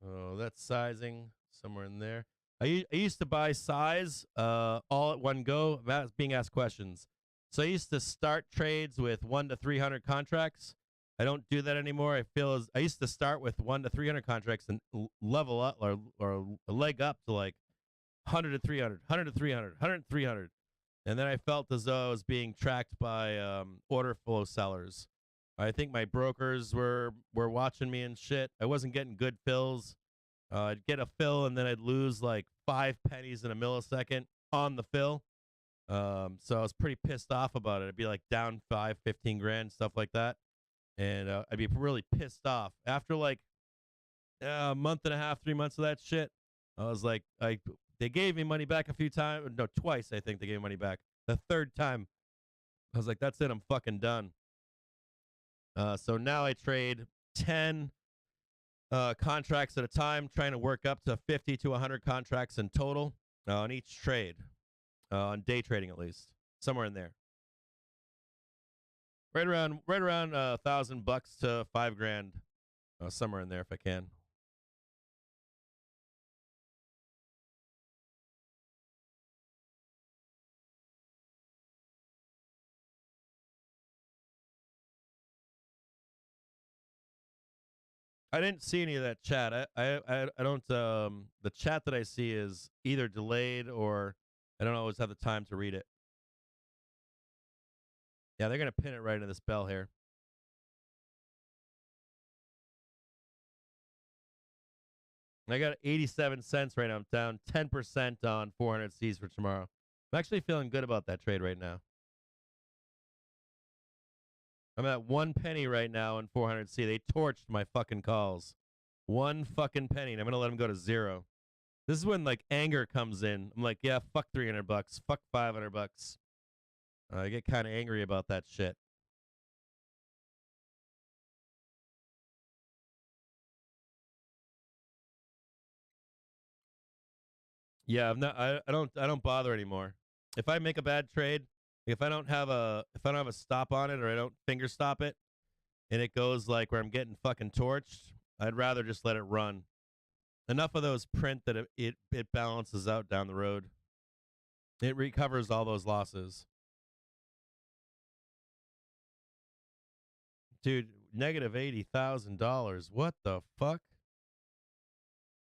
Oh, that's sizing somewhere in there. I used to buy size all at one go. That's being asked questions. So I used to start trades with 1 to 300 contracts. I don't do that anymore. I feel as I used to start with 1 to 300 contracts and level up or leg up to like 100 to 300, 100 to 300, 100 to 300. And then I felt as though I was being tracked by order flow sellers. I think my brokers were watching me and shit. I wasn't getting good fills. I'd get a fill and then I'd lose like 5 pennies in a millisecond on the fill. So I was pretty pissed off about it. I'd be like down 5, 15 grand, stuff like that. And I'd be really pissed off. After like a month and a half, 3 months of that shit, I was like, they gave me money back a few times. No, twice, I think they gave me money back. The third time, I was like, that's it. I'm fucking done. So now I trade 10 contracts at a time, trying to work up to 50 to 100 contracts in total on each trade, on day trading at least, somewhere in there. Right around $1,000 to $5,000, somewhere in there if I can. I didn't see any of that chat. I don't. The chat that I see is either delayed or I don't always have the time to read it. Yeah, they're gonna pin it right into this bell here. I got 87 cents right now. I'm down 10% on 400 Cs for tomorrow. I'm actually feeling good about that trade right now. I'm at 1 penny right now on 400C. They torched my fucking calls. 1 fucking penny, and I'm gonna let them go to 0. This is when like anger comes in. I'm like, yeah, fuck $300, fuck $500. I get kind of angry about that shit. Yeah, I'm not. I don't bother anymore. If I make a bad trade, if I don't have a stop on it or I don't finger stop it, and it goes like where I'm getting fucking torched, I'd rather just let it run. Enough of those print that it balances out down the road. It recovers all those losses. Dude, negative $80,000. What the fuck?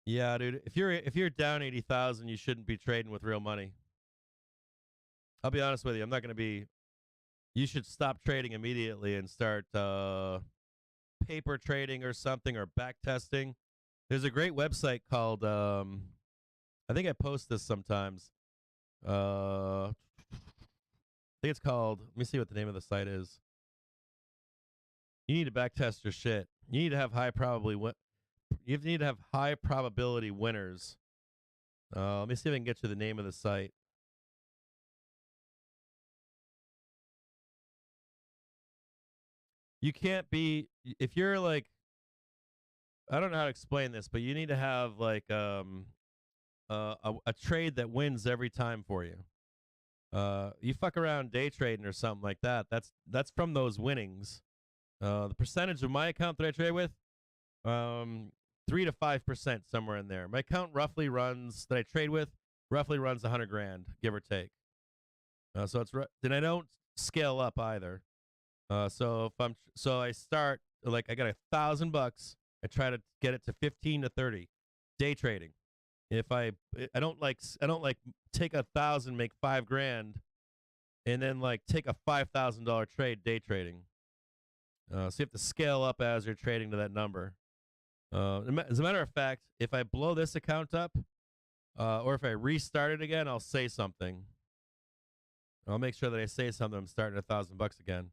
Yeah, dude. If you're down 80,000, you shouldn't be trading with real money. I'll be honest with you. I'm not going to be. You should stop trading immediately and start paper trading or something or back testing. There's a great website called. I think I post this sometimes. I think it's called. Let me see what the name of the site is. You need to back test your shit. You need to have You need to have high probability winners. Let me see if I can get you the name of the site. You can't be if you're like I don't know how to explain this, but you need to have like a trade that wins every time for you. You fuck around day trading or something like that. That's from those winnings. The percentage of my account that I trade with, 3 to 5%, somewhere in there. My account roughly runs that I trade with roughly runs 100 grand, give or take. So then I don't scale up either. So I start like I got $1,000. I try to get it to 15 to 30 day trading. If I don't like take 1,000, make 5 grand, and then like take a $5,000 trade day trading. So you have to scale up as you're trading to that number. As a matter of fact, if I blow this account up, or if I restart it again, I'll say something. I'll make sure that I say something. I'm starting at $1,000 again.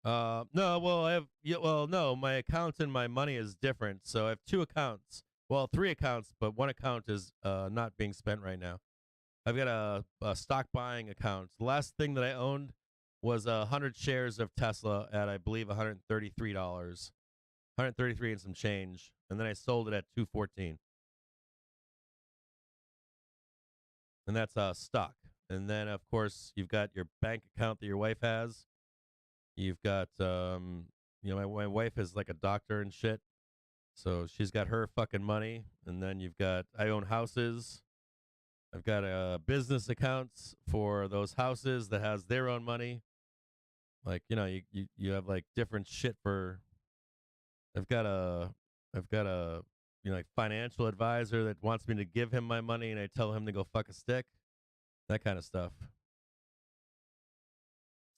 No, no, my account and my money is different. So I have 2 accounts. Well, 3 accounts, but 1 account is not being spent right now. I've got a stock buying account. The last thing that I owned was 100 shares of Tesla at, I believe, $133. 133 and some change. And then I sold it at $214. And that's stock. And then, of course, you've got your bank account that your wife has. You've got, my wife is like a doctor and shit. So she's got her fucking money. And then you've got, I own houses. I've got business accounts for those houses that has their own money. Like, you have like different shit for, I've got a like financial advisor that wants me to give him my money and I tell him to go fuck a stick. That kind of stuff.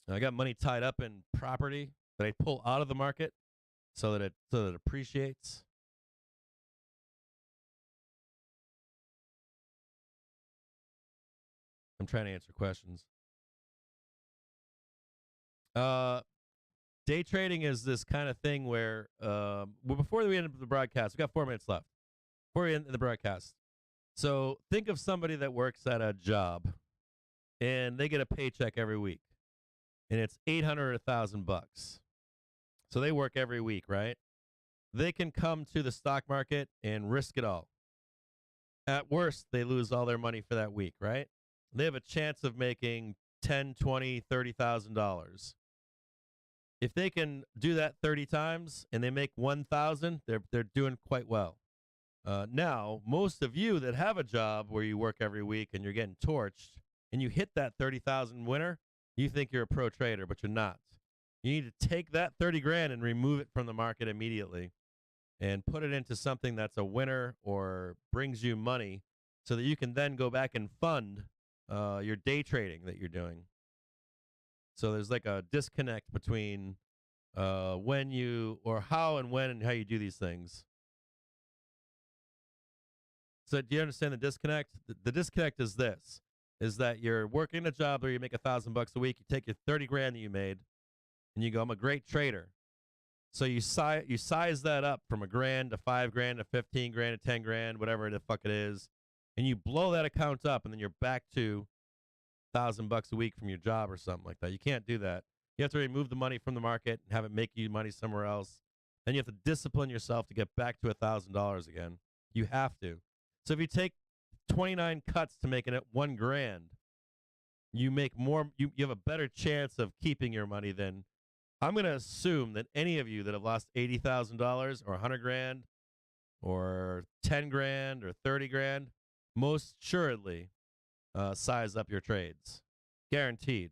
I got money tied up in property that I pull out of the market so that it appreciates. I'm trying to answer questions. Day trading is this kind of thing where, before we end up the broadcast, we got 4 minutes left. Before we end the broadcast. So think of somebody that works at a job and they get a paycheck every week. And it's $800 or $1,000. So they work every week, right? They can come to the stock market and risk it all. At worst, they lose all their money for that week, right? They have a chance of making $10, $20, $30,000. If they can do that 30 times and they make 1,000, they're doing quite well. Now, most of you that have a job where you work every week and you're getting torched and you hit that 30,000 winner, you think you're a pro trader, but you're not. You need to take that 30 grand and remove it from the market immediately and put it into something that's a winner or brings you money so that you can then go back and fund your day trading that you're doing. So there's like a disconnect between when you, or how and when and how you do these things. So do you understand the disconnect? The disconnect is this, is that you're working a job where you make $1,000 a week, you take your 30 grand that you made, and you go, I'm a great trader. So you size that up from $1 grand to $5 grand to 15 grand to 10 grand, whatever the fuck it is, and you blow that account up, and then you're back to $1,000 a week from your job or something like that. You can't do that. You have to remove the money from the market and have it make you money somewhere else. Then you have to discipline yourself to get back to $1,000 again. You have to. So if you take 29 cuts to make it at $1 grand, you make more. You have a better chance of keeping your money than. I'm going to assume that any of you that have lost $80,000 or 100 grand or 10 grand or 30 grand, most assuredly size up your trades. Guaranteed.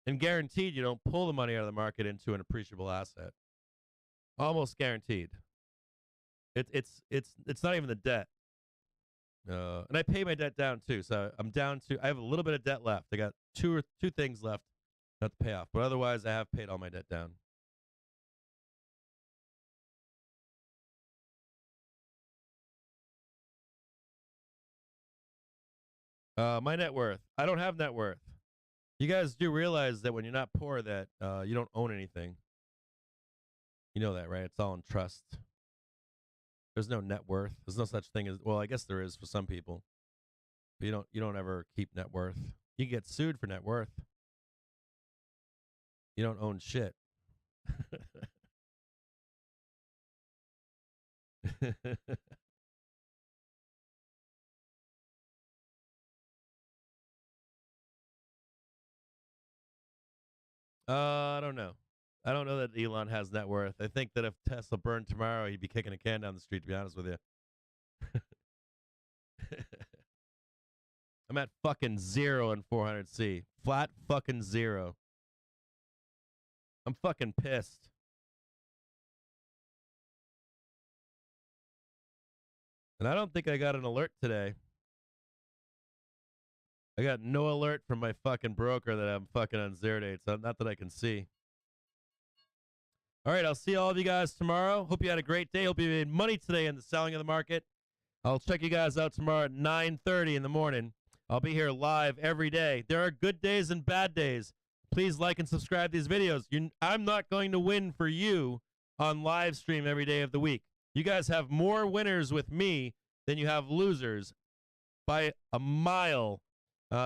And guaranteed you don't pull the money out of the market into an appreciable asset. Almost guaranteed. It's not even the debt. And I pay my debt down too. So I'm down to, I have a little bit of debt left. I got two things left. Not to pay off, but otherwise I have paid all my debt down. My net worth. I don't have net worth. You guys do realize that when you're not poor that you don't own anything. You know that, right? It's all in trust. There's no net worth. There's no such thing as, well, I guess there is for some people. But you don't ever keep net worth. You get sued for net worth. You don't own shit. I don't know. I don't know that Elon has net worth. I think that if Tesla burned tomorrow, he'd be kicking a can down the street, to be honest with you. I'm at fucking 0 in 400C. Flat fucking 0. I'm fucking pissed. And I don't think I got an alert today. I got no alert from my fucking broker that I'm fucking on 0 dates. Not that I can see. All right, I'll see all of you guys tomorrow. Hope you had a great day. Hope you made money today in the selling of the market. I'll check you guys out tomorrow at 9:30 in the morning. I'll be here live every day. There are good days and bad days. Please like and subscribe to these videos. I'm not going to win for you on live stream every day of the week. You guys have more winners with me than you have losers by a mile.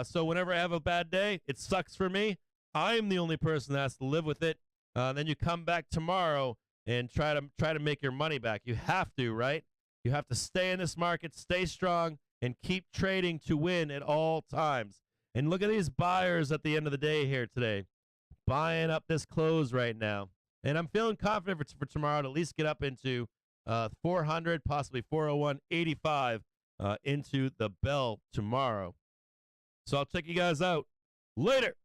So whenever I have a bad day, it sucks for me. I'm the only person that has to live with it. Then you come back tomorrow and try to make your money back. You have to, right? You have to stay in this market, stay strong, and keep trading to win at all times. And look at these buyers at the end of the day here today. buying up this close right now. And I'm feeling confident for tomorrow to at least get up into 400, possibly 401.85 into the bell tomorrow. So I'll check you guys out later.